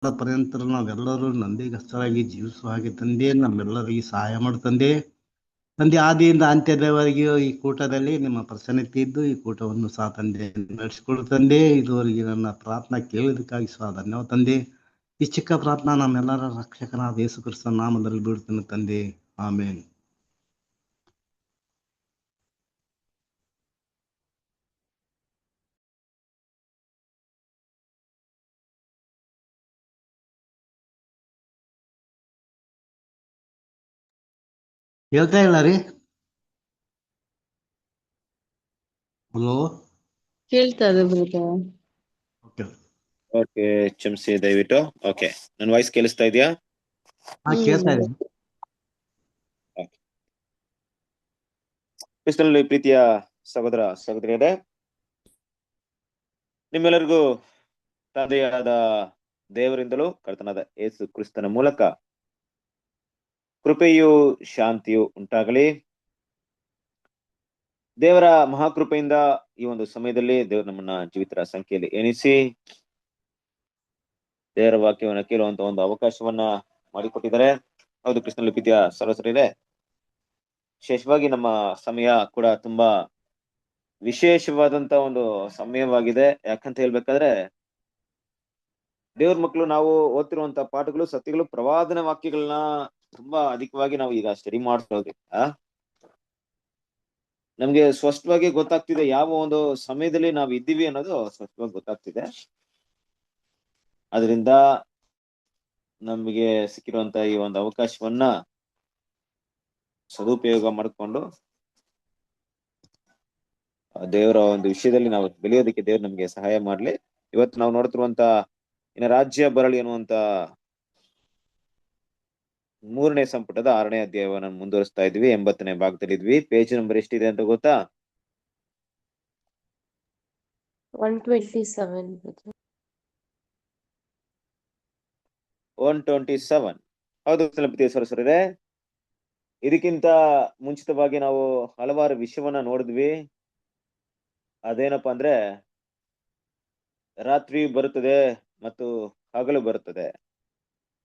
ಪರ್ಯಂತರ ನಾವೆಲ್ಲರೂ ನಂಬಿಗಸ್ತರಾಗಿ ಜೀವಿಸುವ ಹಾಗೆ ತಂದೆ ನಮ್ಮೆಲ್ಲರಿಗೆ ಸಹಾಯ ಮಾಡು ತಂದೆ. ತಂದೆ ಆದಿಯಿಂದ ಅಂತ್ಯದವರೆಗೆ ಈ ಕೂಟದಲ್ಲಿ ನಿಮ್ಮ ಪ್ರಸನ್ನತೆ ಇದ್ದು ಈ ಕೂಟವನ್ನು ಸಹ ತಂದೆ ನಡೆಸಿಕೊಡು ತಂದೆ. ಇದುವರೆಗೆ ನನ್ನ ಪ್ರಾರ್ಥನಾ ಕೇಳಿದಕ್ಕಾಗಿ ಸಹ ಧನ್ಯವಾದ ತಂದೆ. ಈ ಚಿಕ್ಕ ಪ್ರಾರ್ಥನಾ ನಮ್ಮೆಲ್ಲರ ರಕ್ಷಕನಾದ ಯೇಸು ಕ್ರಿಸ್ತನ ನಾಮದಲ್ಲಿ ಬಿಡುತ್ತೇನೆ ತಂದೆ, ಆಮೇನ್. ಹೇಳ್ತಾ ಇಲ್ಲ ರೀ? ಹಲೋ, ಕೇಳ್ತಾ ಇದೆ ಬ್ರದರ್. ಓಕೆ ಓಕೆ, ಕ್ಷಮಿಸಿ ದಯವಿಟ್ಟು. ಓಕೆ, ನನ್ನ ವಾಯ್ಸ್ ಕೇಳಿಸ್ತಾ ಇದೆಯಾ? ಹಾ, ಕೇಳ್ತಾ ಇದೆ. ಕ್ರಿಸ್ತನಲ್ಲಿ ಪ್ರೀತಿಯ ಸಹೋದರ ಸಹೋದರಿಯರೇ, ನಿಮ್ಮೆಲ್ಲರಿಗೂ ತಂದೆಯಾದ ದೇವರಿಂದಲೂ ಕರ್ತನಾದ ಯೇಸು ಕ್ರಿಸ್ತನ ಮೂಲಕ ಕೃಪೆಯು ಶಾಂತಿಯು ಉಂಟಾಗಲಿ. ದೇವರ ಮಹಾಕೃಪೆಯಿಂದ ಈ ಒಂದು ಸಮಯದಲ್ಲಿ ದೇವರು ನಮ್ಮನ್ನ ಜೀವಿತರ ಸಂಖ್ಯೆಯಲ್ಲಿ ಎಣಿಸಿ ದೇವರ ವಾಕ್ಯವನ್ನು ಕೇಳುವಂತ ಒಂದು ಅವಕಾಶವನ್ನ ಮಾಡಿಕೊಟ್ಟಿದ್ದಾರೆ. ಹೌದು, ಕ್ರಿಸ್ತನಲ್ಲಿ ಪ್ರೀತಿಯ ಸಹೋದರರೇ, ವಿಶೇಷವಾಗಿ ನಮ್ಮ ಸಮಯ ಕೂಡ ತುಂಬಾ ವಿಶೇಷವಾದಂತ ಒಂದು ಸಮಯವಾಗಿದೆ. ಯಾಕಂತ ಹೇಳ್ಬೇಕಾದ್ರೆ ದೇವ್ರ ಮಕ್ಕಳು ನಾವು ಓದ್ತಿರುವಂತ ಪಾಠಗಳು, ಸತ್ಯಗಳು, ಪ್ರವಾದನ ವಾಕ್ಯಗಳನ್ನ ತುಂಬಾ ಅಧಿಕವಾಗಿ ನಾವು ಈಗ ಸ್ಟಡಿ ಮಾಡ್ತಿರೋದ್ರಿಂದ ನಮ್ಗೆ ಸ್ಪಷ್ಟವಾಗಿ ಗೊತ್ತಾಗ್ತಿದೆ ಯಾವ ಒಂದು ಸಮಯದಲ್ಲಿ ನಾವು ಇದ್ದೀವಿ ಅನ್ನೋದು ಸ್ಪಷ್ಟವಾಗಿ ಗೊತ್ತಾಗ್ತಿದೆ. ಅದರಿಂದ ನಮಗೆ ಸಿಕ್ಕಿರುವಂತ ಈ ಒಂದು ಅವಕಾಶವನ್ನ ಸದುಪಯೋಗ ಮಾಡಿಕೊಂಡು ದೇವರ ಒಂದು ವಿಷಯದಲ್ಲಿ ನಾವು ಬೆಳೆಯೋದಕ್ಕೆ ದೇವ್ರು ನಮ್ಗೆ ಸಹಾಯ ಮಾಡ್ಲಿ. ಇವತ್ತು ನಾವು ನೋಡ್ತಿರುವಂತ ಇನ್ನು ರಾಜ್ಯ ಬರಲಿ ಅನ್ನುವಂತ 3ನೇ ಸಂಪುಟದ 6ನೇ ಅಧ್ಯಾಯವನ್ನು ಮುಂದುವರಿಸ್ತಾ ಇದ್ವಿ. 80ನೇ ಭಾಗದಲ್ಲಿ ಇದ್ವಿ. ಪೇಜ್ ನಂಬರ್ ಎಷ್ಟಿದೆ ಅಂತ ಗೊತ್ತಾ? 127 brother. 127. ಹೌದು ಸರಸರೇ, ಇದಕ್ಕಿಂತ ಮುಂಚಿತವಾಗಿ ನಾವು ಹಲವಾರು ವಿಷಯವನ್ನ ನೋಡಿದ್ವಿ. ಅದೇನಪ್ಪಾ ಅಂದ್ರೆ, ರಾತ್ರಿ ಬರುತ್ತದೆ ಮತ್ತು ಹಗಲು ಬರುತ್ತದೆ,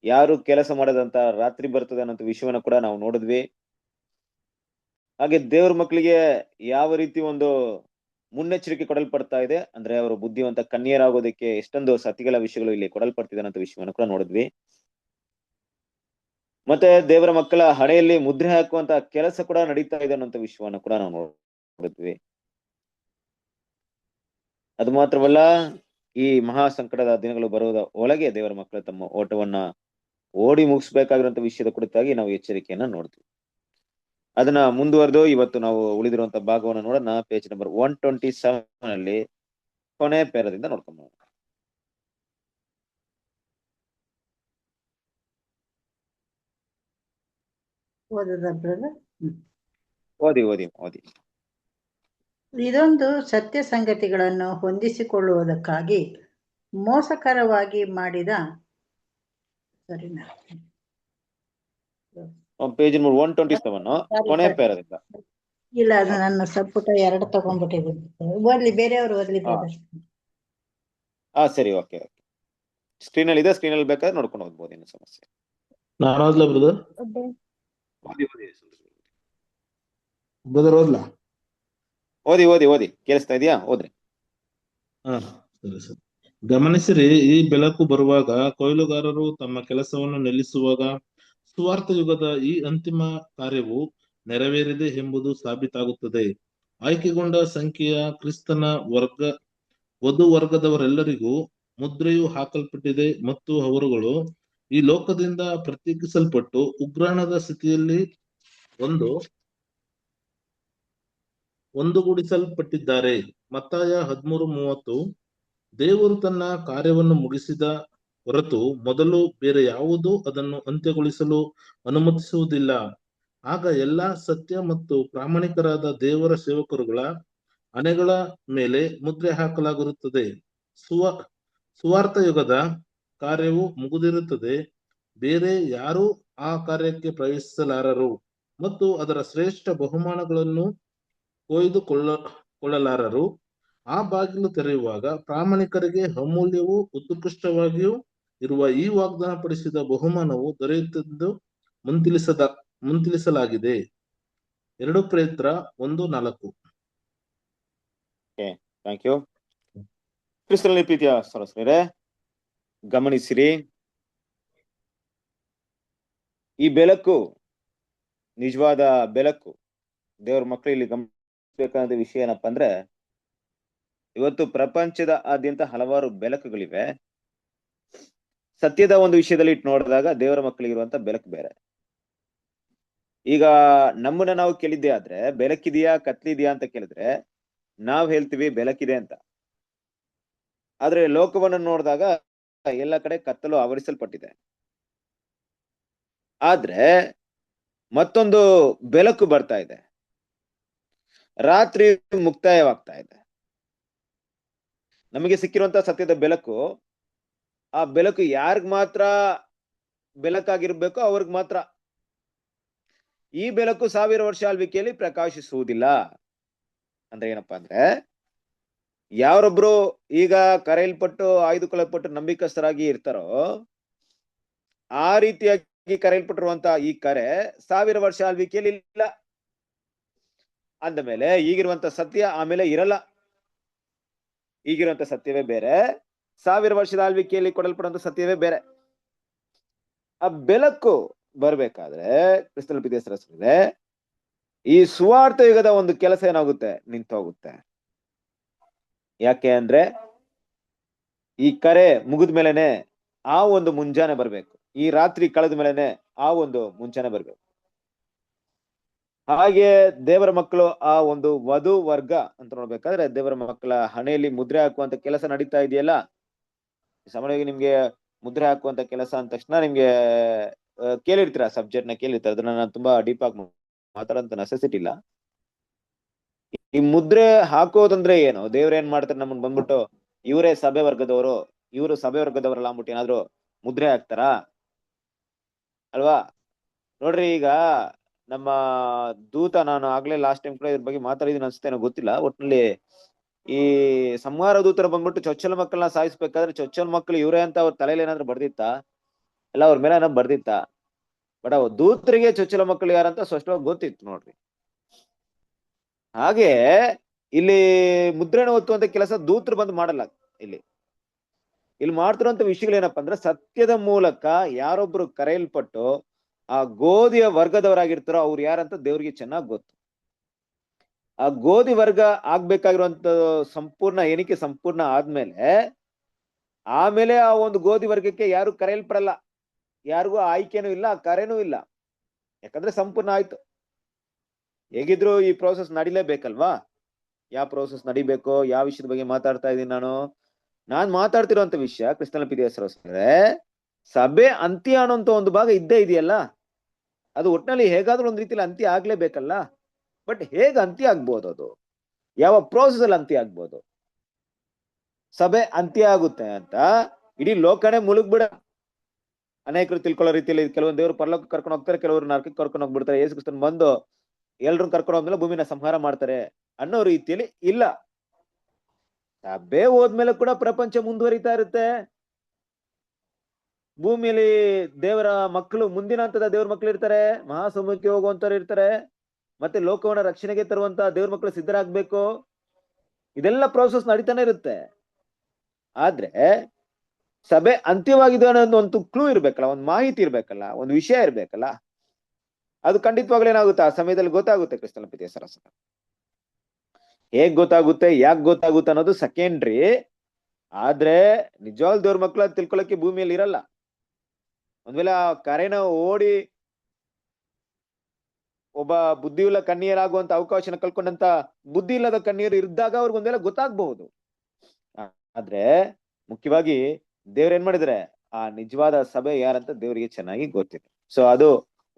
ಯಾರು ಕೆಲಸ ಮಾಡದಂತ ರಾತ್ರಿ ಬರ್ತದೆ ಅನ್ನೋ ವಿಷಯವನ್ನ ಕೂಡ ನಾವು ನೋಡಿದ್ವಿ. ಹಾಗೆ ದೇವ್ರ ಮಕ್ಕಳಿಗೆ ಯಾವ ರೀತಿ ಒಂದು ಮುನ್ನೆಚ್ಚರಿಕೆ ಕೊಡಲ್ಪಡ್ತಾ ಇದೆ ಅಂದ್ರೆ, ಅವರು ಬುದ್ಧಿವಂತ ಕನ್ಯರಾಗೋದಕ್ಕೆ ಎಷ್ಟೊಂದು ಸತಿಗಳ ವಿಷಯಗಳು ಇಲ್ಲಿ ಕೊಡಲ್ಪಡ್ತಿದೆ ಅನ್ನೋ ವಿಷಯವನ್ನ ಕೂಡ ನೋಡಿದ್ವಿ. ಮತ್ತೆ ದೇವರ ಮಕ್ಕಳ ಹಣೆಯಲ್ಲಿ ಮುದ್ರೆ ಹಾಕುವಂತ ಕೆಲಸ ಕೂಡ ನಡೀತಾ ಇದೆ ಅನ್ನೋ ವಿಷಯವನ್ನ ಕೂಡ ನಾವು ನೋಡಿದ್ವಿ. ಅದು ಮಾತ್ರವಲ್ಲ, ಈ ಮಹಾ ಸಂಕಟದ ದಿನಗಳು ಬರುವುದ ಒಳಗೆ ದೇವರ ಮಕ್ಕಳು ತಮ್ಮ ಓಟವನ್ನ ಓಡಿ ಮುಗಿಸ್ಬೇಕಾಗಿರುವಂತ ವಿಷಯದ ಕುರಿತಾಗಿ ನಾವು ಎಚ್ಚರಿಕೆಯನ್ನ ನೋಡ್ತೀವಿ. ಅದನ್ನ ಮುಂದುವರೆದು ಇವತ್ತು ನಾವು ಉಳಿದಿರುವಂತ ಭಾಗವನ್ನು ನೋಡೋಣ. ಪೇಜ್ ನಂಬರ್ 127 ಅಲ್ಲಿ ಕೊನೆ ಪೇರದಿಂದ ನೋಡ್ಕೊಂಡು ಓದಿ. ಇದೊಂದು ಸತ್ಯ ಸಂಗತಿಗಳನ್ನು ಹೊಂದಿಸಿಕೊಳ್ಳುವುದಕ್ಕಾಗಿ ಮೋಸಕರವಾಗಿ ಮಾಡಿದ ಪೇಜ್ ನಂಬರ್ 127 ಕೊನೆ ಪೇರದಿಂದ. ಇಲ್ಲ, ಅದು ನನ್ನ ಸಂಪುಟ 2 ತಗೊಂಡ್ಬಿಟ್ಟಿದ್ದೀನಿ. ಓದ್ಲಿ, ಬೇರೆಯವರು ಓದ್ಲಿ ಬ್ರದರ್. ಸರಿ, ಓಕೆ. ಸ್ಕ್ರೀನ್ ಅಲ್ಲಿ ಇದೆ, ಸ್ಕ್ರೀನ್ ಅಲ್ಲಿ ಬೇಕಾದ್ರೆ ನೋಡ್ಕೊಂಡು ಹೋಗ್ಬೋದು, ಏನು ಸಮಸ್ಯೆ. ನಾನು ಓದ್ಲಾ ಬ್ರದರ್? ಓದಿ. ಕೇಳಿಸ್ತಾ ಇದೆಯಾ? ಓದ್ರಿ. ಸರಿ ಸರಿ. ಗಮನಿಸಿರಿ, ಈ ಬೆಳಕು ಬರುವಾಗ ಕೊಯ್ಲುಗಾರರು ತಮ್ಮ ಕೆಲಸವನ್ನು ನಿಲ್ಲಿಸುವಾಗ ಸುವಾರ್ಥ ಯುಗದ ಈ ಅಂತಿಮ ಕಾರ್ಯವು ನೆರವೇರಿದೆ ಎಂಬುದು ಸಾಬೀತಾಗುತ್ತದೆ. ಆಯ್ಕೆಗೊಂಡ ಸಂಖ್ಯೆಯ ಕ್ರಿಸ್ತನ ವಧು ವರ್ಗದವರೆಲ್ಲರಿಗೂ ಮುದ್ರೆಯು ಹಾಕಲ್ಪಟ್ಟಿದೆ ಮತ್ತು ಅವರುಗಳು ಈ ಲೋಕದಿಂದ ಪ್ರತ್ಯೇಕಿಸಲ್ಪಟ್ಟು ಉಗ್ರಾಣದ ಸ್ಥಿತಿಯಲ್ಲಿ ಒಂದುಗೂಡಿಸಲ್ಪಟ್ಟಿದ್ದಾರೆ. ಮತ್ತಾಯ 13:30. ದೇವರು ತನ್ನ ಕಾರ್ಯವನ್ನು ಮುಗಿಸಿದ ಹೊರತು ಮೊದಲು ಬೇರೆ ಯಾವುದೂ ಅದನ್ನು ಅಂತ್ಯಗೊಳಿಸಲು ಅನುಮತಿಸುವುದಿಲ್ಲ. ಆಗ ಎಲ್ಲಾ ಸತ್ಯ ಮತ್ತು ಪ್ರಾಮಾಣಿಕರಾದ ದೇವರ ಸೇವಕರುಗಳ ಹಣೆಗಳ ಮೇಲೆ ಮುದ್ರೆ ಹಾಕಲಾಗಿರುತ್ತದೆ. ಸುವಾರ್ಥ ಯುಗದ ಕಾರ್ಯವು ಮುಗಿದಿರುತ್ತದೆ. ಬೇರೆ ಯಾರೂ ಆ ಕಾರ್ಯಕ್ಕೆ ಪ್ರವೇಶಿಸಲಾರರು ಮತ್ತು ಅದರ ಶ್ರೇಷ್ಠ ಬಹುಮಾನಗಳನ್ನು ಕೊಯ್ದುಕೊಳ್ಳಲಾರರು. ಆ ಬಾಗಿಲು ತೆರೆಯುವಾಗ ಪ್ರಾಮಾಣಿಕರಿಗೆ ಅಮೂಲ್ಯವೂ ಉತ್ಕೃಷ್ಟವಾಗಿಯೂ ಇರುವ ಈ ವಾಗ್ದಾನ ಪಡಿಸಿದ ಬಹುಮಾನವು ದೊರೆಯುತ್ತೆಂದು ಮುಂತಿಳಿಸಲಾಗಿದೆ. 2 ಪೇತ್ರ 1:4. Thank you. ಕ್ರಿಸ್ತನಲ್ಲಿ ಪ್ರೀತಿಯ ಸಹೋದರರೇ, ಗಮನಿಸಿರಿ, ಈ ಬೆಳಕು ನಿಜವಾದ ಬೆಳಕು. ದೇವರ ಮಕ್ಕಳು ಇಲ್ಲಿ ಗಮನಿಸಬೇಕಾದ ವಿಷಯ ಏನಪ್ಪಾ ಅಂದ್ರೆ, ಇವತ್ತು ಪ್ರಪಂಚದ ಆದ್ಯಂತ ಹಲವಾರು ಬೆಳಕುಗಳಿವೆ. ಸತ್ಯದ ಒಂದು ವಿಷಯದಲ್ಲಿ ಇಟ್ಟು ನೋಡಿದಾಗ ದೇವರ ಮಕ್ಕಳಿಗಿರುವಂತ ಬೆಳಕು ಬೇರೆ. ಈಗ ನಮ್ಮನ್ನ ನಾವು ಕೇಳಿದ್ದೆ ಆದ್ರೆ ಬೆಳಕಿದೆಯಾ ಕತ್ಲಿದೆಯಾ ಅಂತ ಕೇಳಿದ್ರೆ ನಾವ್ ಹೇಳ್ತೀವಿ ಬೆಳಕಿದೆ ಅಂತ. ಆದ್ರೆ ಲೋಕವನ್ನು ನೋಡಿದಾಗ ಎಲ್ಲ ಕಡೆ ಕತ್ತಲು ಆವರಿಸಲ್ಪಟ್ಟಿದೆ. ಆದ್ರೆ ಮತ್ತೊಂದು ಬೆಳಕು ಬರ್ತಾ ಇದೆ. ರಾತ್ರಿ ಮುಕ್ತಾಯವಾಗ್ತಾ ಇದೆ. ನಮಗೆ ಸಿಕ್ಕಿರುವಂತ ಸತ್ಯದ ಬೆಳಕು, ಆ ಬೆಳಕು ಯಾರಿಗ್ ಮಾತ್ರ ಬೆಳಕಾಗಿರ್ಬೇಕೋ ಅವ್ರಿಗೆ ಮಾತ್ರ. ಈ ಬೆಳಕು 1000 ವರ್ಷ ಆಳ್ವಿಕೆಯಲ್ಲಿ ಪ್ರಕಾಶಿಸುವುದಿಲ್ಲ. ಅಂದ್ರೆ ಏನಪ್ಪಾ ಅಂದ್ರೆ, ಯಾರೊಬ್ರು ಈಗ ಕರೆಯಲ್ಪಟ್ಟು ಆಯ್ದುಕೊಳ್ಳಲ್ಪಟ್ಟು ನಂಬಿಕಸ್ಥರಾಗಿ ಇರ್ತಾರೋ ಆ ರೀತಿಯಾಗಿ ಕರೆಯಲ್ಪಟ್ಟಿರುವಂತ ಈ ಕರೆ 1000 ವರ್ಷ ಆಳ್ವಿಕೆಯಲ್ಲಿ ಇಲ್ಲ. ಅಂದ ಮೇಲೆ ಈಗಿರುವಂತ ಸತ್ಯ ಆಮೇಲೆ ಇರಲ್ಲ. ಈಗಿರುವಂತ ಸತ್ಯವೇ ಬೇರೆ, 1000 ವರ್ಷದ ಆಳ್ವಿಕೆಯಲ್ಲಿ ಕೊಡಲ್ಪಡುವಂತ ಸತ್ಯವೇ ಬೇರೆ. ಆ ಬೆಳಕು ಬರ್ಬೇಕಾದ್ರೆ ಕ್ರಿಸ್ತನ ಪ್ರೀತಿಯ ಈ ಸುವಾರ್ಥ ಯುಗದ ಒಂದು ಕೆಲಸ ಏನಾಗುತ್ತೆ, ನಿಂತೋಗುತ್ತೆ. ಯಾಕೆ ಅಂದ್ರೆ ಈ ಕರೆ ಮುಗಿದ ಮೇಲೆನೆ ಆ ಒಂದು ಮುಂಜಾನೆ ಬರ್ಬೇಕು. ಈ ರಾತ್ರಿ ಕಳೆದ ಮೇಲೆನೆ ಆ ಒಂದು ಮುಂಜಾನೆ ಬರ್ಬೇಕು. ಹಾಗೆ ದೇವರ ಮಕ್ಕಳು ಆ ಒಂದು ವಧು ವರ್ಗ ಅಂತ ನೋಡ್ಬೇಕಾದ್ರೆ ದೇವರ ಮಕ್ಕಳ ಹಣೆಯಲ್ಲಿ ಮುದ್ರೆ ಹಾಕುವಂತ ಕೆಲಸ ನಡೀತಾ ಇದೆಯಲ್ಲ. ಸಾಮಾನ್ಯವಾಗಿ ನಿಮ್ಗೆ ಮುದ್ರೆ ಹಾಕುವಂತ ಕೆಲಸ ಅಂದ ತಕ್ಷಣ ನಿಮ್ಗೆ ಕೇಳಿರ್ತೀರ, ಸಬ್ಜೆಕ್ಟ್ ನ ಕೇಳಿರ್ತಾರೆ. ಅದನ್ನ ನಾನು ತುಂಬಾ ಡೀಪ್ ಆಗಿ ಮಾತಾಡೋಂತ ನೆಸೆಸಿಟಿ ಇಲ್ಲ. ಈ ಮುದ್ರೆ ಹಾಕೋದಂದ್ರೆ ಏನು? ದೇವ್ರ ಏನ್ ಮಾಡ್ತಾರೆ, ನಮ್ಮನ್ ಬಂದ್ಬಿಟ್ಟು ಇವರೇ ಸಭೆ ವರ್ಗದವರು, ಇವರು ಸಭೆ ವರ್ಗದವರಲ್ಲ ಅಂದ್ಬಿಟ್ಟು ಏನಾದ್ರು ಮುದ್ರೆ ಹಾಕ್ತಾರಾ? ಅಲ್ವಾ? ನೋಡ್ರಿ, ಈಗ ನಮ್ಮ ದೂತ, ನಾನು ಆಗ್ಲೇ ಲಾಸ್ಟ್ ಟೈಮ್ ಕೂಡ ಇದ್ರ ಬಗ್ಗೆ ಮಾತಾಡಿದೀನಿ ಅನ್ಸುತ್ತೆ, ಗೊತ್ತಿಲ್ಲ. ಒಟ್ಟಿನಲ್ಲಿ ಈ ಸಂಹಾರ ದೂತರ ಬಂದ್ಬಿಟ್ಟು ಚೊಚ್ಚಲ ಮಕ್ಕಳನ್ನ ಸಾಯಿಸ್ಬೇಕಾದ್ರೆ ಚೊಚ್ಚಲ ಮಕ್ಕಳು ಇವರೇ ಅಂತ ಅವ್ರ ತಲೆಯಲ್ಲಿ ಏನಾದ್ರು ಬರ್ದಿತ್ತಾ? ಎಲ್ಲ ಅವ್ರ ಮೇಲೆ ಏನಾದ್ರು ಬರ್ದಿತ್ತಾ? ಬಟ್ ಅವ್ ದೂತರಿಗೆ ಚೊಚ್ಚಲ ಮಕ್ಕಳು ಯಾರಂತ ಸ್ಪಷ್ಟವಾಗಿ ಗೊತ್ತಿತ್ತು ನೋಡ್ರಿ. ಹಾಗೆ ಇಲ್ಲಿ ಮುದ್ರೆನ ಒತ್ತುವಂತ ಕೆಲಸ ದೂತರು ಬಂದು ಮಾಡಲ್ಲ. ಇಲ್ಲಿ ಮಾಡ್ತಿರುವಂತ ವಿಷಯಗಳೇನಪ್ಪಾ ಅಂದ್ರೆ, ಸತ್ಯದ ಮೂಲಕ ಯಾರೊಬ್ರು ಕರೆಯಲ್ಪಟ್ಟು ಆ ಗೋಧಿಯ ವರ್ಗದವರಾಗಿರ್ತಾರೋ ಅವ್ರು ಯಾರಂತ ದೇವ್ರಿಗೆ ಚೆನ್ನಾಗಿ ಗೊತ್ತು. ಆ ಗೋಧಿ ವರ್ಗ ಆಗ್ಬೇಕಾಗಿರುವಂತ ಸಂಪೂರ್ಣ ಎಣಿಕೆ ಸಂಪೂರ್ಣ ಆದ್ಮೇಲೆ ಆಮೇಲೆ ಆ ಒಂದು ಗೋಧಿ ವರ್ಗಕ್ಕೆ ಯಾರು ಕರೆಯಲ್ಪಡಲ್ಲ, ಯಾರಿಗೂ ಆಯ್ಕೆನೂ ಇಲ್ಲ, ಕರೆನೂ ಇಲ್ಲ. ಯಾಕಂದ್ರೆ ಸಂಪೂರ್ಣ ಆಯ್ತು. ಹೇಗಿದ್ರು ಈ ಪ್ರೋಸೆಸ್ ನಡಿಲೇಬೇಕಲ್ವಾ? ಯಾವ ಪ್ರೋಸೆಸ್ ನಡಿಬೇಕು, ಯಾವ ವಿಷಯದ ಬಗ್ಗೆ ಮಾತಾಡ್ತಾ ಇದ್ದೀನಿ ನಾನ್ ಮಾತಾಡ್ತಿರೋಂತ ವಿಷಯ ಕ್ರಿಸ್ತನ ಪ್ರೀತಿಯ ಸಹೋದರರೇ, ಸಭೆ ಅಂತ್ಯ ಅನ್ನೋಂತ ಒಂದು ಭಾಗ ಇದ್ದೇ ಇದೆಯಲ್ಲ. ಅದು ಒಟ್ಟಿನಲ್ಲಿ ಹೇಗಾದ್ರೂ ಒಂದ್ ರೀತಿಯಲ್ಲಿ ಅಂತ್ಯ ಆಗ್ಲೇಬೇಕಲ್ಲ. ಬಟ್ ಹೇಗ್ ಅಂತ್ಯ ಆಗ್ಬೋದು? ಅದು ಯಾವ ಪ್ರೋಸೆಸ್ ಅಲ್ಲಿ ಅಂತ್ಯ ಆಗ್ಬೋದು? ಸಭೆ ಅಂತ್ಯ ಆಗುತ್ತೆ ಅಂತ ಇಡೀ ಲೋಕನೇ ಮುಳುಗ್ಬಿಡ. ಅನೇಕರು ತಿಳ್ಕೊಳ್ಳೋ ರೀತಿಯಲ್ಲಿ ಕೆಲವೊಂದು ದೇವರು ಪರಲೋಕ ಕರ್ಕೊಂಡು ಹೋಗ್ತಾರೆ, ಕೆಲವರು ನರಕಕ್ಕೆ ಕರ್ಕೊಂಡು ಹೋಗ್ಬಿಡ್ತಾರೆ. ಯೇಸು ಕ್ರಿಸ್ತನ್ ಬಂದು ಎಲ್ರು ಕರ್ಕೊಂಡು ಹೋದ್ಮೇಲೆ ಭೂಮಿನ ಸಂಹಾರ ಮಾಡ್ತಾರೆ ಅನ್ನೋ ರೀತಿಯಲ್ಲಿ ಇಲ್ಲ. ಸಭೆ ಹೋದ್ಮೇಲೆ ಕೂಡ ಪ್ರಪಂಚ ಮುಂದುವರಿತಾ ಇರುತ್ತೆ. ಭೂಮಿಯಲ್ಲಿ ದೇವರ ಮಕ್ಕಳು, ಮುಂದಿನ ಹಂತದ ದೇವ್ರ ಮಕ್ಕಳು ಇರ್ತಾರೆ, ಮಹಾಸಮುಖಕ್ಕೆ ಹೋಗುವಂತವ್ರು ಇರ್ತಾರೆ, ಮತ್ತೆ ಲೋಕವನ್ನ ರಕ್ಷಣೆಗೆ ತರುವಂತ ದೇವ್ರ ಮಕ್ಕಳು ಸಿದ್ಧರಾಗ್ಬೇಕು. ಇದೆಲ್ಲ ಪ್ರೋಸೆಸ್ ನಡೀತಾನೆ ಇರುತ್ತೆ. ಆದ್ರೆ ಸಭೆ ಅಂತ್ಯವಾಗಿದೆ ಅನ್ನೋದು ಒಂದು ಕ್ಲೂ ಇರ್ಬೇಕಲ್ಲ, ಒಂದು ಮಾಹಿತಿ ಇರ್ಬೇಕಲ್ಲ, ಒಂದು ವಿಷಯ ಇರ್ಬೇಕಲ್ಲ. ಅದು ಖಂಡಿತವಾಗ್ಲೂ ಏನಾಗುತ್ತೆ, ಆ ಸಮಯದಲ್ಲಿ ಗೊತ್ತಾಗುತ್ತೆ ಕ್ರಿಸ್ತನ ಪ್ರೀತಿಯ ಸಹೋದರರೇ. ಹೇಗ್ ಗೊತ್ತಾಗುತ್ತೆ, ಯಾಕೆ ಗೊತ್ತಾಗುತ್ತೆ ಅನ್ನೋದು ಸೆಕೆಂಡ್ರಿ. ಆದ್ರೆ ನಿಜವಾಗ್ಲೂ ದೇವ್ರ ಮಕ್ಕಳು ಅದು ತಿಳ್ಕೊಳಕ್ಕೆ ಭೂಮಿಯಲ್ಲಿ ಇರಲ್ಲ. ಒಂದ್ ವೇಳೆ ಆ ಕರೆನ ಓಡಿ ಒಬ್ಬ ಬುದ್ಧಿಯುಳ್ಳ ಕನ್ಯರಾಗುವಂತ ಅವಕಾಶನ ಕಳ್ಕೊಂಡಂತ ಬುದ್ಧಿ ಇಲ್ಲದ ಕನ್ಯರು ಇದ್ದಾಗ ಅವ್ರಿಗೆ ಒಂದ್ ವೇಳೆ ಗೊತ್ತಾಗ್ಬಹುದು. ಆದ್ರೆ ಮುಖ್ಯವಾಗಿ ದೇವ್ರ ಏನ್ ಮಾಡಿದ್ರೆ, ಆ ನಿಜವಾದ ಸಭೆ ಯಾರಂತ ದೇವರಿಗೆ ಚೆನ್ನಾಗಿ ಗೊತ್ತಿದೆ. ಸೊ ಅದು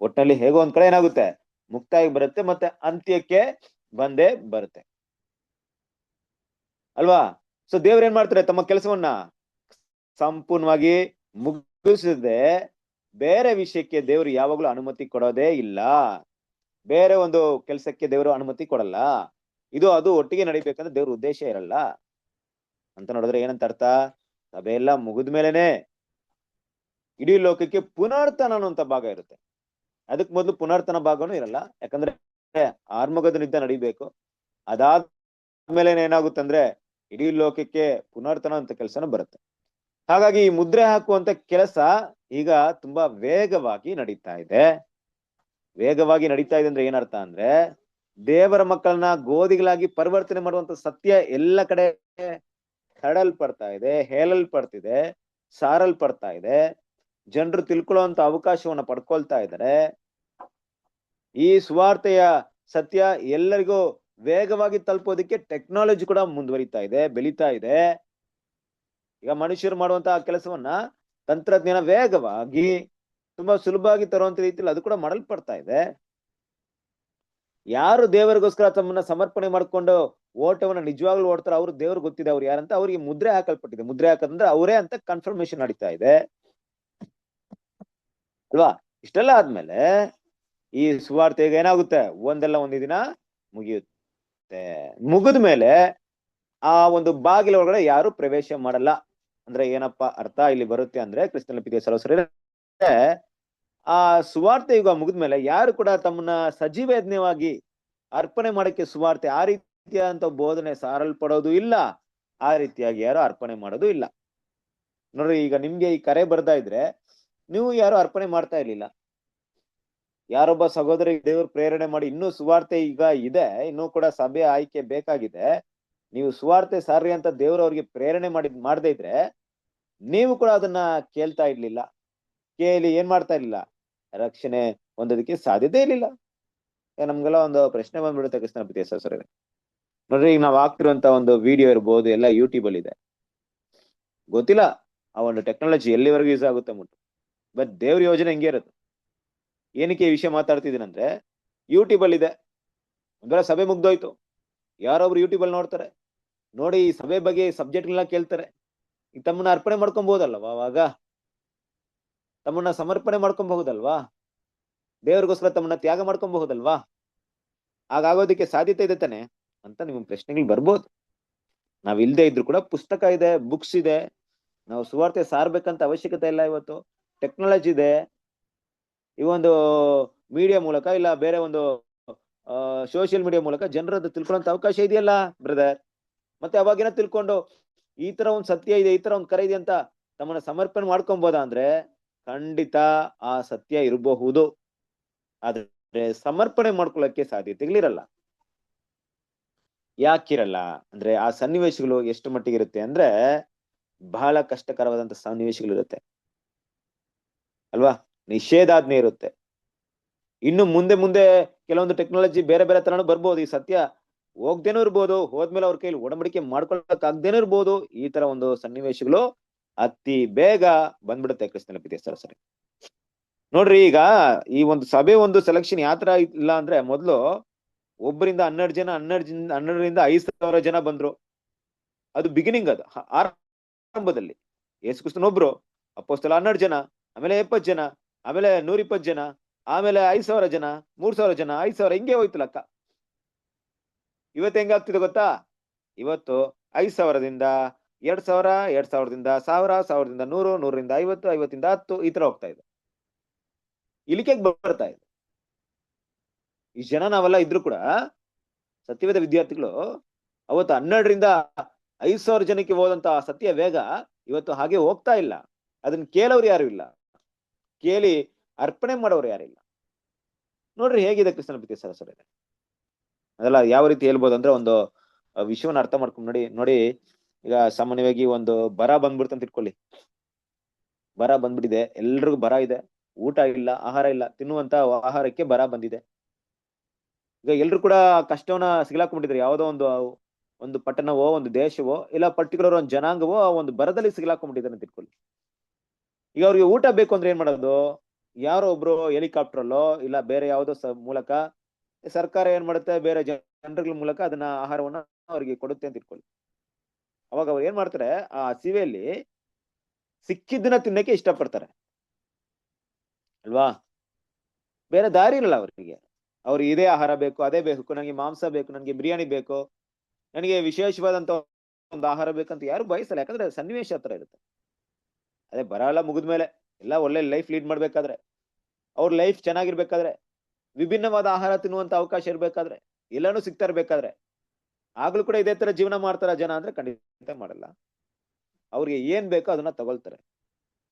ಒಟ್ಟಿನಲ್ಲಿ ಹೇಗೋ ಒಂದ್ ಕಡೆ ಏನಾಗುತ್ತೆ, ಮುಕ್ತಾಯ ಬರುತ್ತೆ, ಮತ್ತೆ ಅಂತ್ಯಕ್ಕೆ ಬಂದೇ ಬರುತ್ತೆ ಅಲ್ವಾ? ಸೊ ದೇವ್ರ ಏನ್ ಮಾಡ್ತಾರೆ, ತಮ್ಮ ಕೆಲಸವನ್ನ ಸಂಪೂರ್ಣವಾಗಿ ಮುಗಿಸದೆ ಬೇರೆ ವಿಷಯಕ್ಕೆ ದೇವರು ಯಾವಾಗ್ಲೂ ಅನುಮತಿ ಕೊಡೋದೇ ಇಲ್ಲ. ಬೇರೆ ಒಂದು ಕೆಲಸಕ್ಕೆ ದೇವರು ಅನುಮತಿ ಕೊಡಲ್ಲ. ಅದು ಒಟ್ಟಿಗೆ ನಡಿಬೇಕಂದ್ರೆ ದೇವ್ರ ಉದ್ದೇಶ ಇರಲ್ಲ ಅಂತ ನೋಡಿದ್ರೆ ಏನಂತ ಅರ್ಥ? ಸಭೆ ಎಲ್ಲ ಮುಗಿದ ಮೇಲೆನೆ ಇಡೀ ಲೋಕಕ್ಕೆ ಪುನರ್ತನ ಅನ್ನುವಂತ ಭಾಗ ಇರುತ್ತೆ. ಅದಕ್ ಮೊದಲು ಪುನರ್ತನ ಭಾಗನೂ ಇರಲ್ಲ, ಯಾಕಂದ್ರೆ ಆರ್ಮಗದನ ಯುದ್ಧ ನಡಿಬೇಕು. ಅದಾದ್ಮೇಲೆ ಏನಾಗುತ್ತಂದ್ರೆ ಇಡೀ ಲೋಕಕ್ಕೆ ಪುನರ್ತನ ಅಂತ ಕೆಲಸನೂ ಬರುತ್ತೆ. ಹಾಗಾಗಿ ಈ ಮುದ್ರೆ ಹಾಕುವಂತ ಕೆಲಸ ಈಗ ತುಂಬಾ ವೇಗವಾಗಿ ನಡೀತಾ ಇದೆ. ವೇಗವಾಗಿ ನಡೀತಾ ಇದೆ ಅಂದ್ರೆ ಏನರ್ಥ ಅಂದ್ರೆ, ದೇವರ ಮಕ್ಕಳನ್ನ ಗೋಧಿಗಳಾಗಿ ಪರಿವರ್ತನೆ ಮಾಡುವಂತ ಸತ್ಯ ಎಲ್ಲ ಕಡೆ ಹರಡಲ್ಪಡ್ತಾ ಇದೆ, ಹೇಳಲ್ಪಡ್ತಿದೆ, ಸಾರಲ್ಪಡ್ತಾ ಇದೆ. ಜನರು ತಿಳ್ಕೊಳ್ಳುವಂತ ಅವಕಾಶವನ್ನ ಪಡ್ಕೊಳ್ತಾ ಇದ್ದಾರೆ. ಈ ಸುವಾರ್ತೆಯ ಸತ್ಯ ಎಲ್ಲರಿಗೂ ವೇಗವಾಗಿ ತಲುಪೋದಕ್ಕೆ ಟೆಕ್ನಾಲಜಿ ಕೂಡ ಮುಂದುವರಿತಾ ಇದೆ, ಬೆಳೀತಾ ಇದೆ. ಈಗ ಮನುಷ್ಯರು ಮಾಡುವಂತಹ ಕೆಲಸವನ್ನ ತಂತ್ರಜ್ಞಾನ ವೇಗವಾಗಿ ತುಂಬಾ ಸುಲಭವಾಗಿ ತರುವಂತ ರೀತಿಯಲ್ಲಿ ಅದು ಕೂಡ ಮಾಡಲ್ಪಡ್ತಾ ಇದೆ. ಯಾರು ದೇವರಿಗೋಸ್ಕರ ತಮ್ಮನ್ನ ಸಮರ್ಪಣೆ ಮಾಡ್ಕೊಂಡು ಓಟವನ್ನ ನಿಜವಾಗ್ಲೂ ಓಡ್ತಾರೋ ಅವ್ರು ದೇವ್ರು ಗೊತ್ತಿದೆ ಅವ್ರು ಯಾರಂತ. ಅವ್ರಿಗೆ ಮುದ್ರೆ ಹಾಕಲ್ಪಟ್ಟಿದೆ. ಮುದ್ರೆ ಹಾಕಂದ್ರೆ ಅವರೇ ಅಂತ ಕನ್ಫರ್ಮೇಶನ್ ನಡೀತಾ ಇದೆ ಅಲ್ವಾ. ಇಷ್ಟೆಲ್ಲ ಆದ್ಮೇಲೆ ಈ ಸುವಾರ್ತೆ ಈಗ ಏನಾಗುತ್ತೆ, ಒಂದಲ್ಲ ಒಂದು ದಿನ ಮುಗಿಯುತ್ತೆ. ಮುಗಿದ ಮೇಲೆ ಆ ಒಂದು ಬಾಗಿಲ ಒಳಗಡೆ ಯಾರು ಪ್ರವೇಶ ಮಾಡಲ್ಲ. ಅಂದ್ರೆ ಏನಪ್ಪಾ ಅರ್ಥ ಇಲ್ಲಿ ಬರುತ್ತೆ ಅಂದ್ರೆ, ಕ್ರಿಸ್ತನ ಪ್ರೀತಿಯ ಸಹೋದರರೇ, ಆ ಸುವಾರ್ತೆ ಯುಗ ಮುಗಿದ್ಮೇಲೆ ಯಾರು ಕೂಡ ತಮ್ಮನ್ನ ಸಜೀವ ಯಜ್ಞವಾಗಿ ಅರ್ಪಣೆ ಮಾಡಕ್ಕೆ ಸುವಾರ್ತೆ ಆ ರೀತಿಯಾದಂತ ಬೋಧನೆ ಸಾರಲ್ಪಡೋದು ಇಲ್ಲ. ಆ ರೀತಿಯಾಗಿ ಯಾರು ಅರ್ಪಣೆ ಮಾಡೋದು ಇಲ್ಲ. ನೋಡ್ರಿ, ಈಗ ನಿಮ್ಗೆ ಈ ಕರೆ ಬರ್ತಾ ಇದ್ರೆ ನೀವು ಯಾರು ಅರ್ಪಣೆ ಮಾಡ್ತಾ ಇರ್ಲಿಲ್ಲ. ಯಾರೊಬ್ಬ ಸಹೋದರಿ ದೇವ್ರ ಪ್ರೇರಣೆ ಮಾಡಿ ಇನ್ನೂ ಸುವಾರ್ತೆ ಈಗ ಇದೆ, ಇನ್ನೂ ಕೂಡ ಸಭೆ ಆಯ್ಕೆ ಬೇಕಾಗಿದೆ, ನೀವು ಸುವಾರ್ತೆ ಸಾರ್ರಿ ಅಂತ ದೇವ್ರು ಅವ್ರಿಗೆ ಪ್ರೇರಣೆ ಮಾಡದೇ ಇದ್ರೆ ನೀವು ಕೂಡ ಅದನ್ನ ಕೇಳ್ತಾ ಇರ್ಲಿಲ್ಲ. ಕೇಳಿ ಏನ್ ಮಾಡ್ತಾ ಇರ್ಲಿಲ್ಲ, ರಕ್ಷಣೆ ಹೊಂದೋದಕ್ಕೆ ಸಾಧ್ಯತೆ ಇರ್ಲಿಲ್ಲ. ನಮ್ಗೆಲ್ಲ ಒಂದು ಪ್ರಶ್ನೆ ಬಂದ್ಬಿಡುತ್ತೆ ಕ್ರಿಸ್ತನ ಪ್ರೀತಿಯ ಸಹೋದರರೇ. ನೋಡ್ರಿ, ಈಗ ನಾವ್ ಆಗ್ತಿರುವಂತ ಒಂದು ವಿಡಿಯೋ ಇರ್ಬೋದು, ಎಲ್ಲ ಯೂಟ್ಯೂಬ್ ಅಲ್ಲಿ ಇದೆ. ಗೊತ್ತಿಲ್ಲ ಆ ಒಂದು ಟೆಕ್ನಾಲಜಿ ಎಲ್ಲಿವರೆಗೂ ಯೂಸ್ ಆಗುತ್ತೆ ಅಂದ್ಬಿಟ್ಟು. ಬಟ್ ದೇವ್ರ ಯೋಜನೆ ಹೆಂಗೆ ಇರುತ್ತೆ. ಏನಕ್ಕೆ ಈ ವಿಷಯ ಮಾತಾಡ್ತಿದ್ದೀನಂದ್ರೆ, ಯೂಟ್ಯೂಬ್ ಅಲ್ಲಿ ಇದೆ. ಒಂದರ ಸಭೆ ಮುಗ್ದೋಯ್ತು, ಯಾರೊಬ್ರು ಯೂಟ್ಯೂಬ್ ಅಲ್ಲಿ ನೋಡ್ತಾರೆ, ನೋಡಿ ಈ ಸಭೆ ಬಗ್ಗೆ ಸಬ್ಜೆಕ್ಟ್ಗಳನ್ನ ಕೇಳ್ತಾರೆ. ಈಗ ತಮ್ಮನ್ನ ಅರ್ಪಣೆ ಮಾಡ್ಕೊಬಹುದಲ್ವಾ, ಅವಾಗ ತಮ್ಮನ್ನ ಸಮರ್ಪಣೆ ಮಾಡ್ಕೊಬಹುದಲ್ವಾ, ದೇವ್ರಿಗೋಸ್ಕರ ತಮ್ಮನ್ನ ತ್ಯಾಗ ಮಾಡ್ಕೊಬಹುದಲ್ವಾ. ಹಾಗಾಗೋದಕ್ಕೆ ಸಾಧ್ಯತೆ ಇದೆ ತಾನೆ ಅಂತ ನಿಮ್ ಪ್ರಶ್ನೆಗಳು ಬರ್ಬೋದು. ನಾವ್ ಇಲ್ದೇ ಇದ್ರು ಕೂಡ ಪುಸ್ತಕ ಇದೆ, ಬುಕ್ಸ್ ಇದೆ. ನಾವು ಸುವಾರ್ತೆ ಸಾರ್ಬೇಕಂತ ಅವಶ್ಯಕತೆ ಇಲ್ಲ. ಇವತ್ತು ಟೆಕ್ನಾಲಜಿ ಇದೆ. ಈ ಒಂದು ಮೀಡಿಯಾ ಮೂಲಕ ಇಲ್ಲ ಬೇರೆ ಒಂದು ಸೋಷಿಯಲ್ ಮೀಡಿಯಾ ಮೂಲಕ ಜನರದ್ದು ತಿಳ್ಕೊಳ್ಳೋಂತ ಅವಕಾಶ ಇದೆಯಲ್ಲ ಬ್ರದರ್. ಮತ್ತೆ ಅವಾಗಿನ ತಿಳ್ಕೊಂಡು ಈ ತರ ಒಂದ್ ಸತ್ಯ ಇದೆ, ಈ ತರ ಒಂದ್ ಕರೆ ಇದೆ ಅಂತ ತಮ್ಮನ್ನ ಸಮರ್ಪಣೆ ಮಾಡ್ಕೊಬೋದಾ ಅಂದ್ರೆ ಖಂಡಿತ ಆ ಸತ್ಯ ಇರಬಹುದು. ಆದ್ರೆ ಸಮರ್ಪಣೆ ಮಾಡ್ಕೊಳ್ಳಕ್ಕೆ ಸಾಧ್ಯತೆಗಳಿರಲ್ಲ. ಯಾಕಿರಲ್ಲ ಅಂದ್ರೆ, ಆ ಸನ್ನಿವೇಶಗಳು ಎಷ್ಟು ಮಟ್ಟಿಗೆ ಇರುತ್ತೆ ಅಂದ್ರೆ ಬಹಳ ಕಷ್ಟಕರವಾದಂತ ಸನ್ನಿವೇಶಗಳಿರುತ್ತೆ ಅಲ್ವಾ. ನಿಷೇಧಾಜ್ಞೆ ಇರುತ್ತೆ. ಇನ್ನು ಮುಂದೆ ಮುಂದೆ ಕೆಲವೊಂದು ಟೆಕ್ನಾಲಜಿ ಬೇರೆ ಬೇರೆ ತರನು ಬರ್ಬೋದು. ಈ ಸತ್ಯ ಹೋಗ್ದೇನೂ ಇರ್ಬೋದು, ಹೋದ್ಮೇಲೆ ಅವ್ರ ಕೈಲಿ ಒಡಂಬಡಿಕೆ ಮಾಡ್ಕೊಳಕ್ ಆಗ್ದೇನೂ ಇರ್ಬೋದು. ಈ ತರ ಒಂದು ಸನ್ನಿವೇಶಗಳು ಅತಿ ಬೇಗ ಬಂದ್ಬಿಡುತ್ತೆ ಕ್ರಿಸ್ತನ ಪ್ರೀತಿಯ ಸಹೋದರರೇ. ನೋಡ್ರಿ, ಈಗ ಈ ಒಂದು ಸಭೆ ಒಂದು ಸೆಲೆಕ್ಷನ್ ಯಾವ ತರ ಇಲ್ಲ ಅಂದ್ರೆ, ಮೊದ್ಲು 1ರಿಂದ 12 ಜನ, 12ರಿಂದ 5,000 ಜನ ಬಂದ್ರು. ಅದು ಬಿಗಿನಿಂಗ್, ಅದು ಆರಂಭದಲ್ಲಿ. ಯೇಸು ಕ್ರಿಸ್ತನ ಒಬ್ರು, ಅಪೊಸ್ತಲ 12 ಜನ, ಆಮೇಲೆ 70 ಜನ, ಆಮೇಲೆ 120 ಜನ, ಆಮೇಲೆ 5,000 ಜನ, 3,000 ಜನ, 5,000, ಹಿಂಗೆ ಹೋಯ್ತು ಲೆಕ್ಕ. ಇವತ್ತು ಹೆಂಗಾಗ್ತಿದೆ ಗೊತ್ತಾ? ಇವತ್ತು 5,000ದಿಂದ 2,000, 2,000ದಿಂದ 1,000, 1,000ದಿಂದ 100, 100ರಿಂದ 50, 50ರಿಂದ 10, ಈ ತರ ಹೋಗ್ತಾ ಇದೆ. ಇಳಿಕೆಗೆ ಬರ್ತಾ ಇದೆ. ಇಷ್ಟು ಜನ ನಾವೆಲ್ಲ ಇದ್ರು ಕೂಡ ಸತ್ಯವೇದ ವಿದ್ಯಾರ್ಥಿಗಳು ಅವತ್ತು 12ರಿಂದ 5,000 ಜನಕ್ಕೆ ಹೋದಂತ ಸತ್ಯ ವೇಗ ಇವತ್ತು ಹಾಗೆ ಹೋಗ್ತಾ ಇಲ್ಲ. ಅದನ್ನ ಕೇಳೋರು ಯಾರು ಇಲ್ಲ, ಕೇಳಿ ಅರ್ಪಣೆ ಮಾಡೋರು ಯಾರಿಲ್ಲ. ನೋಡ್ರಿ ಹೇಗಿದೆ ಕ್ರಿಸ್ತನ ಪ್ರೀತಿಯ ಸಹೋದರರೇ. ಅದೆಲ್ಲ ಯಾವ ರೀತಿ ಹೇಳ್ಬೋದು ಅಂದ್ರೆ, ಒಂದು ವಿಷಯವನ್ನ ಅರ್ಥ ಮಾಡ್ಕೊಂಡು ನೋಡಿ. ಈಗ ಸಾಮಾನ್ಯವಾಗಿ ಒಂದು ಬರ ಬಂದ್ಬಿಡ್ತಂತ ಇಟ್ಕೊಳ್ಳಿ. ಬರ ಬಂದ್ಬಿಟ್ಟಿದೆ, ಎಲ್ರಿಗೂ ಬರ ಇದೆ, ಊಟ ಇಲ್ಲ, ಆಹಾರ ಇಲ್ಲ, ತಿನ್ನುವಂತ ಆಹಾರಕ್ಕೆ ಬರ ಬಂದಿದೆ. ಈಗ ಎಲ್ರು ಕೂಡ ಕಷ್ಟವನ್ನ ಸಿಗ್ಲಾಕೊಂಡ್ಬಿಟ್ಟಿದ್ರೆ, ಯಾವುದೋ ಒಂದು ಪಟ್ಟಣವೋ, ಒಂದು ದೇಶವೋ, ಇಲ್ಲ ಪರ್ಟಿಕ್ಯುಲರ್ ಒಂದು ಜನಾಂಗವೋ ಆ ಒಂದು ಬರದಲ್ಲಿ ಸಿಗ್ಲಾಕೊಂಡ್ಬಿಟ್ಟಿದ್ದಾರೆ ಅಂತ ಇಟ್ಕೊಳ್ಳಿ. ಈಗ ಅವ್ರಿಗೆ ಊಟ ಬೇಕು ಅಂದ್ರೆ ಏನ್ ಮಾಡೋದು? ಯಾರೋ ಒಬ್ರು ಹೆಲಿಕಾಪ್ಟರ್ಲ್ಲೋ ಇಲ್ಲ ಬೇರೆ ಯಾವುದೋ ಮೂಲಕ ಸರ್ಕಾರ ಏನ್ ಮಾಡುತ್ತೆ, ಬೇರೆ ಜನರುಗಳ ಮೂಲಕ ಅದನ್ನ ಆಹಾರವನ್ನ ಅವ್ರಿಗೆ ಕೊಡುತ್ತೆ ಅಂತ ಇಟ್ಕೊಳ್ಳಿ. ಅವಾಗ ಅವ್ರು ಏನ್ ಮಾಡ್ತಾರೆ, ಆ ಹಸಿವೆಯಲ್ಲಿ ಸಿಕ್ಕಿದ್ದನ್ನ ತಿನ್ನಕ್ಕೆ ಇಷ್ಟಪಡ್ತಾರೆ ಅಲ್ವಾ. ಬೇರೆ ದಾರಿ ಇರಲ್ಲ ಅವರಿಗೆ. ಅವ್ರಿಗೆ ಇದೇ ಆಹಾರ ಬೇಕು, ಅದೇ ಬೇಕು, ನನಗೆ ಮಾಂಸ ಬೇಕು, ನನಗೆ ಬಿರಿಯಾನಿ ಬೇಕು, ನನಗೆ ವಿಶೇಷವಾದಂತ ಒಂದು ಆಹಾರ ಬೇಕಂತ ಯಾರು ಬಯಸಲ್ಲ. ಯಾಕಂದ್ರೆ ಸನ್ನಿವೇಶ ಹತ್ರ ಇರುತ್ತೆ. ಅದೇ ಬರ ಎಲ್ಲ ಮುಗಿದ್ಮೇಲೆ ಎಲ್ಲ ಒಳ್ಳೆ ಲೈಫ್ ಲೀಡ್ ಮಾಡ್ಬೇಕಾದ್ರೆ, ಅವ್ರ ಲೈಫ್ ಚೆನ್ನಾಗಿರ್ಬೇಕಾದ್ರೆ, ವಿಭಿನ್ನವಾದ ಆಹಾರ ತಿನ್ನುವಂತ ಅವಕಾಶ ಇರ್ಬೇಕಾದ್ರೆ, ಎಲ್ಲಾನು ಸಿಗ್ತಾ ಇರ್ಬೇಕಾದ್ರೆ, ಆಗ್ಲೂ ಕೂಡ ಇದೇ ತರ ಜೀವನ ಮಾಡ್ತಾರ ಜನ ಅಂದ್ರೆ ಖಂಡಿತ ಮಾಡಲ್ಲ. ಅವ್ರಿಗೆ ಏನ್ ಬೇಕೋ ಅದನ್ನ ತಗೊಳ್ತಾರೆ.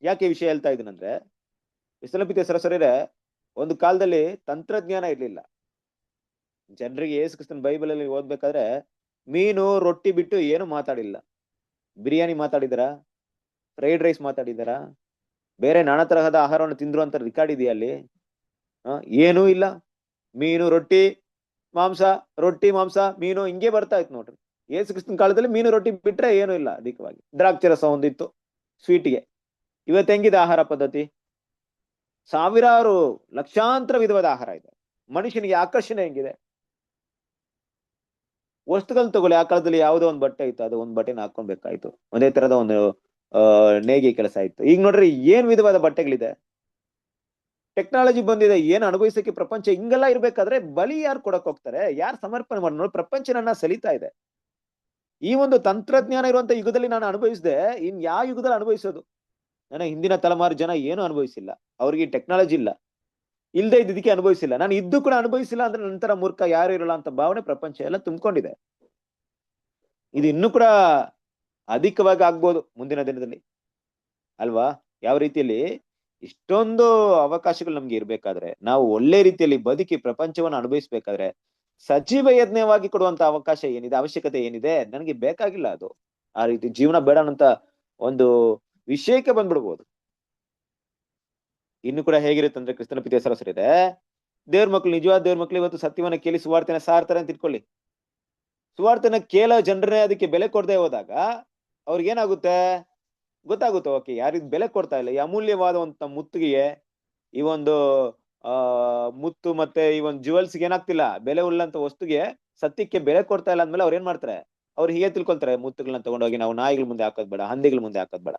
ಯಾಕೆ ಈ ವಿಷಯ ಹೇಳ್ತಾ ಇದೀನಂದ್ರೆ, ವಿಸಲಪಿತ ಸರಸರಿರೆ, ಒಂದು ಕಾಲದಲ್ಲಿ ತಂತ್ರಜ್ಞಾನ ಇರ್ಲಿಲ್ಲ. ಜನರಿಗೆ ಯೇಸು ಕ್ರಿಸ್ತನ ಬೈಬಲ್ ಅಲ್ಲಿ ಓದ್ಬೇಕಾದ್ರೆ ಮೀನು ರೊಟ್ಟಿ ಬಿಟ್ಟು ಏನು ಮಾತಾಡಿಲ್ಲ. ಬಿರಿಯಾನಿ ಮಾತಾಡಿದಾರ, ಫ್ರೈಡ್ ರೈಸ್ ಮಾತಾಡಿದಾರ, ಬೇರೆ ನಾನಾ ತರಹದ ಆಹಾರವನ್ನು ತಿಂದ್ರು ಅಂತ ರೆಕಾರ್ಡ್ ಇದೆಯಾ ಅಲ್ಲಿ? ಏನೂ ಇಲ್ಲ. ಮೀನು ರೊಟ್ಟಿ ಮಾಂಸ, ರೊಟ್ಟಿ ಮಾಂಸ ಮೀನು ಹಿಂಗೆ ಬರ್ತಾ ಇತ್ತು ನೋಡ್ರಿ. ಯೇಸು ಕ್ರಿಸ್ತನ ಕಾಲದಲ್ಲಿ ಮೀನು ರೊಟ್ಟಿ ಬಿಟ್ರೆ ಏನೂ ಇಲ್ಲ ಅಧಿಕವಾಗಿ. ದ್ರಾಕ್ಷಿ ರಸ ಒಂದಿತ್ತು ಸ್ವೀಟ್ಗೆ. ಇವತ್ತು ಹೆಂಗಿದೆ ಆಹಾರ ಪದ್ಧತಿ? ಸಾವಿರಾರು ಲಕ್ಷಾಂತರ ವಿಧವಾದ ಆಹಾರ ಇದೆ. ಮನುಷ್ಯನಿಗೆ ಆಕರ್ಷಣೆ ಹೆಂಗಿದೆ? ವಸ್ತುಗಳನ್ನ ತಗೊಳ್ಳಿ. ಆ ಕಾಲದಲ್ಲಿ ಯಾವುದೋ ಒಂದು ಬಟ್ಟೆ ಇತ್ತು, ಅದು ಒಂದು ಬಟ್ಟೆನ ಹಾಕೊಳ್ಬೇಕಾಯ್ತು. ಒಂದೇ ತರದ ಒಂದು ನೇಯ್ಗೆ ಕೆಲಸ ಇತ್ತು. ಈಗ ನೋಡ್ರಿ ಏನ್ ವಿಧವಾದ ಬಟ್ಟೆಗಳಿದೆ. ಟೆಕ್ನಾಲಜಿ ಬಂದಿದೆ, ಏನ್ ಅನುಭವಿಸಕ್ಕೆ ಪ್ರಪಂಚ ಹಿಂಗೆಲ್ಲ ಇರ್ಬೇಕಾದ್ರೆ ಬಲಿ ಯಾರು ಕೊಡಕ್ ಹೋಗ್ತಾರೆ? ಯಾರು ಸಮರ್ಪಣೆ ಮಾಡಿ? ನೋಡಿ, ಪ್ರಪಂಚ ನನ್ನ ಸಲಿತಾ ಇದೆ. ಈ ಒಂದು ತಂತ್ರಜ್ಞಾನ ಇರುವಂತ ಯುಗದಲ್ಲಿ ನಾನು ಅನುಭವಿಸಿದೆ, ಇನ್ ಯಾವ ಯುಗದಲ್ಲಿ ಅನುಭವಿಸೋದು? ನನ್ನ ಹಿಂದಿನ ತಲೆಮಾರು ಜನ ಏನು ಅನುಭವಿಸಿಲ್ಲ. ಅವ್ರಿಗೆ ಟೆಕ್ನಾಲಜಿ ಇಲ್ಲ, ಇಲ್ದೇ ಇದ್ದಕ್ಕೆ ಅನುಭವಿಸಿಲ್ಲ. ನಾನು ಇದ್ದು ಕೂಡ ಅನುಭವಿಸಿಲ್ಲ ಅಂದ್ರೆ ನಂತರ ಮೂರ್ಖ ಯಾರು ಇರಲ್ಲ ಅಂತ ಭಾವನೆ ಪ್ರಪಂಚ ಎಲ್ಲ ತುಂಬಿಕೊಂಡಿದೆ. ಇದು ಇನ್ನೂ ಕೂಡ ಅಧಿಕವಾಗಿ ಆಗ್ಬೋದು ಮುಂದಿನ ದಿನದಲ್ಲಿ ಅಲ್ವಾ? ಯಾವ ರೀತಿಯಲ್ಲಿ ಇಷ್ಟೊಂದು ಅವಕಾಶಗಳು ನಮ್ಗೆ ಇರ್ಬೇಕಾದ್ರೆ, ನಾವು ಒಳ್ಳೆ ರೀತಿಯಲ್ಲಿ ಬದುಕಿ ಪ್ರಪಂಚವನ್ನು ಅನುಭವಿಸ್ಬೇಕಾದ್ರೆ, ಸಜೀವ ಯಜ್ಞವಾಗಿ ಕೊಡುವಂತ ಅವಕಾಶ ಏನಿದೆ, ಅವಶ್ಯಕತೆ ಏನಿದೆ, ನನಗೆ ಬೇಕಾಗಿಲ್ಲ ಅದು. ಆ ರೀತಿ ಜೀವನ ಬೇಡ ಅಂತ ಒಂದು ವಿಷಯಕ್ಕೆ ಬಂದ್ಬಿಡ್ಬೋದು. ಇನ್ನು ಕೂಡ ಹೇಗಿರುತ್ತೆ ಅಂದ್ರೆ, ಕ್ರಿಸ್ತನ ಪ್ರೀತಿಯ ಸರಸರಿದೆ, ದೇವ್ರ ಮಕ್ಳು, ನಿಜವಾದ ದೇವ್ರ ಮಕ್ಳು ಇವತ್ತು ಸತ್ಯವನ್ನ ಕೇಳಿ ಸುವಾರ್ತೆನ ಸಾರ್ತಾರೆ ಅಂತ ಇಟ್ಕೊಳ್ಳಿ. ಸುವಾರ್ತೆನ ಕೇಳೋ ಜನರೇ ಅದಕ್ಕೆ ಬೆಲೆ ಕೊಡದೆ ಹೋದಾಗ ಅವ್ರಿಗೇನಾಗುತ್ತೆ ಗೊತ್ತಾಗುತ್ತೆ. ಓಕೆ, ಯಾರಿಗ್ ಬೆಲೆ ಕೊಡ್ತಾ ಇಲ್ಲ, ಈ ಅಮೂಲ್ಯವಾದಂತ ಮುತ್ತಿಗೆ, ಈ ಒಂದು ಮುತ್ತು ಮತ್ತೆ ಈ ಒಂದು ಜುವೆಲ್ಸ್ಗೆ ಏನಾಗ್ತಿಲ್ಲ, ಬೆಲೆ ಉಳ್ಳಂತ ವಸ್ತುಗೆ, ಸತ್ಯಕ್ಕೆ ಬೆಲೆ ಕೊಡ್ತಾ ಇಲ್ಲ ಅಂದ್ಮೇಲೆ ಅವ್ರು ಏನ್ ಮಾಡ್ತಾರೆ? ಅವ್ರು ಹೀಗೆ ತಿಳ್ಕೊಳ್ತಾರೆ, ಮುತ್ತುಗಳನ್ನ ತಗೊಂಡೋಗಿ ನಾವು ನಾಯಿಗಳ ಮುಂದೆ ಹಾಕೋದ್ ಬೇಡ, ಹಂದಿಗಳ ಮುಂದೆ ಹಾಕೋದ್ ಬೇಡ,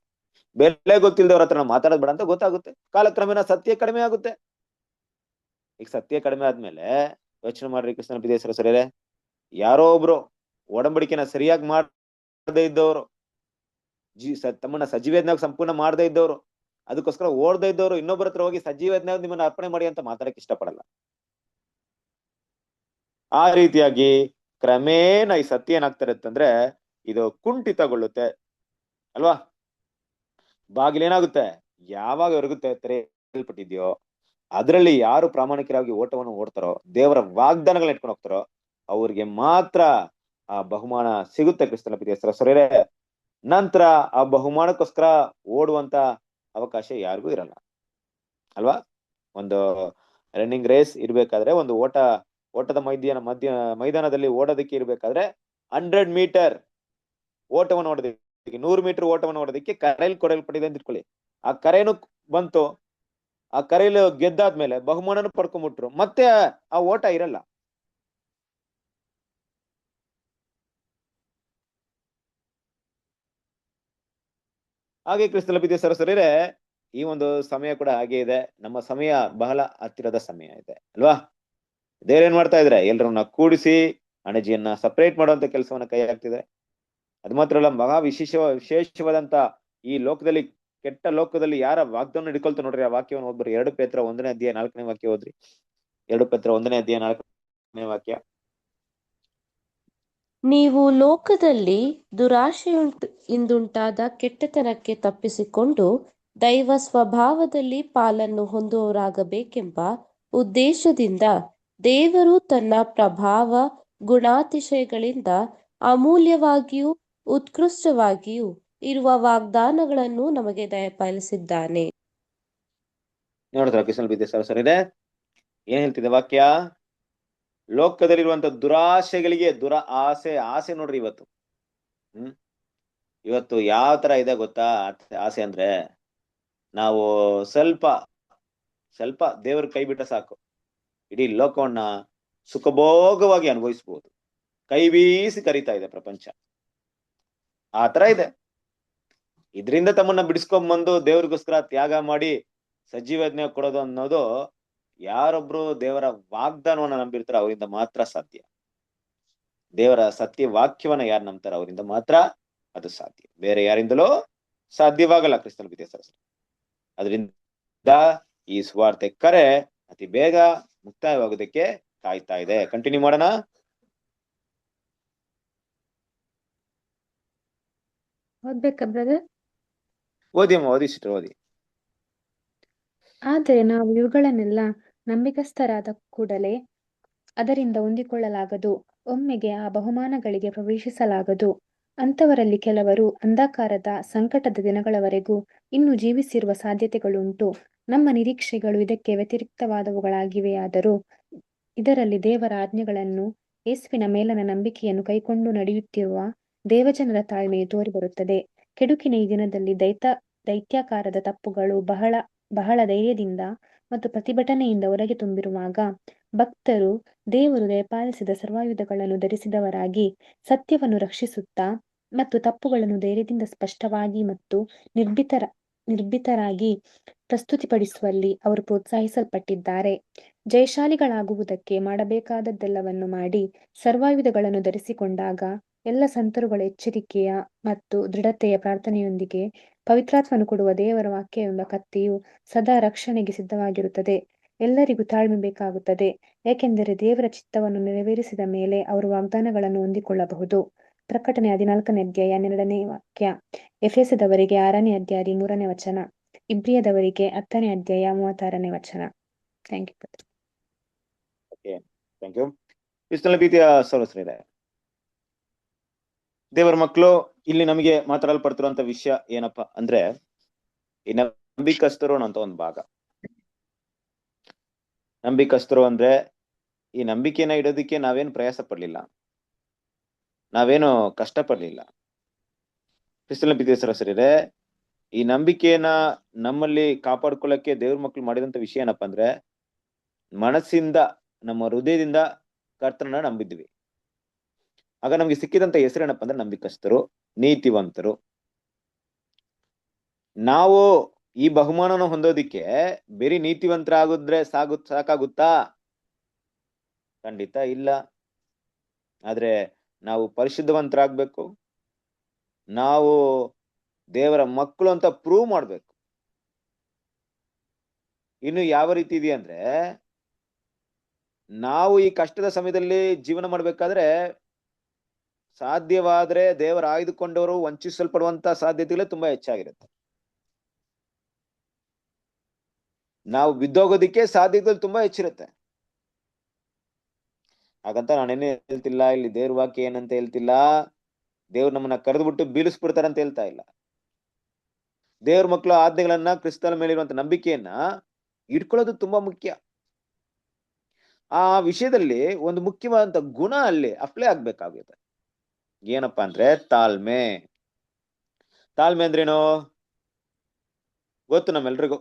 ಬೆಲೆ ಗೊತ್ತಿಲ್ದವ್ರ ಹತ್ರ ನಾವು ಮಾತಾಡೋದ್ ಬೇಡ ಅಂತ ಗೊತ್ತಾಗುತ್ತೆ. ಕಾಲಕ್ರಮೇಣ ಸತ್ಯ ಕಡಿಮೆ ಆಗುತ್ತೆ. ಈಗ ಸತ್ಯ ಕಡಿಮೆ ಆದ್ಮೇಲೆ ಯೋಚನೆ ಮಾಡ್ರಿ ಕ್ರಿಸ್ತನ ಪ್ರೀತಿಯ ಸರಸರಿಯರೇ, ಯಾರೋ ಒಬ್ರು ಒಡಂಬಡಿಕೆನ ಸರಿಯಾಗಿ ಮಾಡದೇ ಇದ್ದವರು, ತಮ್ಮನ್ನ ಸಜೀವೇದ್ನಾಗ ಸಂಪೂರ್ಣ ಮಾಡದೇ ಇದ್ದವರು, ಅದಕ್ಕೋಸ್ಕರ ಓಡದೇ ಇದ್ದವರು ಇನ್ನೊಬ್ಬರ ಹತ್ರ ಹೋಗಿ ಸಜೀವೇದ್ನಾಗ ನಿಮ್ಮನ್ನ ಅರ್ಪಣೆ ಮಾಡಿ ಅಂತ ಮಾತಾಡಕ್ ಇಷ್ಟಪಡಲ್ಲ. ಆ ರೀತಿಯಾಗಿ ಕ್ರಮೇಣ ಈ ಸತ್ಯ ಏನಾಗ್ತಾ ಇರುತ್ತಂದ್ರೆ ಇದು ಕುಂಠಿತಗೊಳ್ಳುತ್ತೆ ಅಲ್ವಾ? ಬಾಗಿಲೇನಾಗುತ್ತೆ, ಯಾವಾಗ ಹೊರಗುತ್ತೆ ತೆರೆಯಲ್ಪಟ್ಟಿದ್ಯೋ ಅದರಲ್ಲಿ ಯಾರು ಪ್ರಾಮಾಣಿಕರಾಗಿ ಓಟವನ್ನು ಓಡ್ತಾರೋ, ದೇವರ ವಾಗ್ದಾನಗಳನ್ನ ಇಟ್ಕೊಂಡು ಹೋಗ್ತಾರೋ ಅವ್ರಿಗೆ ಮಾತ್ರ ಆ ಬಹುಮಾನ ಸಿಗುತ್ತೆ ಕ್ರಿಸ್ತನ ಪ್ರೀತಿಯ ಸರಸರಿಯರೇ. ನಂತರ ಆ ಬಹುಮಾನಕ್ಕೋಸ್ಕರ ಓಡುವಂತ ಅವಕಾಶ ಯಾರಿಗೂ ಇರಲ್ಲ ಅಲ್ವಾ? ಒಂದು ರನ್ನಿಂಗ್ ರೇಸ್ ಇರ್ಬೇಕಾದ್ರೆ, ಒಂದು ಓಟದ ಮೈದಾನದಲ್ಲಿ ಓಡೋದಕ್ಕೆ ಇರ್ಬೇಕಾದ್ರೆ 100 ಮೀಟರ್ ಓಟವನ್ನು ಓಡೋದಕ್ಕೆ, 100 ಮೀಟರ್ ಓಟವನ್ನು ಓಡೋದಕ್ಕೆ ಕರೆಯಲ್ಲಿ ಕೊಡಲ್ಪಟ್ಟಿದೆ ಅಂತ ಇಟ್ಕೊಳ್ಳಿ. ಆ ಕರೆನು ಬಂತು, ಆ ಕರೆಯಲ್ಲಿ ಗೆದ್ದಾದ್ಮೇಲೆ ಬಹುಮಾನನು ಪಡ್ಕೊಂಡ್ಬಿಟ್ರು, ಮತ್ತೆ ಆ ಓಟ ಇರಲ್ಲ. ಹಾಗೆ ಕ್ರಿಸ್ತನ ಪ್ರೀತಿಯ ಸರಸರಿಯರೇ, ಈ ಒಂದು ಸಮಯ ಕೂಡ ಹಾಗೆ ಇದೆ. ನಮ್ಮ ಸಮಯ ಬಹಳ ಹತ್ತಿರದ ಸಮಯ ಇದೆ ಅಲ್ವಾ? ದೇವ್ರೇನ್ ಮಾಡ್ತಾ ಇದ್ರೆ, ಎಲ್ಲರನ್ನ ಕೂಡಿಸಿ ಅಣಜಿಯನ್ನ ಸಪರೇಟ್ ಮಾಡುವಂತ ಕೆಲಸವನ್ನ ಕೈ ಹಾಕ್ತಿದ್ದಾರೆ. ಅದು ಮಾತ್ರ ಅಲ್ಲ, ಮಹಾ ವಿಶೇಷವಾದಂತ ಈ ಲೋಕದಲ್ಲಿ, ಕೆಟ್ಟ ಲೋಕದಲ್ಲಿ ಯಾರ ವಾಗ್ದಾನ ಹಿಡ್ಕೊಳ್ತಾ ನೋಡ್ರಿ, ಆ ವಾಕ್ಯವನ್ನು ಓದ್ಬರ್ರಿ. 2 ಪೇತ್ರ 1ನೇ ಅಧ್ಯಾಯ 4ನೇ ವಾಕ್ಯ ಓದ್ರಿ. 2 ಪೇತ್ರ 1ನೇ ಅಧ್ಯಾಯ 4ನೇ ವಾಕ್ಯ. ನೀವು ಲೋಕದಲ್ಲಿ ದುರಾಶೆಯಿಂದುಂಟಾದ ಕೆಟ್ಟತನಕ್ಕೆ ತಪ್ಪಿಸಿಕೊಂಡು ದೈವ ಸ್ವಭಾವದಲ್ಲಿ ಪಾಲನ್ನು ಹೊಂದುವವರಾಗಬೇಕೆಂಬ ಉದ್ದೇಶದಿಂದ ದೇವರು ತನ್ನ ಪ್ರಭಾವ ಗುಣಾತಿಶಯಗಳಿಂದ ಅಮೂಲ್ಯವಾಗಿಯೂ ಉತ್ಕೃಷ್ಟವಾಗಿಯೂ ಇರುವ ವಾಗ್ದಾನಗಳನ್ನು ನಮಗೆ ದಯಪಾಲಿಸಿದ್ದಾನೆ. ನೋಡಿದ್ರ ಕ್ರಿಸ್ತನ ಪ್ರೀತಿಯ ಸರಸರಿಯರೇ, ಏನ್ ಹೇಳ್ತಿದೆ ವಾಕ್ಯ? ಲೋಕದಲ್ಲಿರುವಂತ ದುರಾಶೆಗಳಿಗೆ, ಆಸೆ ನೋಡ್ರಿ ಇವತ್ತು. ಇವತ್ತು ಯಾವ ತರ ಇದೆ ಗೊತ್ತಾ ಆಸೆ ಅಂದ್ರೆ, ನಾವು ಸ್ವಲ್ಪ ದೇವ್ರ ಕೈ ಬಿಟ್ಟ ಸಾಕು, ಇಡೀ ಲೋಕವನ್ನ ಸುಖಭೋಗವಾಗಿ ಅನುಭವಿಸ್ಬೋದು. ಕೈ ಬೀಸಿ ಕರೀತಾ ಇದೆ ಪ್ರಪಂಚ, ಆ ತರ ಇದೆ. ಇದರಿಂದ ತಮ್ಮನ್ನ ಬಿಡಿಸ್ಕೊಂಡ್ಬಂದು ದೇವ್ರಿಗೋಸ್ಕರ ತ್ಯಾಗ ಮಾಡಿ ಸಜೀವಜ್ಞೆ ಕೊಡೋದು ಅನ್ನೋದು ಯಾರೊಬ್ರು ದೇವರ ವಾಗ್ದಾನವನ್ನ ನಂಬಿರ್ತಾರ ಅವರಿಂದ ಮಾತ್ರ ಸಾಧ್ಯ. ದೇವರ ಸತ್ಯ ವಾಕ್ಯವನ್ನ ಯಾರು ನಂಬ್ತಾರ ಅವರಿಂದ ಮಾತ್ರ ಅದು ಸಾಧ್ಯ, ಬೇರೆ ಯಾರಿಂದಲೂ ಸಾಧ್ಯವಾಗಲ್ಲ ಕ್ರಿಸ್ತನ ಪ್ರೀತಿಯ ಸರಸರಿಯರೇ. ಅದರಿಂದ ಈ ಸುವಾರ್ತೆ ಕರೆ ಅತಿ ಬೇಗ ಮುಕ್ತಾಯವಾಗೋದಕ್ಕೆ ಕಾಯ್ತಾ ಇದೆ. ಕಂಟಿನ್ಯೂ ಮಾಡೋಣ. ಓದ್ಬೇಕಾ ಬ್ರದರ್? ಓದಿ ಅಮ್ಮ, ಓದಿ ಸಿಸ್ಟರ್, ಓದಿ. ಆದರೆ ನಾವು ಇವುಗಳನ್ನೆಲ್ಲ ನಂಬಿಗಸ್ತರಾದ ಕೂಡಲೇ ಅದರಿಂದ ಹೊಂದಿಕೊಳ್ಳಲಾಗದು, ಒಮ್ಮೆಗೆ ಆ ಬಹುಮಾನಗಳಿಗೆ ಪ್ರವೇಶಿಸಲಾಗದು. ಅಂಥವರಲ್ಲಿ ಕೆಲವರು ಅಂಧಕಾರದ ಸಂಕಟದ ದಿನಗಳವರೆಗೂ ಇನ್ನೂ ಜೀವಿಸಿರುವ ಸಾಧ್ಯತೆಗಳುಂಟು. ನಮ್ಮ ನಿರೀಕ್ಷೆಗಳು ಇದಕ್ಕೆ ವ್ಯತಿರಿಕ್ತವಾದವುಗಳಾಗಿವೆಯಾದರೂ ಇದರಲ್ಲಿ ದೇವರ ಆಜ್ಞೆಗಳನ್ನು, ಯೇಸುವಿನ ಮೇಲನ ನಂಬಿಕೆಯನ್ನು ಕೈಕೊಂಡು ನಡೆಯುತ್ತಿರುವ ದೇವಜನರ ತಾಳ್ಮೆಯು ತೋರಿಬರುತ್ತದೆ. ಕೆಡುಕಿನ ಈ ದಿನದಲ್ಲಿ ದೈತ್ಯಾಕಾರದ ತಪ್ಪುಗಳು ಬಹಳ ಧೈರ್ಯದಿಂದ ಮತ್ತು ಪ್ರತಿಭಟನೆಯಿಂದ ಹೊರಗೆ ತುಂಬಿರುವಾಗ ಭಕ್ತರು ದೇವರು ದಯಪಾಲಿಸಿದ ಸರ್ವಾಯುಧಗಳನ್ನು ಧರಿಸಿದವರಾಗಿ ಸತ್ಯವನ್ನು ರಕ್ಷಿಸುತ್ತಾ ಮತ್ತು ತಪ್ಪುಗಳನ್ನು ಧೈರ್ಯದಿಂದ ಸ್ಪಷ್ಟವಾಗಿ ಮತ್ತು ನಿರ್ಭೀತರಾಗಿ ಪ್ರಸ್ತುತಿಪಡಿಸುವಲ್ಲಿ ಅವರು ಪ್ರೋತ್ಸಾಹಿಸಲ್ಪಟ್ಟಿದ್ದಾರೆ. ಜಯಶಾಲಿಗಳಾಗುವುದಕ್ಕೆ ಮಾಡಬೇಕಾದದ್ದೆಲ್ಲವನ್ನು ಮಾಡಿ ಸರ್ವಾಯುಧಗಳನ್ನು ಧರಿಸಿಕೊಂಡಾಗ ಎಲ್ಲ ಸಂತರುಗಳ ಎಚ್ಚರಿಕೆಯ ಮತ್ತು ದೃಢತೆಯ ಪ್ರಾರ್ಥನೆಯೊಂದಿಗೆ ಪವಿತ್ರಾತ್ಮನು ಕೊಡುವ ದೇವರ ವಾಕ್ಯವೆಂಬ ಕತ್ತಿಯು ಸದಾ ರಕ್ಷಣೆಗೆ ಸಿದ್ಧವಾಗಿರುತ್ತದೆ. ಎಲ್ಲರಿಗೂ ತಾಳ್ಮೆ ಬೇಕಾಗುತ್ತದೆ, ಏಕೆಂದರೆ ದೇವರ ಚಿತ್ತವನ್ನು ನೆರವೇರಿಸಿದ ಮೇಲೆ ಅವರು ವಾಗ್ದಾನಗಳನ್ನು ಹೊಂದಿಕೊಳ್ಳಬಹುದು. ಪ್ರಕಟಣೆ 14ನೇ ಅಧ್ಯಾಯ 12ನೇ ವಾಕ್ಯ. ಎಫೆಸದವರಿಗೆ 6ನೇ ಅಧ್ಯಾಯ 3ನೇ ವಚನ. ಇಬ್ರಿಯದವರಿಗೆ 10ನೇ ಅಧ್ಯಾಯ 36ನೇ ವಚನ. Thank you. Thank you. ಇಷ್ಟೆಲ್ಲ ಪ್ರೀತಿಯ ಸಹೋದರರೇ, ದೇವರ ಮಕ್ಕಳು, ಇಲ್ಲಿ ನಮಗೆ ಮಾತಾಡಲ್ಪಡ್ತಿರುವಂತ ವಿಷಯ ಏನಪ್ಪಾ ಅಂದ್ರೆ ಈ ನಂಬಿಕಸ್ತರು ಅಂತ ಒಂದು ಭಾಗ. ನಂಬಿಕಸ್ತರು ಅಂದ್ರೆ ಈ ನಂಬಿಕೆನ ಇಡೋದಕ್ಕೆ ನಾವೇನು ಪ್ರಯಾಸ ಪಡ್ಲಿಲ್ಲ, ನಾವೇನು ಕಷ್ಟ ಪಡ್ಲಿಲ್ಲ. ಕ್ರಿಸ್ತನ ಪ್ರೀತಿಯ ಸಹೋದರರೇ, ಈ ನಂಬಿಕೆಯನ್ನ ನಮ್ಮಲ್ಲಿ ಕಾಪಾಡ್ಕೊಳ್ಳಕ್ಕೆ ದೇವ್ರ ಮಕ್ಕಳು ಮಾಡಿದಂತ ವಿಷಯ ಏನಪ್ಪಾ ಅಂದ್ರೆ ಮನಸ್ಸಿಂದ, ನಮ್ಮ ಹೃದಯದಿಂದ ಕರ್ತನನ್ನ ನಂಬಿದ್ವಿ. ಆಗ ನಮ್ಗೆ ಸಿಕ್ಕಿದಂತ ಹೆಸರೇನಪ್ಪ ಅಂದ್ರೆ ನಂಬಿಕಸ್ತರು, ನೀತಿವಂತರು. ನಾವು ಈ ಬಹುಮಾನನ ಹೊಂದೋದಿಕ್ಕೆ ಬೇರೆ ನೀತಿವಂತರಾಗಿದ್ರೆ ಸಾಕಾಗುತ್ತಾ? ಖಂಡಿತ ಇಲ್ಲ. ಆದ್ರೆ ನಾವು ಪರಿಶುದ್ಧವಂತರಾಗ್ಬೇಕು, ನಾವು ದೇವರ ಮಕ್ಕಳು ಅಂತ ಪ್ರೂವ್ ಮಾಡ್ಬೇಕು. ಇನ್ನು ಯಾವ ರೀತಿ ಇದೆ ಅಂದ್ರೆ, ನಾವು ಈ ಕಷ್ಟದ ಸಮಯದಲ್ಲಿ ಜೀವನ ಮಾಡ್ಬೇಕಾದ್ರೆ ಸಾಧ್ಯವಾದ್ರೆ ದೇವರ ಆಯ್ದುಕೊಂಡವರು ವಂಚಿಸಲ್ಪಡುವಂತ ಸಾಧ್ಯತೆಗಳೇ ತುಂಬಾ ಹೆಚ್ಚಾಗಿರುತ್ತೆ. ನಾವು ಬಿದ್ದೋಗೋದಿಕ್ಕೆ ಸಾಧ್ಯತೆಗಳು ತುಂಬಾ ಹೆಚ್ಚಿರುತ್ತೆ. ಹಾಗಂತ ನಾನೇನು ಹೇಳ್ತಿಲ್ಲ, ಇಲ್ಲಿ ದೇವ್ರ ವಾಕ್ಯ ಏನಂತ ಹೇಳ್ತಿಲ್ಲ, ದೇವ್ರು ನಮ್ಮನ್ನ ಕರೆದ್ಬಿಟ್ಟು ಬೀಳಿಸ್ಬಿಡ್ತಾರಂತ ಹೇಳ್ತಾ ಇಲ್ಲ. ದೇವ್ರ ಮಕ್ಕಳು ಆಜ್ಞೆಗಳನ್ನ, ಕ್ರಿಸ್ತನ ಮೇಲಿರುವಂತ ನಂಬಿಕೆಯನ್ನ ಇಟ್ಕೊಳ್ಳೋದು ತುಂಬಾ ಮುಖ್ಯ. ಆ ವಿಷಯದಲ್ಲಿ ಒಂದು ಮುಖ್ಯವಾದಂತ ಗುಣ ಅಲ್ಲಿ ಅಪ್ಲೈ ಆಗ್ಬೇಕಾಗುತ್ತೆ. ಏನಪ್ಪಾ ಅಂದ್ರೆ ತಾಳ್ಮೆ. ತಾಳ್ಮೆ ಅಂದ್ರೇನು ಗೊತ್ತು ನಮ್ಮೆಲ್ರಿಗೂ.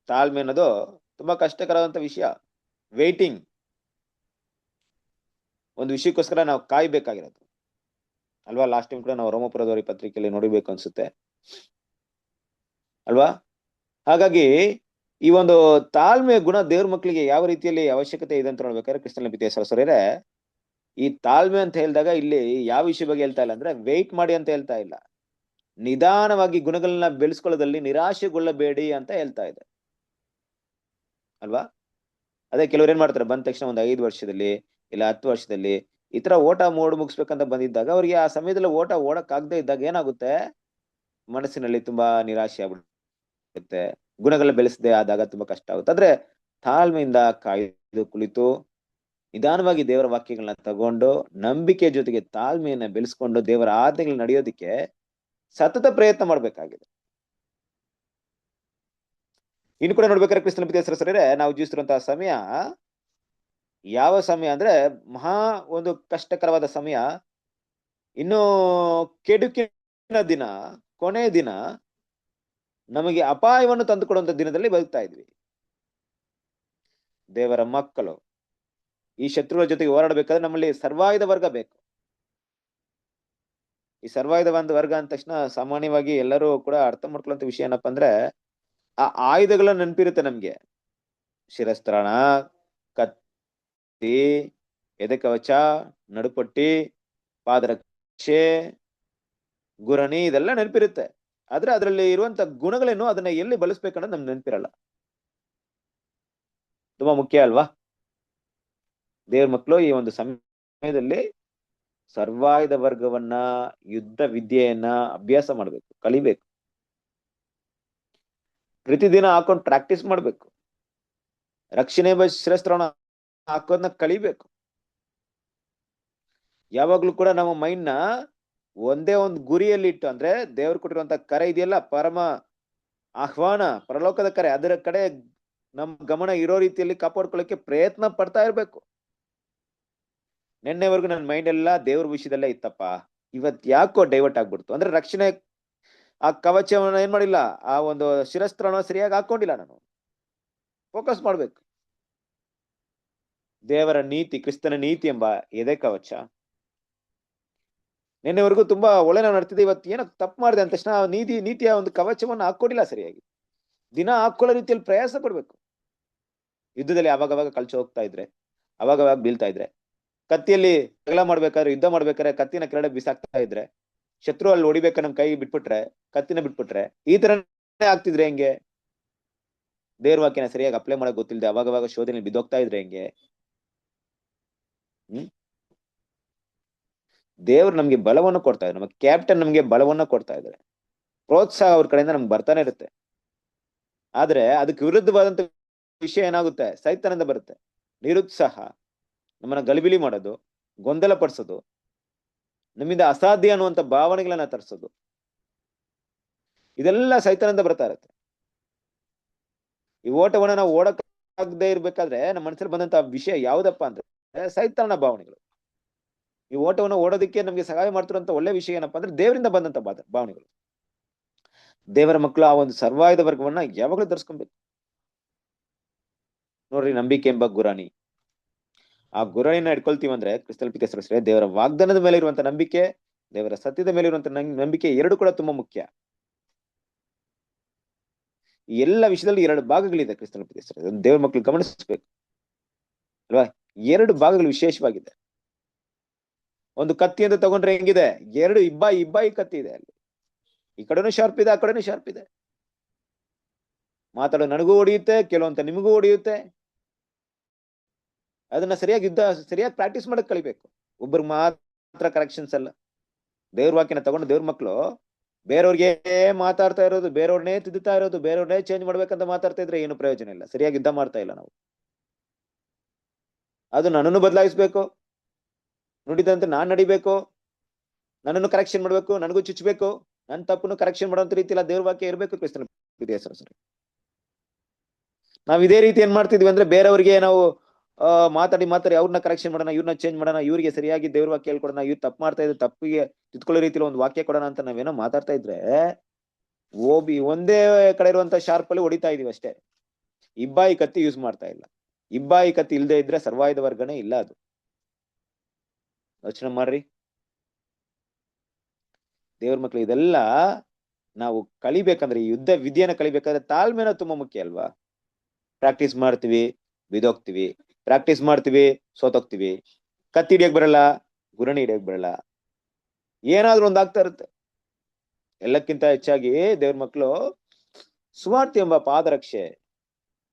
ತಾಳ್ಮೆ ಅನ್ನೋದು ತುಂಬಾ ಕಷ್ಟಕರವಾದಂತ ವಿಷಯ. ವೇಟಿಂಗ್, ಒಂದು ವಿಷಯಕ್ಕೋಸ್ಕರ ನಾವು ಕಾಯ್ಬೇಕಾಗಿರೋದು ಅಲ್ವಾ? ಲಾಸ್ಟ್ ಟೈಮ್ ಕೂಡ ನಾವು ರೋಮಪುರದವರ ಪತ್ರಿಕೆಯಲ್ಲಿ ನೋಡಿಬೇಕು ಅನ್ಸುತ್ತೆ ಅಲ್ವಾ? ಹಾಗಾಗಿ ಈ ಒಂದು ತಾಳ್ಮೆ ಗುಣ ದೇವ್ರ ಮಕ್ಕಳಿಗೆ ಯಾವ ರೀತಿಯಲ್ಲಿ ಅವಶ್ಯಕತೆ ಇದೆ ಅಂತ ನೋಡ್ಬೇಕಾದ್ರೆ ಕ್ರಿಸ್ತನ ಪ್ರೀತಿಯ ಸಹೋದರರೇ, ಈ ತಾಳ್ಮೆ ಅಂತ ಹೇಳಿದಾಗ ಇಲ್ಲಿ ಯಾವ ವಿಷಯ ಬಗ್ಗೆ ಹೇಳ್ತಾ ಇಲ್ಲ ಅಂದ್ರೆ ವೆಯ್ಟ್ ಮಾಡಿ ಅಂತ ಹೇಳ್ತಾ ಇಲ್ಲ. ನಿಧಾನವಾಗಿ ಗುಣಗಳನ್ನ ಬೆಳೆಸ್ಕೊಳ್ಳೋದ್ರಲ್ಲಿ ನಿರಾಶೆಗೊಳ್ಳಬೇಡಿ ಅಂತ ಹೇಳ್ತಾ ಇದೆ ಅಲ್ವಾ? ಅದೇ ಕೆಲವ್ರು ಏನ್ ಮಾಡ್ತಾರೆ, ಬಂದ ತಕ್ಷಣ ಒಂದು 5 ವರ್ಷದಲ್ಲಿ ಇಲ್ಲ 10 ವರ್ಷದಲ್ಲಿ ಈ ತರ ಓಟ ಮುಗಿಸ್ಬೇಕಂತ ಬಂದಿದ್ದಾಗ ಅವ್ರಿಗೆ ಆ ಸಮಯದಲ್ಲಿ ಓಡಕ್ ಆಗದೆ ಇದ್ದಾಗ ಏನಾಗುತ್ತೆ, ಮನಸ್ಸಿನಲ್ಲಿ ತುಂಬಾ ನಿರಾಶೆ ಆಗ್ಬಿಡುತ್ತೆ. ಗುಣಗಳನ್ನ ಬೆಳೆಸದೆ ಆದಾಗ ತುಂಬಾ ಕಷ್ಟ ಆಗುತ್ತೆ. ಆದ್ರೆ ತಾಳ್ಮೆಯಿಂದ ಕಾಯ್ದು ಕುಳಿತು ನಿಧಾನವಾಗಿ ದೇವರ ವಾಕ್ಯಗಳನ್ನ ತಗೊಂಡು ನಂಬಿಕೆ ಜೊತೆಗೆ ತಾಳ್ಮೆಯನ್ನ ಬೆಳೆಸ್ಕೊಂಡು ದೇವರ ಆಜ್ಞೆಗಳನ್ನ ನಡೆಯೋದಿಕ್ಕೆ ಸತತ ಪ್ರಯತ್ನ ಮಾಡ್ಬೇಕಾಗಿದೆ. ಇನ್ನು ಕೂಡ ನೋಡ್ಬೇಕಾದ್ರೆ ಕ್ರಿಸ್ತನ ಪ್ರೀತಿಯ ಸಹೋದರರೇ, ನಾವು ಜೀವಿಸ್ತಿರುವಂತಹ ಸಮಯ ಯಾವ ಸಮಯ ಅಂದ್ರೆ ಮಹಾ ಒಂದು ಕಷ್ಟಕರವಾದ ಸಮಯ. ಇನ್ನು ಕೆಡುಕಿನ ದಿನ, ಕೊನೆಯ ದಿನ, ನಮಗೆ ಅಪಾಯವನ್ನು ತಂದುಕೊಡುವಂತ ದಿನದಲ್ಲಿ ಬದುಕ್ತಾ ಇದ್ವಿ. ದೇವರ ಮಕ್ಕಳು ಈ ಶತ್ರುಗಳ ಜೊತೆಗೆ ಹೋರಾಡಬೇಕಾದ್ರೆ ನಮ್ಮಲ್ಲಿ ಸರ್ವಾಯುಧ ವರ್ಗ ಬೇಕು. ಈ ಸರ್ವಾಯುಧ ವರ್ಗ ಅಂದ ತಕ್ಷಣ ಸಾಮಾನ್ಯವಾಗಿ ಎಲ್ಲರೂ ಕೂಡ ಅರ್ಥ ಮಾಡ್ಕೊಳ್ಳುವಂತ ವಿಷಯ ಏನಪ್ಪಾ ಅಂದ್ರೆ ಆ ಆಯುಧಗಳ ನೆನಪಿರುತ್ತೆ ನಮ್ಗೆ. ಶಿರಸ್ತ್ರಾಣ, ಕತ್ತಿ, ಎದೆಕವಚ, ನಡುಪಟ್ಟಿ, ಪಾದರಕ್ಷೆ, ಗುರಣಿ, ಇದೆಲ್ಲ ನೆನಪಿರುತ್ತೆ. ಆದ್ರೆ ಅದರಲ್ಲಿ ಇರುವಂತ ಗುಣಗಳೇನು, ಅದನ್ನ ಎಲ್ಲಿ ಬಳಸ್ಬೇಕನ್ನೋದು ನಮ್ಗೆ ನೆನಪಿರಲ್ಲ. ತುಂಬಾ ಮುಖ್ಯ ಅಲ್ವಾ? ದೇವ್ರ ಮಕ್ಕಳು ಈ ಒಂದು ಸಮಯದಲ್ಲಿ ಸರ್ವಾಯುಧ ವರ್ಗವನ್ನ, ಯುದ್ಧ ವಿದ್ಯೆಯನ್ನ ಅಭ್ಯಾಸ ಮಾಡ್ಬೇಕು, ಕಲಿಬೇಕು. ಪ್ರತಿದಿನ ಹಾಕೊಂಡು ಪ್ರಾಕ್ಟೀಸ್ ಮಾಡ್ಬೇಕು. ರಕ್ಷಣೆ ಶಿರಸ್ತ್ರವನ್ನ ಹಾಕೋದನ್ನ ಕಲಿಬೇಕು. ಯಾವಾಗ್ಲೂ ಕೂಡ ನಮ್ಮ ಮೈಂಡ್ ನ ಒಂದೇ ಒಂದು ಗುರಿಯಲ್ಲಿ ಇಟ್ಟು, ಅಂದ್ರೆ ದೇವ್ರು ಕೊಟ್ಟಿರುವಂತ ಕರೆ ಇದೆಯಲ್ಲ, ಪರಮ ಆಹ್ವಾನ, ಪರಲೋಕದ ಕರೆ, ಅದರ ಕಡೆ ನಮ್ ಗಮನ ಇರೋ ರೀತಿಯಲ್ಲಿ ಕಾಪಾಡ್ಕೊಳ್ಳಿಕ್ಕೆ ಪ್ರಯತ್ನ ಪಡ್ತಾ ಇರ್ಬೇಕು. ನಿನ್ನೆವರೆಗೂ ನನ್ನ ಮೈಂಡ್ ಎಲ್ಲ ದೇವ್ರ ವಿಷಯದಲ್ಲೇ ಇತ್ತಪ್ಪ, ಇವತ್ ಯಾಕೋ ಡೈವರ್ಟ್ ಆಗ್ಬಿಡ್ತು. ಅಂದ್ರೆ ರಕ್ಷಣೆ ಆ ಕವಚವನ್ನ ಏನ್ ಮಾಡಿಲ್ಲ, ಆ ಒಂದು ಶಿರಸ್ತ್ರನ ಸರಿಯಾಗಿ ಹಾಕೊಂಡಿಲ್ಲ. ನಾನು ಫೋಕಸ್ ಮಾಡ್ಬೇಕು. ದೇವರ ನೀತಿ, ಕ್ರಿಸ್ತನ ನೀತಿ ಎಂಬ ಎದೆ ಕವಚ. ನಿನ್ನೆವರೆಗೂ ತುಂಬಾ ಒಳ್ಳೆ ನಾವು ನಡ್ತಿದ್ದೆ, ಇವತ್ತು ಏನೋ ತಪ್ಪು ಮಾಡಿದೆ ಅಂದ ತಕ್ಷಣ ನೀತಿಯ ಒಂದು ಕವಚವನ್ನು ಹಾಕೊಂಡಿಲ್ಲ ಸರಿಯಾಗಿ. ದಿನ ಹಾಕೊಳ್ಳೋ ರೀತಿಯಲ್ಲಿ ಪ್ರಯಾಸ ಪಡ್ಬೇಕು. ಯುದ್ಧದಲ್ಲಿ ಅವಾಗವಾಗ ಕಳ್ಚಿ ಹೋಗ್ತಾ ಇದ್ರೆ, ಅವಾಗವಾಗ ಬೀಳ್ತಾ ಇದ್ರೆ, ಕತ್ತಿಯಲ್ಲಿ ಜಗಳ ಮಾಡ್ಬೇಕಾದ್ರೆ, ಯುದ್ಧ ಮಾಡ್ಬೇಕಾದ್ರೆ ಕತ್ತಿನ ಕೆಳಗಡೆ ಬಿಸಾಕ್ತಾ ಇದ್ರೆ, ಶತ್ರು ಅಲ್ಲಿ ಹೊಡಿಬೇಕಾದ್ರೆ ನಮ್ ಕೈ ಬಿಟ್ಬಿಟ್ರೆ, ಕತ್ತಿನ ಬಿಟ್ಬಿಟ್ರೆ, ಈ ತರನೇ ಆಗ್ತಿದ್ರೆ ಹೆಂಗೆ? ದೇವ್ರ ವಾಕ್ಯನ ಸರಿಯಾಗಿ ಅಪ್ಲೈ ಮಾಡಕ್ ಗೊತ್ತಿಲ್ಲದೆ ಅವಾಗವಾಗ ಶೋಧನೆ ಬಿದ್ದೋಗ್ತಾ ಇದ್ರೆ ಹೆಂಗೆ? ದೇವ್ರು ನಮ್ಗೆ ಬಲವನ್ನು ಕೊಡ್ತಾ ಇದ್ದಾರೆ. ನಮ್ಮ ಕ್ಯಾಪ್ಟನ್ ನಮ್ಗೆ ಬಲವನ್ನ ಕೊಡ್ತಾ ಇದ್ದಾರೆ. ಪ್ರೋತ್ಸಾಹ ಅವ್ರ ಕಡೆಯಿಂದ ನಮ್ಗೆ ಬರ್ತಾನೆ ಇರುತ್ತೆ. ಆದ್ರೆ ಅದಕ್ಕೆ ವಿರುದ್ಧವಾದಂತ ವಿಷಯ ಏನಾಗುತ್ತೆ? ಸೈತಾನದಿಂದ ಬರುತ್ತೆ. ನಿರುತ್ಸಾಹ, ನಮ್ಮನ್ನ ಗಲಿಬಿಲಿ ಮಾಡೋದು, ಗೊಂದಲ ಪಡಿಸೋದು, ನಮ್ಮಿಂದ ಅಸಾಧ್ಯ ಅನ್ನುವಂತ ಭಾವನೆಗಳನ್ನ ತರಿಸೋದು, ಇದೆಲ್ಲ ಸೈತಾನದಿಂದ ಬರ್ತಾ ಇರುತ್ತೆ. ಈ ಓಟವನ್ನ ನಾವು ಓಡಕ್ಕಾಗದೆ ಇರ್ಬೇಕಾದ್ರೆ ನಮ್ಮ ಮನಸ್ಸಲ್ಲಿ ಬಂದಂತ ವಿಷಯ ಯಾವ್ದಪ್ಪ ಅಂದ್ರೆ ಸೈತಾನ ಭಾವನೆಗಳು. ಈ ಓಟವನ್ನು ಓಡೋದಕ್ಕೆ ನಮ್ಗೆ ಸಹಾಯ ಮಾಡ್ತಿರುವಂತ ಒಳ್ಳೆ ವಿಷಯ ಏನಪ್ಪಾ ಅಂದ್ರೆ ದೇವರಿಂದ ಬಂದಂತ ಭಾವನೆಗಳು. ದೇವರ ಮಕ್ಕಳು ಆ ಒಂದು ಸರ್ವಾಯುಧ ವರ್ಗವನ್ನ ಯಾವಾಗಲೂ ಧರಿಸ್ಕೊಬೇಕು. ನೋಡ್ರಿ, ನಂಬಿಕೆ ಎಂಬ ಗುರಾಣಿ. ಆ ಗುರಾಣಿನ ಇಟ್ಕೊಳ್ತೀವಂದ್ರೆ ಕ್ರಿಸ್ತಲ್ ಪಿತೇಶ್ವರೇ, ದೇವರ ವಾಗ್ದಾನದ ಮೇಲೆ ಇರುವಂತ ನಂಬಿಕೆ, ದೇವರ ಸತ್ಯದ ಮೇಲೆ ಇರುವಂತ ನಂಬಿಕೆ ಎರಡು ಕೂಡ ತುಂಬಾ ಮುಖ್ಯ. ಈ ಎಲ್ಲ ವಿಷಯದಲ್ಲಿ ಎರಡು ಭಾಗಗಳಿದೆ ಕ್ರಿಸ್ತಲ್ ಪಿತೇಶ್ವರೇ, ದೇವರ ಮಕ್ಕಳು ಗಮನಿಸಬೇಕು ಅಲ್ವಾ? ಎರಡು ಭಾಗಗಳು ವಿಶೇಷವಾಗಿದೆ. ಒಂದು ಕತ್ತಿ ಅಂತ ತಗೊಂಡ್ರೆ ಹೆಂಗಿದೆ? ಎರಡು ಇಬ್ಬಾಯಿ ಕತ್ತಿ ಇದೆ. ಅಲ್ಲಿ ಈ ಕಡೆನೂ ಶಾರ್ಪ್ ಇದೆ, ಆ ಕಡೆನೂ ಶಾರ್ಪ್ ಇದೆ. ಮಾತಾಡೋ ನನಗೂ ಹೊಡೆಯುತ್ತೆ, ಕೆಲವಂತ ನಿಮಗೂ ಹೊಡೆಯುತ್ತೆ. ಅದನ್ನ ಸರಿಯಾಗಿ ಪ್ರಾಕ್ಟೀಸ್ ಮಾಡಕ್ ಕಲಿಬೇಕು. ಒಬ್ಬರಿಗೆ ಮಾತ್ರ ಕರೆಕ್ಷನ್ಸ್ ಅಲ್ಲ. ದೇವ್ರ ವಾಕ್ಯನ ತಗೊಂಡು ದೇವ್ರ ಮಕ್ಕಳು ಬೇರೆಯವ್ರಿಗೆ ಮಾತಾಡ್ತಾ ಇರೋದು, ಬೇರೆಯವ್ರನ್ನೇ ತಿದ್ದುತ್ತಾ ಇರೋದು, ಬೇರೆಯವ್ರನ್ನೇ ಚೇಂಜ್ ಮಾಡ್ಬೇಕಂತ ಮಾತಾಡ್ತಾ ಇದ್ರೆ ಏನು ಪ್ರಯೋಜನ ಇಲ್ಲ. ಸರಿಯಾಗಿ ಯುದ್ಧ ಮಾಡ್ತಾ ಇಲ್ಲ ನಾವು. ಅದು ನನ್ನನ್ನು ಬದಲಾಯಿಸ್ಬೇಕು, ನುಡಿದಂತೆ ನಾನ್ ನಡಿಬೇಕು, ನನ್ನನ್ನು ಕರೆಕ್ಷನ್ ಮಾಡ್ಬೇಕು, ನನಗೂ ಚುಚ್ಚಬೇಕು, ನನ್ನ ತಪ್ಪನ್ನು ಕರೆಕ್ಷನ್ ಮಾಡುವಂತ ರೀತಿಯಲ್ಲಿ ದೇವ್ರ ವಾಕ್ಯ ಇರ್ಬೇಕು ಕ್ರಿಸ್ತನ ಪಿತೇಶ್ವರೇ. ನಾವ್ ಇದೇ ರೀತಿ ಏನ್ ಮಾಡ್ತಿದ್ವಿ ಅಂದ್ರೆ ಬೇರೆಯವ್ರಿಗೆ ನಾವು ಮಾತಾಡಿ ಅವ್ರನ್ನ ಕರೆಕ್ಷನ್ ಮಾಡೋಣ, ಇವ್ರನ್ನ ಚೇಂಜ್ ಮಾಡೋಣ, ಇವ್ರಿಗೆ ಸರಿಯಾಗಿ ದೇವ್ರ ವಾಕ್ಯ ಹೇಳ್ಕೊಡೋಣ, ಇವ್ರು ತಪ್ಪು ಮಾಡ್ತಾ ಇದ್ರೆ ತಪ್ಪಿಗೆ ತಿದ್ಕೊಳ್ಳೋ ರೀತಿಯಲ್ಲಿ ಒಂದು ವಾಕ್ಯ ಕೊಡೋಣ ಅಂತ ನಾವೇನೋ ಮಾತಾಡ್ತಾ ಇದ್ರೆ ಒಂದೇ ಕಡೆ ಇರುವಂತ ಶಾರ್ಪ್ ಅಲ್ಲಿ ಹೊಡಿತಾ ಇದೀವಿ ಅಷ್ಟೇ. ಇಬ್ಬಾಯಿ ಕತ್ತಿ ಯೂಸ್ ಮಾಡ್ತಾ ಇಲ್ಲ. ಇಬ್ಬಾಯಿ ಕತ್ತಿ ಇಲ್ದೇ ಇದ್ರೆ ಸರ್ವಾಯುಧ ವರ್ಗನೇ ಇಲ್ಲ. ಅದು ಯೋಚನೆ ಮಾಡ್ರಿ. ದೇವ್ರ ಮಕ್ಳು ಇದೆಲ್ಲ ನಾವು ಕಲಿಬೇಕಂದ್ರೆ, ಈ ಯುದ್ಧ ವಿದ್ಯೆನ ಕಲಿಬೇಕಾದ್ರೆ ತಾಳ್ಮೆನ ತುಂಬಾ ಮುಖ್ಯ ಅಲ್ವಾ? ಪ್ರಾಕ್ಟೀಸ್ ಮಾಡ್ತೀವಿ, ಬಿದೋಗ್ತೀವಿ, ಪ್ರಾಕ್ಟೀಸ್ ಮಾಡ್ತೀವಿ, ಸೋತೋಗ್ತೀವಿ, ಕತ್ತಿ ಹಿಡಿಯಕ್ ಬರಲ್ಲ, ಗುರಾಣಿ ಹಿಡಿಯಕ್ ಬರಲ್ಲ, ಏನಾದ್ರೂ ಒಂದಾಗ್ತಾ ಇರುತ್ತೆ. ಎಲ್ಲಕ್ಕಿಂತ ಹೆಚ್ಚಾಗಿ ದೇವ್ರ ಮಕ್ಕಳು ಸುವಾರ್ತೆ ಎಂಬ ಪಾದರಕ್ಷೆ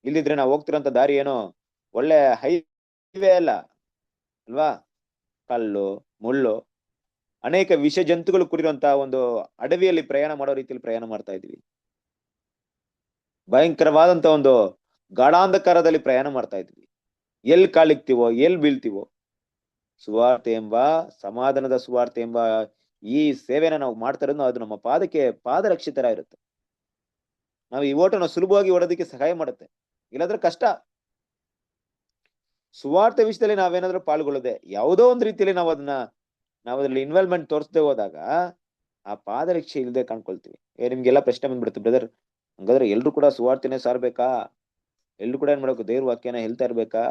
ಇಲ್ಲಿದ್ರೆ ನಾವು ಹೋಗ್ತಿರೋಂಥ ದಾರಿ ಏನೋ ಒಳ್ಳೆ ಹೈವೇ ಅಲ್ಲ ಅಲ್ವಾ? ಕಲ್ಲು, ಮುಳ್ಳು, ಅನೇಕ ವಿಷ ಜಂತುಗಳು ಕೂಡಿರುವಂತ ಒಂದು ಅಡವಿಯಲ್ಲಿ ಪ್ರಯಾಣ ಮಾಡೋ ರೀತಿಯಲ್ಲಿ ಪ್ರಯಾಣ ಮಾಡ್ತಾ ಇದೀವಿ. ಭಯಂಕರವಾದಂತ ಒಂದು ಗಾಢಾಂಧಕಾರದಲ್ಲಿ ಪ್ರಯಾಣ ಮಾಡ್ತಾ ಇದ್ವಿ. ಎಲ್ ಕಾಲಿಕ್ತಿವೋ, ಎಲ್ ಬೀಳ್ತೀವೋ. ಸುವಾರ್ತೆ ಎಂಬ, ಸಮಾಧಾನದ ಸುವಾರ್ತೆ ಎಂಬ ಈ ಸೇವೆನ ನಾವು ಮಾಡ್ತಾ ಇರೋದು, ಅದು ನಮ್ಮ ಪಾದಕ್ಕೆ ಪಾದರಕ್ಷಿತರ ಇರುತ್ತೆ. ನಾವು ಈ ಓಟನ ಸುಲಭವಾಗಿ ಓಡೋದಕ್ಕೆ ಸಹಾಯ ಮಾಡುತ್ತೆ. ಇಲ್ಲಾಂದ್ರೆ ಕಷ್ಟ. ಸುವಾರ್ತೆ ವಿಷಯದಲ್ಲಿ ನಾವೇನಾದ್ರೂ ಪಾಲ್ಗೊಳ್ಳದೆ ಯಾವುದೋ ಒಂದು ರೀತಿಯಲ್ಲಿ ನಾವು ಅದ್ರಲ್ಲಿ ಇನ್ವಾಲ್ವ್ಮೆಂಟ್ ತೋರಿಸದೆ ಹೋದಾಗ ಆ ಪಾದರಕ್ಷೆ ಇಲ್ಲದೆ ಕಾಣ್ಕೊಳ್ತೀವಿ. ನಿಮ್ಗೆಲ್ಲ ಪ್ರಶ್ನೆ ಬಂದ್ಬಿಡುತ್ತೆ, ಬ್ರದರ್ ಹಂಗಾದ್ರೆ ಎಲ್ರು ಕೂಡ ಸುವಾರ್ತೆನೆ ಸಾರ್ಬೇಕಾ? ಎಲ್ರು ಕೂಡ ಏನ್ ಮಾಡ್ಬೇಕು? ದೇವ್ರ ವಾಕ್ಯನ ಹೇಳ್ತಾ ಇರ್ಬೇಕಾ?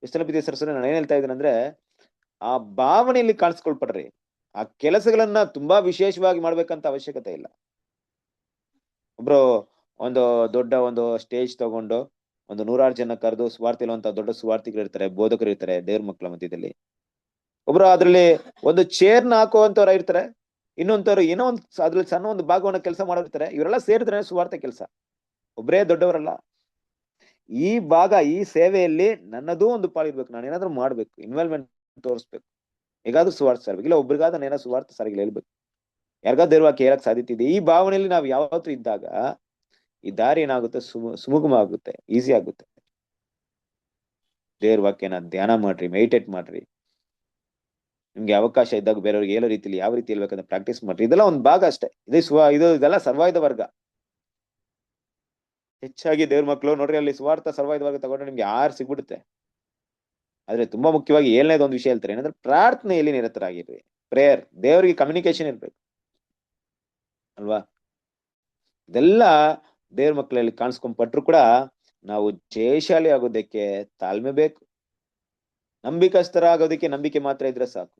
ಕ್ರಿಸ್ತನ ಪಿತೇಶ್ವರೇ, ನಾನು ಏನ್ ಹೇಳ್ತಾ ಇದ್ದೀನಿ ಅಂದ್ರೆ, ಆ ಭಾವನೆಯಲ್ಲಿ ಕಾಣಿಸ್ಕೊಳ್ಪಡ್ರಿ. ಆ ಕೆಲಸಗಳನ್ನ ತುಂಬಾ ವಿಶೇಷವಾಗಿ ಮಾಡ್ಬೇಕಂತ ಅವಶ್ಯಕತೆ ಇಲ್ಲ. ಒಬ್ರು ಒಂದು ದೊಡ್ಡ ಒಂದು ಸ್ಟೇಜ್ ತಗೊಂಡು ಒಂದು 100 ಜನ ಕರೆದು ಸುವಾರ್ತೆ ಇರುವಂತ ದೊಡ್ಡ ಸುವಾರ್ತಿಗಳು ಇರ್ತಾರೆ, ಬೋಧಕರು ಇರ್ತಾರೆ ದೇವ್ರ ಮಕ್ಕಳ ಮಧ್ಯದಲ್ಲಿ. ಒಬ್ರು ಅದ್ರಲ್ಲಿ ಒಂದು ಚೇರ್ನ ಹಾಕುವಂತವ್ರ ಇರ್ತಾರೆ, ಇನ್ನೊಂಥವ್ರು ಏನೋ ಒಂದು ಅದ್ರಲ್ಲಿ ಸಣ್ಣ ಒಂದು ಭಾಗವನ್ನ ಕೆಲಸ ಮಾಡಿರ್ತಾರೆ. ಇವರೆಲ್ಲ ಸೇರಿದ್ರೆ ಸುವಾರ್ತೆ ಕೆಲಸ, ಒಬ್ಬರೇ ದೊಡ್ಡವರಲ್ಲ. ಈ ಭಾಗ, ಈ ಸೇವೆಯಲ್ಲಿ ನನ್ನದೂ ಒಂದು ಪಾಲಿರ್ಬೇಕು. ನಾನು ಏನಾದ್ರೂ ಮಾಡ್ಬೇಕು, ಇನ್ವಾಲ್ವ್ಮೆಂಟ್ ತೋರಿಸ್ಬೇಕು. ಹೇಗಾದ್ರೂ ಸುವಾರ್ತೆ ಸಾರ್ಬೇಕು, ಇಲ್ಲ ಒಬ್ರಿಗಾದ ಏನೋ ಸುವಾರ್ತೆ ಸಾರಿಗೆ ಹೇಳ್ಬೇಕು, ಯಾರಿಗಾದ್ರು ದೇವ್ರ ವಾಕ್ಯ ಹೇಳಕ್ ಸಾಧ್ಯತೆ ಇದೆ. ಈ ಭಾವನೆಯಲ್ಲಿ ನಾವು ಯಾವತ್ತೂ ಇದ್ದಾಗ ಈ ದಾರಿ ಏನಾಗುತ್ತೆ, ಸುಮುಖಮ ಆಗುತ್ತೆ, ಈಸಿ ಆಗುತ್ತೆ. ದೇವ್ರ ವಾಕ್ಯನ ಧ್ಯಾನ ಮಾಡ್ರಿ, ಮೆಡಿಟೇಟ್ ಮಾಡ್ರಿ. ನಿಮ್ಗೆ ಅವಕಾಶ ಇದ್ದಾಗ ಬೇರೆಯವ್ರಿಗೆ ಹೇಳೋ ರೀತಿಲಿ ಯಾವ ರೀತಿ ಹೇಳ್ಬೇಕಂತ ಪ್ರಾಕ್ಟೀಸ್ ಮಾಡ್ರಿ. ಇದೆಲ್ಲ ಒಂದು ಭಾಗ ಅಷ್ಟೇ. ಇದೆಲ್ಲ ಸರ್ವಾಯುಧ ವರ್ಗ. ಹೆಚ್ಚಾಗಿ ದೇವ್ರ ಮಕ್ಕಳು ನೋಡ್ರಿ, ಅಲ್ಲಿ ಸುವಾರ್ಥ ಸರ್ವಾಯುಧ ವರ್ಗ ತಗೊಂಡ್ರೆ ನಿಮ್ಗೆ ಯಾರು ಸಿಗ್ಬಿಡುತ್ತೆ. ಆದ್ರೆ ತುಂಬಾ ಮುಖ್ಯವಾಗಿ 7ನೇದು ಒಂದು ವಿಷಯ ಹೇಳ್ತಾರೆ, ಏನಂದ್ರೆ ಪ್ರಾರ್ಥನೆಯಲ್ಲಿ ನಿರತರಾಗಿರ್ರಿ. ಪ್ರೇಯರ್, ದೇವರಿಗೆ ಕಮ್ಯುನಿಕೇಶನ್ ಇರ್ಬೇಕು ಅಲ್ವಾ. ಇದೆಲ್ಲ ದೇವ್ರ ಮಕ್ಕಳಲ್ಲಿ ಕಾಣಿಸ್ಕೊಂಡ್ಪಟ್ರು ಕೂಡ ನಾವು ಜಯಶಾಲಿ ಆಗೋದಕ್ಕೆ ತಾಳ್ಮೆ ಬೇಕು. ನಂಬಿಕಸ್ಥರಾಗೋದಕ್ಕೆ ನಂಬಿಕೆ ಮಾತ್ರ ಇದ್ರೆ ಸಾಕು.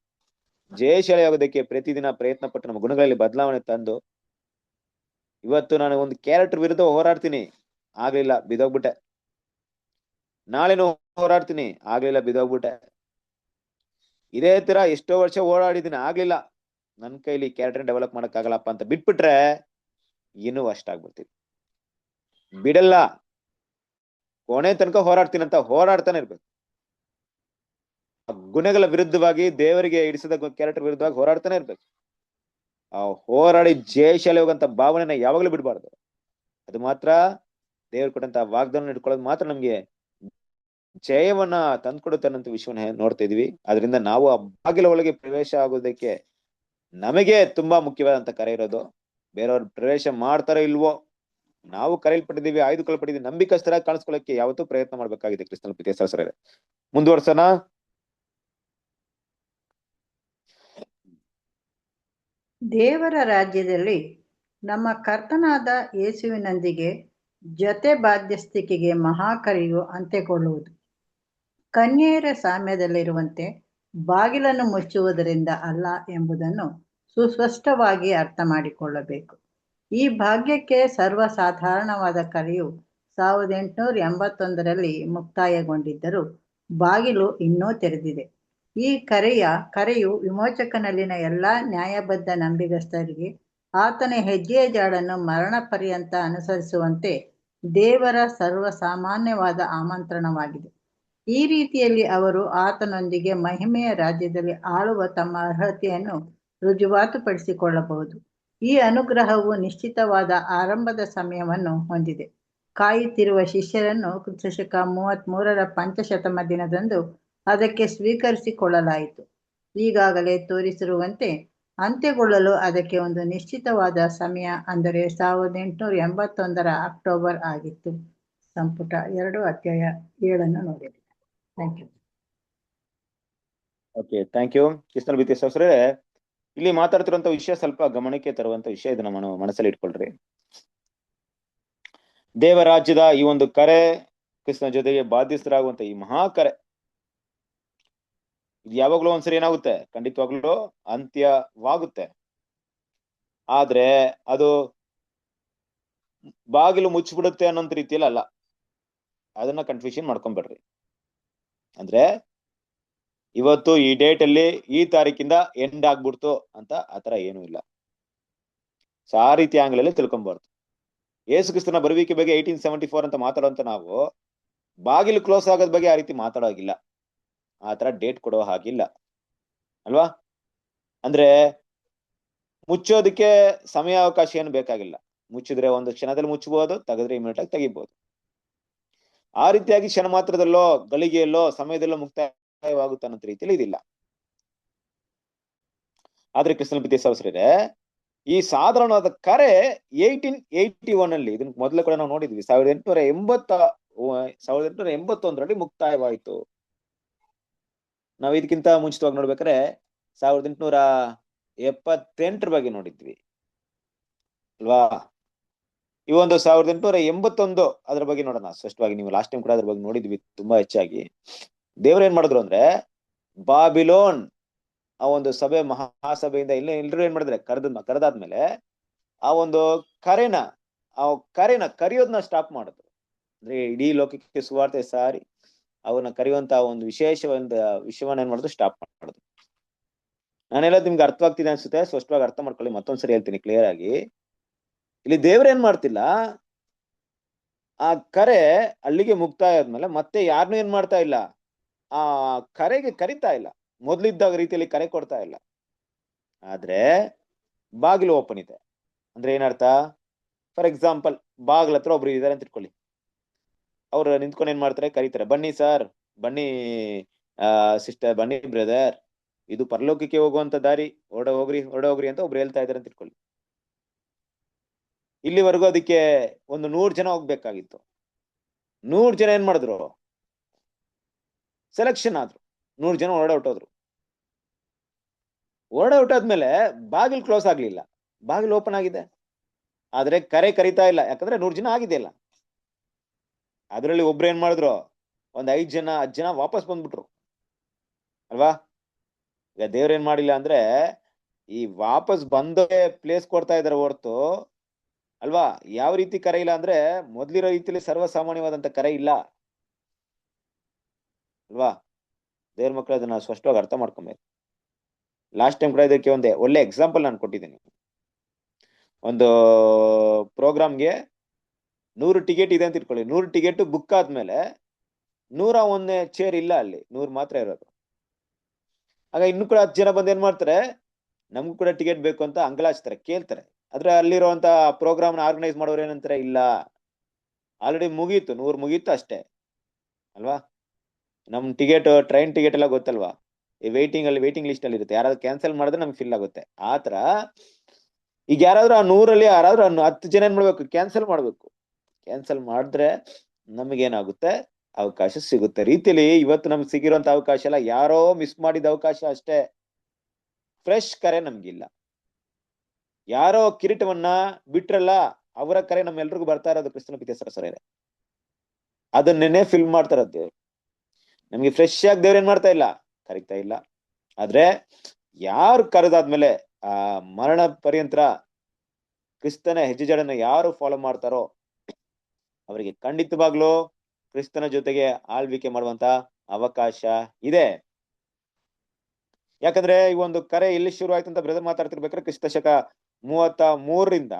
ಜಯಶಾಲಿ ಆಗೋದಕ್ಕೆ ಪ್ರತಿದಿನ ಪ್ರಯತ್ನ ಪಟ್ಟು ನಮ್ಮ ಗುಣಗಳಲ್ಲಿ ಬದಲಾವಣೆ ತಂದು, ಇವತ್ತು ನಾನು ಒಂದು ಕ್ಯಾರೆಕ್ಟರ್ ವಿರುದ್ಧ ಹೋರಾಡ್ತೀನಿ, ಆಗ್ಲಿಲ್ಲ, ಬಿದೋಗ್ಬಿಟ್ಟೆ. ನಾಳೆನೂ ಹೋರಾಡ್ತೀನಿ, ಆಗ್ಲಿಲ್ಲ, ಬಿದೋಗ್ಬಿಟ್ಟೆ. ಇದೇ ತರ ಎಷ್ಟೋ ವರ್ಷ ಓಡಾಡಿದ್ದೀನಿ, ಆಗ್ಲಿಲ್ಲ, ನನ್ ಕೈಲಿ ಕ್ಯಾರೆಕ್ಟರ್ ಡೆವಲಪ್ ಮಾಡಕ್ ಆಗಲ್ಲಪ್ಪ ಅಂತ ಬಿಟ್ಬಿಟ್ರೆ ಇನ್ನೂ ಅಷ್ಟಾಗ್ಬಿಡ್ತೀವಿ. ಬಿಡಲ್ಲ, ಕೊನೆ ತನಕ ಹೋರಾಡ್ತೀನಿ ಅಂತ ಹೋರಾಡ್ತಾನೆ ಇರ್ಬೇಕು. ಗುಣಗಳ ವಿರುದ್ಧವಾಗಿ, ದೇವರಿಗೆ ಇಡಿಸಿದ ಕ್ಯಾರೆಕ್ಟರ್ ವಿರುದ್ಧವಾಗಿ ಹೋರಾಡ್ತಾನೆ ಇರ್ಬೇಕು. ಆ ಹೋರಾಡಿ ಜಯಶಾಲಿ ಹೋಗಂತ ಭಾವನೆನ ಯಾವಾಗ್ಲೂ ಬಿಡಬಾರ್ದು. ಅದು ಮಾತ್ರ ದೇವ್ರು ಕೊಟ್ಟಂತ ವಾಗ್ದಾನ ಇಟ್ಕೊಳ್ಳೋದು ಮಾತ್ರ ನಮ್ಗೆ ಜಯವನ್ನ ತಂದ್ಕೊಡುತ್ತೆ ಅನ್ನೋ ವಿಷಯವನ್ನ ನೋಡ್ತಾ ಇದೀವಿ. ಅದರಿಂದ ನಾವು ಆ ಬಾಗಿಲ ಒಳಗೆ ಪ್ರವೇಶ ಆಗೋದಕ್ಕೆ ನಮಗೆ ತುಂಬಾ ಮುಖ್ಯವಾದಂತ ಕರೆ ಇರೋದು. ಬೇರೆಯವ್ರು ಪ್ರವೇಶ ಮಾಡ್ತಾರೋ ಇಲ್ವೋ, ನಾವು ಕರೆಯಲ್ಪಟ್ಟಿದ್ದೀವಿ, ಆಯ್ದುಕೊಳ್ಳಲ್ಪಟ್ಟಿದ್ದೀವಿ, ನಂಬಿಕಸ್ಥರಾಗಿ ಕಾಣಿಸ್ಕೊಳ್ಳಕ್ಕೆ ಯಾವತ್ತೂ ಪ್ರಯತ್ನ ಮಾಡ್ಬೇಕಾಗಿದೆ. ಕ್ರಿಸ್ತನ ಪ್ರೀತಿಯ ಸಹೋದರರೇ, ಮುಂದುವರ್ಸೋಣ. ದೇವರ ರಾಜ್ಯದಲ್ಲಿ ನಮ್ಮ ಕರ್ತನಾದ ಯೇಸುವಿನೊಂದಿಗೆ ಜೊತೆ ಬಾಧ್ಯಸ್ಥಿಕೆಗೆ ಮಹಾಕರೆಯು ಅಂತ್ಯಗೊಳ್ಳುವುದು. ಕನ್ಯೆಯರ ಸಾಮ್ಯದಲ್ಲಿರುವಂತೆ ಬಾಗಿಲನ್ನು ಮುಚ್ಚುವುದರಿಂದ ಅಲ್ಲ ಎಂಬುದನ್ನು ಸುಸ್ಪಷ್ಟವಾಗಿ ಅರ್ಥ ಮಾಡಿಕೊಳ್ಳಬೇಕು. ಈ ಭಾಗ್ಯಕ್ಕೆ ಸರ್ವಸಾಧಾರಣವಾದ ಕರೆಯು 1881ರಲ್ಲಿ ಮುಕ್ತಾಯಗೊಂಡಿದ್ದರೂ ಬಾಗಿಲು ಇನ್ನೂ ತೆರೆದಿದೆ. ಈ ಕರೆಯು ವಿಮೋಚಕನಲ್ಲಿನ ಎಲ್ಲ ನ್ಯಾಯಬದ್ಧ ನಂಬಿಗಸ್ತರಿಗೆ ಆತನ ಹೆಜ್ಜೆಯ ಜಾಡನ್ನು ಮರಣ ಪರ್ಯಂತ ಅನುಸರಿಸುವಂತೆ ದೇವರ ಸರ್ವಸಾಮಾನ್ಯವಾದ ಆಮಂತ್ರಣವಾಗಿದೆ. ಈ ರೀತಿಯಲ್ಲಿ ಅವರು ಆತನೊಂದಿಗೆ ಮಹಿಮೆಯ ರಾಜ್ಯದಲ್ಲಿ ಆಳುವ ತಮ್ಮ ಅರ್ಹತೆಯನ್ನು ರುಜುವಾತುಪಡಿಸಿಕೊಳ್ಳಬಹುದು. ಈ ಅನುಗ್ರಹವು ನಿಶ್ಚಿತವಾದ ಆರಂಭದ ಸಮಯವನ್ನು ಹೊಂದಿದೆ. ಕಾಯುತ್ತಿರುವ ಶಿಷ್ಯರನ್ನು ಕ್ರಿಸ್ತಶಕ 33ರ ಪಂಚಶತಮ ದಿನದಂದು ಅದಕ್ಕೆ ಸ್ವೀಕರಿಸಿಕೊಳ್ಳಲಾಯಿತು. ಈಗಾಗಲೇ ತೋರಿಸಿರುವಂತೆ ಅಂತ್ಯಗೊಳ್ಳಲು ಅದಕ್ಕೆ ಒಂದು ನಿಶ್ಚಿತವಾದ ಸಮಯ, ಅಂದರೆ 1881ರ ಅಕ್ಟೋಬರ್ ಆಗಿತ್ತು. ಸಂಪುಟ 2 ಅಧ್ಯಾಯ 7 ನೋಡಿರಿ. Thank you. Okay, thank you. ಕ್ರಿಸ್ತನ ಪ್ರೀತಿಯ ಸಹೋದರರೇ, ಇಲ್ಲಿ ಮಾತಾಡ್ತಿರುವಂತ ವಿಷಯ ಸ್ವಲ್ಪ ಗಮನಕ್ಕೆ ತರುವಂತ ವಿಷಯ. ಇದನ್ನ ನಾವು ಮನಸ್ಸಲ್ಲಿ ಇಟ್ಕೊಳ್ರಿ. ದೇವರಾಜ್ಯದ ಈ ಒಂದು ಕರೆ, ಕ್ರಿಸ್ತನ ಜೊತೆಗೆ ಬಾಧ್ಯಸ್ಥರಾಗುವಂತ ಈ ಮಹಾ ಕರೆ, ಇದು ಯಾವಾಗ್ಲೂ ಒಂದ್ಸರಿ ಏನಾಗುತ್ತೆ, ಖಂಡಿತವಾಗ್ಲೂ ಅಂತ್ಯವಾಗುತ್ತೆ. ಆದ್ರೆ ಅದು ಬಾಗಿಲು ಮುಚ್ಚಿಬಿಡುತ್ತೆ ಅನ್ನೋಂತ ರೀತಿಯಲ್ಲಿ ಅಲ್ಲ. ಅದನ್ನ ಕನ್ಫ್ಯೂಷನ್ ಮಾಡ್ಕೊಂಡ್ಬಿಡ್ರಿ. ಅಂದ್ರೆ ಇವತ್ತು ಈ ಡೇಟ್ ಅಲ್ಲಿ ಈ ತಾರೀಕಿಂದ ಎಂಡ್ ಆಗ್ಬಿಡ್ತು ಅಂತ ಆತರ ಏನೂ ಇಲ್ಲ. ಆ ರೀತಿ ಆಂಗ್ಲಲ್ಲಿ ತಿಳ್ಕೊಂಬಾರ್ದು. ಯೇಸು ಕ್ರಿಸ್ತನ ಬರುವಿಕೆ ಬಗ್ಗೆ 1874 ಅಂತ ಮಾತಾಡುವಂತ ನಾವು ಬಾಗಿಲು ಕ್ಲೋಸ್ ಆಗೋದ್ ಬಗ್ಗೆ ಆ ರೀತಿ ಮಾತಾಡೋಗಿಲ್ಲ. ಆತರ ಡೇಟ್ ಕೊಡೋ ಹಾಗಿಲ್ಲ ಅಲ್ವಾ. ಅಂದ್ರೆ ಮುಚ್ಚೋದಕ್ಕೆ ಸಮಯ ಅವಕಾಶ ಏನು ಬೇಕಾಗಿಲ್ಲ. ಮುಚ್ಚಿದ್ರೆ ಒಂದು ಕ್ಷಣದಲ್ಲಿ ಮುಚ್ಚಬಹುದು, ತೆಗೆದ್ರೆ ಇಮಿಡಿಯೇಟ್ ಆಗಿ ತೆಗಿಬಹುದು. ಆ ರೀತಿಯಾಗಿ ಕ್ಷಣ ಮಾತ್ರದಲ್ಲೋ ಗಳಿಗೆಯಲ್ಲೋ ಸಮಯದಲ್ಲೋ ಮುಕ್ತಾಯವಾಗುತ್ತೆ ಅನ್ನೋ ರೀತಿಯಲ್ಲಿ ಇದಿಲ್ಲ. ಆದ್ರೆ ಕ್ರಿಸ್ತನ ಪ್ರೀತಿಯ ಸಹೋದರರೇ, ಈ ಸಾಧಾರಣವಾದ ಕರೆ 1881 ಅಲ್ಲಿ, ಇದನ್ನ ಮೊದಲು ಕೂಡ ನಾವು ನೋಡಿದ್ವಿ, 1881ರಲ್ಲಿ ಮುಕ್ತಾಯವಾಯಿತು. ನಾವ್ ಇದಕ್ಕಿಂತ ಮುಂಚಿತವಾಗಿ ನೋಡ್ಬೇಕಾದ್ರೆ 1878ರ ಬಗ್ಗೆ ನೋಡಿದ್ವಿ ಅಲ್ವಾ. ಈ ಒಂದು 1881 ಅದ್ರ ಬಗ್ಗೆ ನೋಡೋಣ ಸ್ಪಷ್ಟವಾಗಿ. ನೀವು ಲಾಸ್ಟ್ ಟೈಮ್ ಕೂಡ ಅದ್ರ ಬಗ್ಗೆ ನೋಡಿದ್ವಿ ತುಂಬಾ ಹೆಚ್ಚಾಗಿ. ದೇವ್ರ ಏನ್ ಮಾಡಿದ್ರು ಅಂದ್ರೆ, ಬಾಬಿಲೋನ್ ಆ ಒಂದು ಸಭೆ, ಮಹಾಸಭೆಯಿಂದ ಎಲ್ರು ಏನ್ ಮಾಡಿದ್ರೆ ಕರೆದಾದ್ಮೇಲೆ ಆ ಒಂದು ಕರೆನ ಕರೆಯೋದನ್ನ ಸ್ಟಾಪ್ ಮಾಡಿದ್ರು. ಅಂದ್ರೆ ಇಡೀ ಲೋಕಕ್ಕೆ ಸುವಾರ್ತೆ ಸಾರಿ ಅವ್ರನ್ನ ಕರೆಯುವಂತ ಒಂದು ವಿಶೇಷ ಒಂದು ವಿಷಯವನ್ನ ಏನ್ ಮಾಡಿದ್ರು, ಸ್ಟಾಪ್ ಮಾಡಿದ್ರು. ನಾನೆಲ್ಲ ನಿಮ್ಗೆ ಅರ್ಥವಾಗ್ತಿದೆ ಅನ್ಸುತ್ತೆ, ಸ್ಪಷ್ಟವಾಗಿ ಅರ್ಥ ಮಾಡ್ಕೊಳ್ಳಿ. ಮತ್ತೊಂದ್ಸರಿ ಹೇಳ್ತೀನಿ ಕ್ಲಿಯರ್ ಆಗಿ. ಇಲ್ಲಿ ದೇವ್ರೇನ್ ಮಾಡ್ತಿಲ್ಲ, ಆ ಕರೆ ಅಲ್ಲಿಗೆ ಮುಕ್ತಾಯ ಆದ್ಮೇಲೆ ಮತ್ತೆ ಯಾರನ್ನೂ ಏನ್ ಮಾಡ್ತಾ ಇಲ್ಲ, ಆ ಕರೆಗೆ ಕರಿತಾ ಇಲ್ಲ, ಮೊದ್ಲಿದ್ದಾಗ ರೀತಿಯಲ್ಲಿ ಕರೆ ಕೊಡ್ತಾ ಇಲ್ಲ. ಆದ್ರೆ ಬಾಗಿಲು ಓಪನ್ ಇದೆ ಅಂದ್ರೆ ಏನರ್ಥ? ಫಾರ್ ಎಕ್ಸಾಂಪಲ್, ಬಾಗಿಲ ಹತ್ರ ಒಬ್ರು ಇದಾರೆ ಅಂತ ಇಟ್ಕೊಳ್ಳಿ. ಅವ್ರು ನಿಂತ್ಕೊಂಡು ಏನ್ ಮಾಡ್ತಾರೆ, ಕರೀತಾರೆ, ಬನ್ನಿ ಸರ್, ಬನ್ನಿ ಸಿಸ್ಟರ್, ಬನ್ನಿ ಬ್ರದರ್, ಇದು ಪರಲೋಕಕ್ಕೆ ಹೋಗುವಂತ ದಾರಿ, ಹೊರಡ ಹೋಗ್ರಿ ಅಂತ ಒಬ್ರು ಹೇಳ್ತಾ ಇದಾರೆ ಅಂತ ಇಟ್ಕೊಳ್ಳಿ. ಇಲ್ಲಿವರೆಗೂ ಅದಕ್ಕೆ ಒಂದು 100 ಜನ ಹೋಗ್ಬೇಕಾಗಿತ್ತು. 100 ಜನ ಏನ್ ಮಾಡಿದ್ರು, ಸೆಲೆಕ್ಷನ್ ಆದ್ರು. 100 ಜನ ಹೊರಡೋಟೋದ್ರು. ಹೊರಡೋಟಾದ್ಮೇಲೆ ಬಾಗಿಲು ಕ್ಲೋಸ್ ಆಗ್ಲಿಲ್ಲ, ಬಾಗಿಲು ಓಪನ್ ಆಗಿದೆ. ಆದ್ರೆ ಕರೆ ಕರಿತಾ ಇಲ್ಲ, ಯಾಕಂದ್ರೆ 100 ಜನ ಆಗಿದೆ ಅಲ್ಲ. ಅದ್ರಲ್ಲಿ ಒಬ್ರು ಏನ್ ಮಾಡಿದ್ರು, ಒಂದ್ 5 ಜನ 10 ಜನ ವಾಪಸ್ ಬಂದ್ಬಿಟ್ರು ಅಲ್ವಾ? ಈಗ ದೇವ್ರ ಏನ್ ಮಾಡಿಲ್ಲ ಅಂದ್ರೆ, ಈ ವಾಪಸ್ ಬಂದೇ ಪ್ಲೇಸ್ ಕೊಡ್ತಾ ಇದಾರೆ ಹೊರ್ತು ಅಲ್ವಾ, ಯಾವ ರೀತಿ ಕರೆ ಇಲ್ಲ ಅಂದ್ರೆ, ಮೊದ್ಲಿರೋ ರೀತಿಯಲ್ಲಿ ಸರ್ವಸಾಮಾನ್ಯವಾದಂತ ಕರೆ ಇಲ್ಲ ಅಲ್ವಾ? ದೇವ್ರ ಮಕ್ಕಳು ಅದನ್ನ ಸ್ಪಷ್ಟವಾಗಿ ಅರ್ಥ ಮಾಡ್ಕೊಬೇಕು. ಲಾಸ್ಟ್ ಟೈಮ್ ಕೂಡ ಇದಕ್ಕೆ ಒಂದೇ ಒಳ್ಳೆ ಎಕ್ಸಾಂಪಲ್ ನಾನು ಕೊಟ್ಟಿದ್ದೀನಿ. ಒಂದು ಪ್ರೋಗ್ರಾಮ್ಗೆ 100 ಟಿಕೆಟ್ ಇದೆ ಅಂತ ಇಟ್ಕೊಳ್ಳಿ. 100 ಟಿಕೆಟ್ ಬುಕ್ ಆದ್ಮೇಲೆ 101 ಚೇರ್ ಇಲ್ಲ, ಅಲ್ಲಿ 100 ಮಾತ್ರ ಇರೋದು. ಆಗ ಇನ್ನು ಕೂಡ 10 ಜನ ಬಂದ್ ಏನ್ ಮಾಡ್ತಾರೆ, ನಮ್ಗೂ ಕೂಡ ಟಿಕೆಟ್ ಬೇಕು ಅಂತ ಅಂಗಲಾಚ್ತಾರೆ, ಕೇಳ್ತಾರೆ. ಆದ್ರೆ ಅಲ್ಲಿರುವಂತ ಪ್ರೋಗ್ರಾಮ್ ನ ಆರ್ಗನೈಸ್ ಮಾಡೋರು ಏನಂತಾರೆ, ಇಲ್ಲ, ಆಲ್ರೆಡಿ ಮುಗೀತು, 100 ಮುಗೀತು ಅಷ್ಟೇ ಅಲ್ವಾ? ನಮ್ ಟಿಕೆಟ್, ಟ್ರೈನ್ ಟಿಕೆಟ್ ಎಲ್ಲ ಗೊತ್ತಲ್ವಾ, ಈ ವೇಟಿಂಗ್ ಲಿಸ್ಟ್ ಅಲ್ಲಿ ಇರುತ್ತೆ. ಯಾರಾದ್ರೂ ಕ್ಯಾನ್ಸಲ್ ಮಾಡಿದ್ರೆ ನಮ್ಗೆ ಫಿಲ್ ಆಗುತ್ತೆ. ಆತರ ಈಗ ಯಾರಾದ್ರೂ ಆ 100ರಲ್ಲಿ ಯಾರಾದ್ರೂ 10 ಜನ ಏನ್ ಮಾಡ್ಬೇಕು, ಕ್ಯಾನ್ಸಲ್ ಮಾಡ್ಬೇಕು. ಕ್ಯಾನ್ಸಲ್ ಮಾಡಿದ್ರೆ ನಮಗೇನಾಗುತ್ತೆ, ಅವಕಾಶ ಸಿಗುತ್ತೆ. ರೀತಿಯಲ್ಲಿ ಇವತ್ತು ನಮ್ಗೆ ಸಿಗಿರುವಂತ ಅವಕಾಶ ಎಲ್ಲ ಯಾರೋ ಮಿಸ್ ಮಾಡಿದ ಅವಕಾಶ ಅಷ್ಟೇ. ಫ್ರೆಶ್ ಕರೆ ನಮ್ಗಿಲ್ಲ. ಯಾರೋ ಕಿರೀಟವನ್ನ ಬಿಟ್ರಲ್ಲ, ಅವರ ಕರೆ ನಮ್ಮೆಲ್ರಿಗೂ ಬರ್ತಾ ಇರೋದು ಕ್ರಿಸ್ತನ ಪಿತೇಸರ ಸರ. ಅದನ್ನೇನೆ ಫಿಲ್ಮ್ ಮಾಡ್ತಾರ ದೇವ್ರು. ನಮ್ಗೆ ಫ್ರೆಶ್ ಆಗಿ ದೇವ್ರ ಏನ್ ಮಾಡ್ತಾ ಇಲ್ಲ, ಕರಿತಾ ಇಲ್ಲ. ಆದ್ರೆ ಯಾರು ಕರೆದಾದ್ಮೇಲೆ ಆ ಮರಣ ಪರ್ಯಂತರ ಕ್ರಿಸ್ತನ ಹೆಜ್ಜೆಜಡನ್ನ ಯಾರು ಫಾಲೋ ಮಾಡ್ತಾರೋ ಅವರಿಗೆ ಖಂಡಿತವಾಗ್ಲೂ ಕ್ರಿಸ್ತನ ಜೊತೆಗೆ ಆಳ್ವಿಕೆ ಮಾಡುವಂತ ಅವಕಾಶ ಇದೆ. ಯಾಕಂದ್ರೆ ಈ ಒಂದು ಕರೆ ಎಲ್ಲಿ ಶುರು ಆಯ್ತು ಅಂತ ಬ್ರದರ್ ಮಾತಾಡ್ತಿರ್ಬೇಕಾದ್ರೆ, ಕ್ರಿಸ್ತ ಶಕ 33ರಿಂದ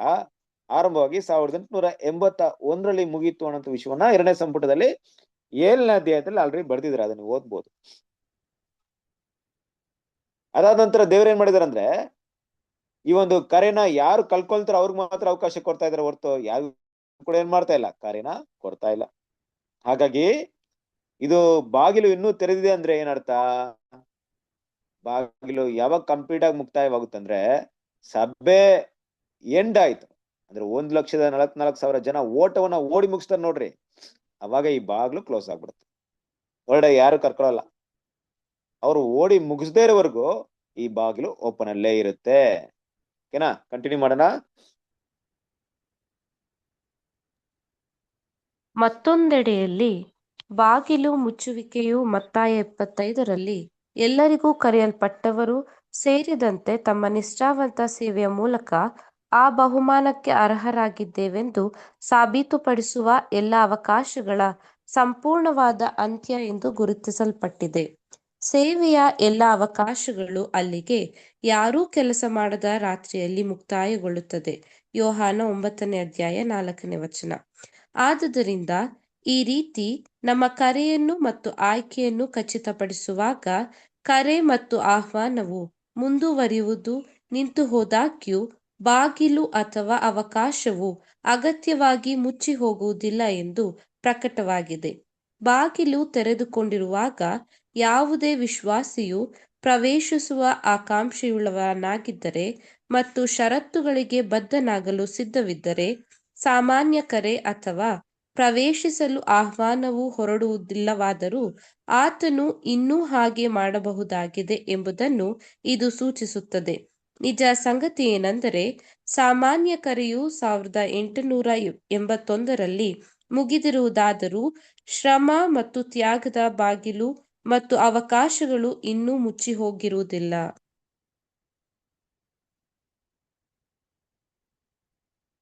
ಆರಂಭವಾಗಿ 1881ರಲ್ಲಿ ಮುಗೀತು ಅನ್ನೋ ವಿಷಯವನ್ನ 2ನೇ ಸಂಪುಟದಲ್ಲಿ 7ನೇ ಅಧ್ಯಾಯದಲ್ಲಿ ಆಲ್ರೆಡಿ ಬರ್ದಿದ್ದಾರೆ. ಅದನ್ನ ಓದ್ಬೋದು. ಅದಾದ ನಂತರ ದೇವ್ರ ಏನ್ ಮಾಡಿದಾರೆ ಅಂದ್ರೆ, ಈ ಒಂದು ಕರೆನ ಯಾರು ಕಲ್ಕೊಳ್ತಾರೋ ಅವ್ರಿಗೆ ಮಾತ್ರ ಅವಕಾಶ ಕೊಡ್ತಾ ಇದಾರೆ ಹೊರತು ಯಾವ ಕೂಡ ಏನ್ ಮಾಡ್ತಾ ಇಲ್ಲ, ಕರೆನ ಕೊಡ್ತಾ ಇಲ್ಲ. ಹಾಗಾಗಿ ಇದು ಬಾಗಿಲು ಇನ್ನೂ ತೆರೆದಿದೆ ಅಂದ್ರೆ ಏನರ್ಥ, ಬಾಗಿಲು ಯಾವಾಗ ಕಂಪ್ಲೀಟ್ ಆಗಿ ಮುಕ್ತಾಯವಾಗುತ್ತಂದ್ರೆ, ಸಭೆ ಎಂಡ್ ಆಯ್ತು ಅಂದ್ರೆ 1,44,000 ಜನ ಓಟವನ್ನ ಓಡಿ ಮುಗಿಸ್ತಾರೆ ನೋಡ್ರಿ, ಅವಾಗ ಈ ಬಾಗಿಲು ಕ್ಲೋಸ್ ಆಗ್ಬಿಡುತ್ತೆ. ಹೊರಡೆ ಯಾರು ಕರ್ಕೊಳ್ಳಲ್ಲ. ಅವ್ರು ಓಡಿ ಮುಗಿಸದೇ ಇರೋವರೆಗೂ ಈ ಬಾಗಿಲು ಓಪನ್ ಅಲ್ಲೇ ಇರುತ್ತೆ. ಓಕೆನಾ? ಕಂಟಿನ್ಯೂ ಮಾಡೋಣ. ಮತ್ತೊಂದೆಡೆಯಲ್ಲಿ ಬಾಗಿಲು ಮುಚ್ಚುವಿಕೆಯು ಮತ್ತಾಯ 25ರಲ್ಲಿ ಎಲ್ಲರಿಗೂ ಕರೆಯಲ್ಪಟ್ಟವರು ಸೇರಿದಂತೆ ತಮ್ಮ ನಿಷ್ಠಾವಂತ ಸೇವೆಯ ಮೂಲಕ ಆ ಬಹುಮಾನಕ್ಕೆ ಅರ್ಹರಾಗಿದ್ದೇವೆಂದು ಸಾಬೀತುಪಡಿಸುವ ಎಲ್ಲ ಅವಕಾಶಗಳ ಸಂಪೂರ್ಣವಾದ ಅಂತ್ಯ ಎಂದು ಗುರುತಿಸಲ್ಪಟ್ಟಿದೆ. ಸೇವೆಯ ಎಲ್ಲ ಅವಕಾಶಗಳು ಅಲ್ಲಿಗೆ ಯಾರೂ ಕೆಲಸ ಮಾಡದ ರಾತ್ರಿಯಲ್ಲಿ ಮುಕ್ತಾಯಗೊಳ್ಳುತ್ತದೆ. ಯೋಹಾನ 9ನೇ ಅಧ್ಯಾಯ 4ನೇ ವಚನ. ಆದುದರಿಂದ ಈ ರೀತಿ ನಮ್ಮ ಕರೆಯನ್ನು ಮತ್ತು ಆಯ್ಕೆಯನ್ನು ಖಚಿತಪಡಿಸುವಾಗ ಕರೆ ಮತ್ತು ಆಹ್ವಾನವು ಮುಂದುವರಿಯುವುದು ನಿಂತು ಹೋದಾಗ್ಯೂ ಬಾಗಿಲು ಅಥವಾ ಅವಕಾಶವು ಅಗತ್ಯವಾಗಿ ಮುಚ್ಚಿ ಹೋಗುವುದಿಲ್ಲ ಎಂದು ಪ್ರಕಟವಾಗಿದೆ. ಬಾಗಿಲು ತೆರೆದುಕೊಂಡಿರುವಾಗ ಯಾವುದೇ ವಿಶ್ವಾಸಿಯು ಪ್ರವೇಶಿಸುವ ಆಕಾಂಕ್ಷೆಯುಳ್ಳವನಾಗಿದ್ದರೆ ಮತ್ತು ಷರತ್ತುಗಳಿಗೆ ಬದ್ಧನಾಗಲು ಸಿದ್ಧವಿದ್ದರೆ, ಸಾಮಾನ್ಯ ಕರೆ ಅಥವಾ ಪ್ರವೇಶಿಸಲು ಆಹ್ವಾನವು ಹೊರಡುವುದಿಲ್ಲವಾದರೂ ಆತನು ಇನ್ನೂ ಹಾಗೆ ಮಾಡಬಹುದಾಗಿದೆ ಎಂಬುದನ್ನು ಇದು ಸೂಚಿಸುತ್ತದೆ. ನಿಜ ಸಂಗತಿ ಏನೆಂದರೆ, ಸಾಮಾನ್ಯ ಕರೆಯು 1881ರಲ್ಲಿ ಮುಗಿದಿರುವುದಾದರೂ ಶ್ರಮ ಮತ್ತು ತ್ಯಾಗದ ಬಾಗಿಲು ಮತ್ತು ಅವಕಾಶಗಳು ಇನ್ನೂ ಮುಚ್ಚಿ ಹೋಗಿರುವುದಿಲ್ಲ.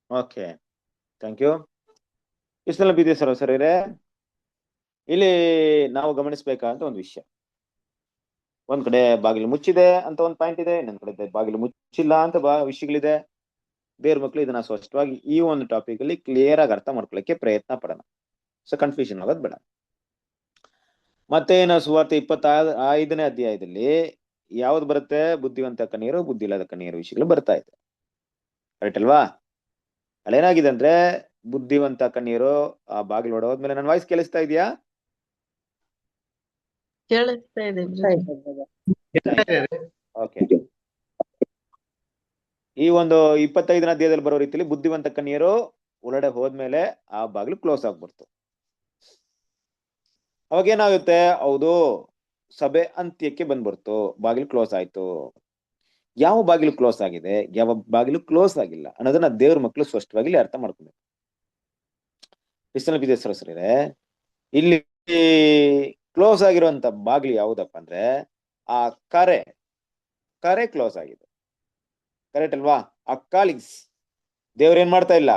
Okay, thank you. ಇಷ್ಟೆಲ್ಲ ಬಿದ್ದೆ ಸರ್. ಇಲ್ಲಿ ನಾವು ಗಮನಿಸಬೇಕಾದಂತ ಒಂದು ವಿಷಯ, ಒಂದ್ ಕಡೆ ಬಾಗಿಲು ಮುಚ್ಚಿದೆ ಅಂತ ಒಂದ್ ಪಾಯಿಂಟ್ ಇದೆ, ಇನ್ನೊಂದ್ ಕಡೆ ಬಾಗಿಲು ಮುಚ್ಚಿಲ್ಲ ಅಂತ ವಿಷಯಗಳಿದೆ. ದೇವ್ರ ಮಕ್ಳು ಇದನ್ನ ಸ್ಪಷ್ಟವಾಗಿ ಈ ಒಂದು ಟಾಪಿಕ್ ಅಲ್ಲಿ ಕ್ಲಿಯರ್ ಆಗಿ ಅರ್ಥ ಮಾಡ್ಕೊಳ್ಳಕ್ಕೆ ಪ್ರಯತ್ನ ಪಡೋಣ. ಸೊ ಕನ್ಫ್ಯೂಷನ್ ಆಗೋದ್ ಬೇಡ. ಮತ್ತೆ ಸುವಾರ್ತೆ 25ನೇ ಅಧ್ಯಾಯದಲ್ಲಿ ಯಾವ್ದು ಬರುತ್ತೆ? ಬುದ್ಧಿವಂತ ಕಣ್ಣೀರು, ಬುದ್ಧಿ ಇಲ್ಲದ ಕಣ್ಣೀರು ವಿಷಯಗಳು ಬರ್ತಾ ಇದೆ. ಕರೆಕ್ಟ್ ಅಲ್ವಾ? ಅಲ್ಲೇನಾಗಿದೆ ಅಂದ್ರೆ ಬುದ್ಧಿವಂತ ಕಣ್ಣೀರು ಆ ಬಾಗಿಲು ಹೊಡೋದ್ಮೇಲೆ ನನ್ನ ವಾಯ್ಸ್ ಕೇಳಿಸ್ತಾ ಇದೆಯಾ? ಕೇಳಿಸ್ತಾ ಇದೆ ಓಕೆ. ಈ ಒಂದು 25ನೇ ಅಧ್ಯಾಯದಲ್ಲಿ ಬರೋ ರೀತಿಯಲ್ಲಿ ಬುದ್ಧಿವಂತ ಕಣ್ಣೀರು ಒಳಗಡೆ ಹೋದ್ಮೇಲೆ ಆ ಬಾಗಿಲು ಕ್ಲೋಸ್ ಆಗ್ಬಿಡ್ತು. ಅವಾಗ ಏನಾಗುತ್ತೆ? ಹೌದು, ಸಭೆ ಅಂತ್ಯಕ್ಕೆ ಬಂದ್ಬಿಡ್ತು, ಬಾಗಿಲು ಕ್ಲೋಸ್ ಆಯ್ತು. ಯಾವ ಬಾಗಿಲು ಕ್ಲೋಸ್ ಆಗಿದೆ, ಯಾವ ಬಾಗಿಲು ಕ್ಲೋಸ್ ಆಗಿಲ್ಲ ಅನ್ನೋದನ್ನ ದೇವ್ರ ಮಕ್ಕಳು ಸ್ಪಷ್ಟವಾಗಿ ಅರ್ಥ ಮಾಡ್ಕೊಬೇಕು. ಕ್ರಿಸ್ತನ ಸರಿದೆ, ಇಲ್ಲಿ ಕ್ಲೋಸ್ ಆಗಿರುವಂತ ಬಾಗಿಲು ಯಾವುದಪ್ಪ ಅಂದ್ರೆ ಆ ಕರೆ ಕ್ಲೋಸ್ ಆಗಿದೆ. ಕರೆಕ್ಟ್ ಅಲ್ವಾ? ಆ ಕಾಲಿಂಗ್ಸ್ ದೇವ್ರೇನ್ ಮಾಡ್ತಾ ಇಲ್ಲ,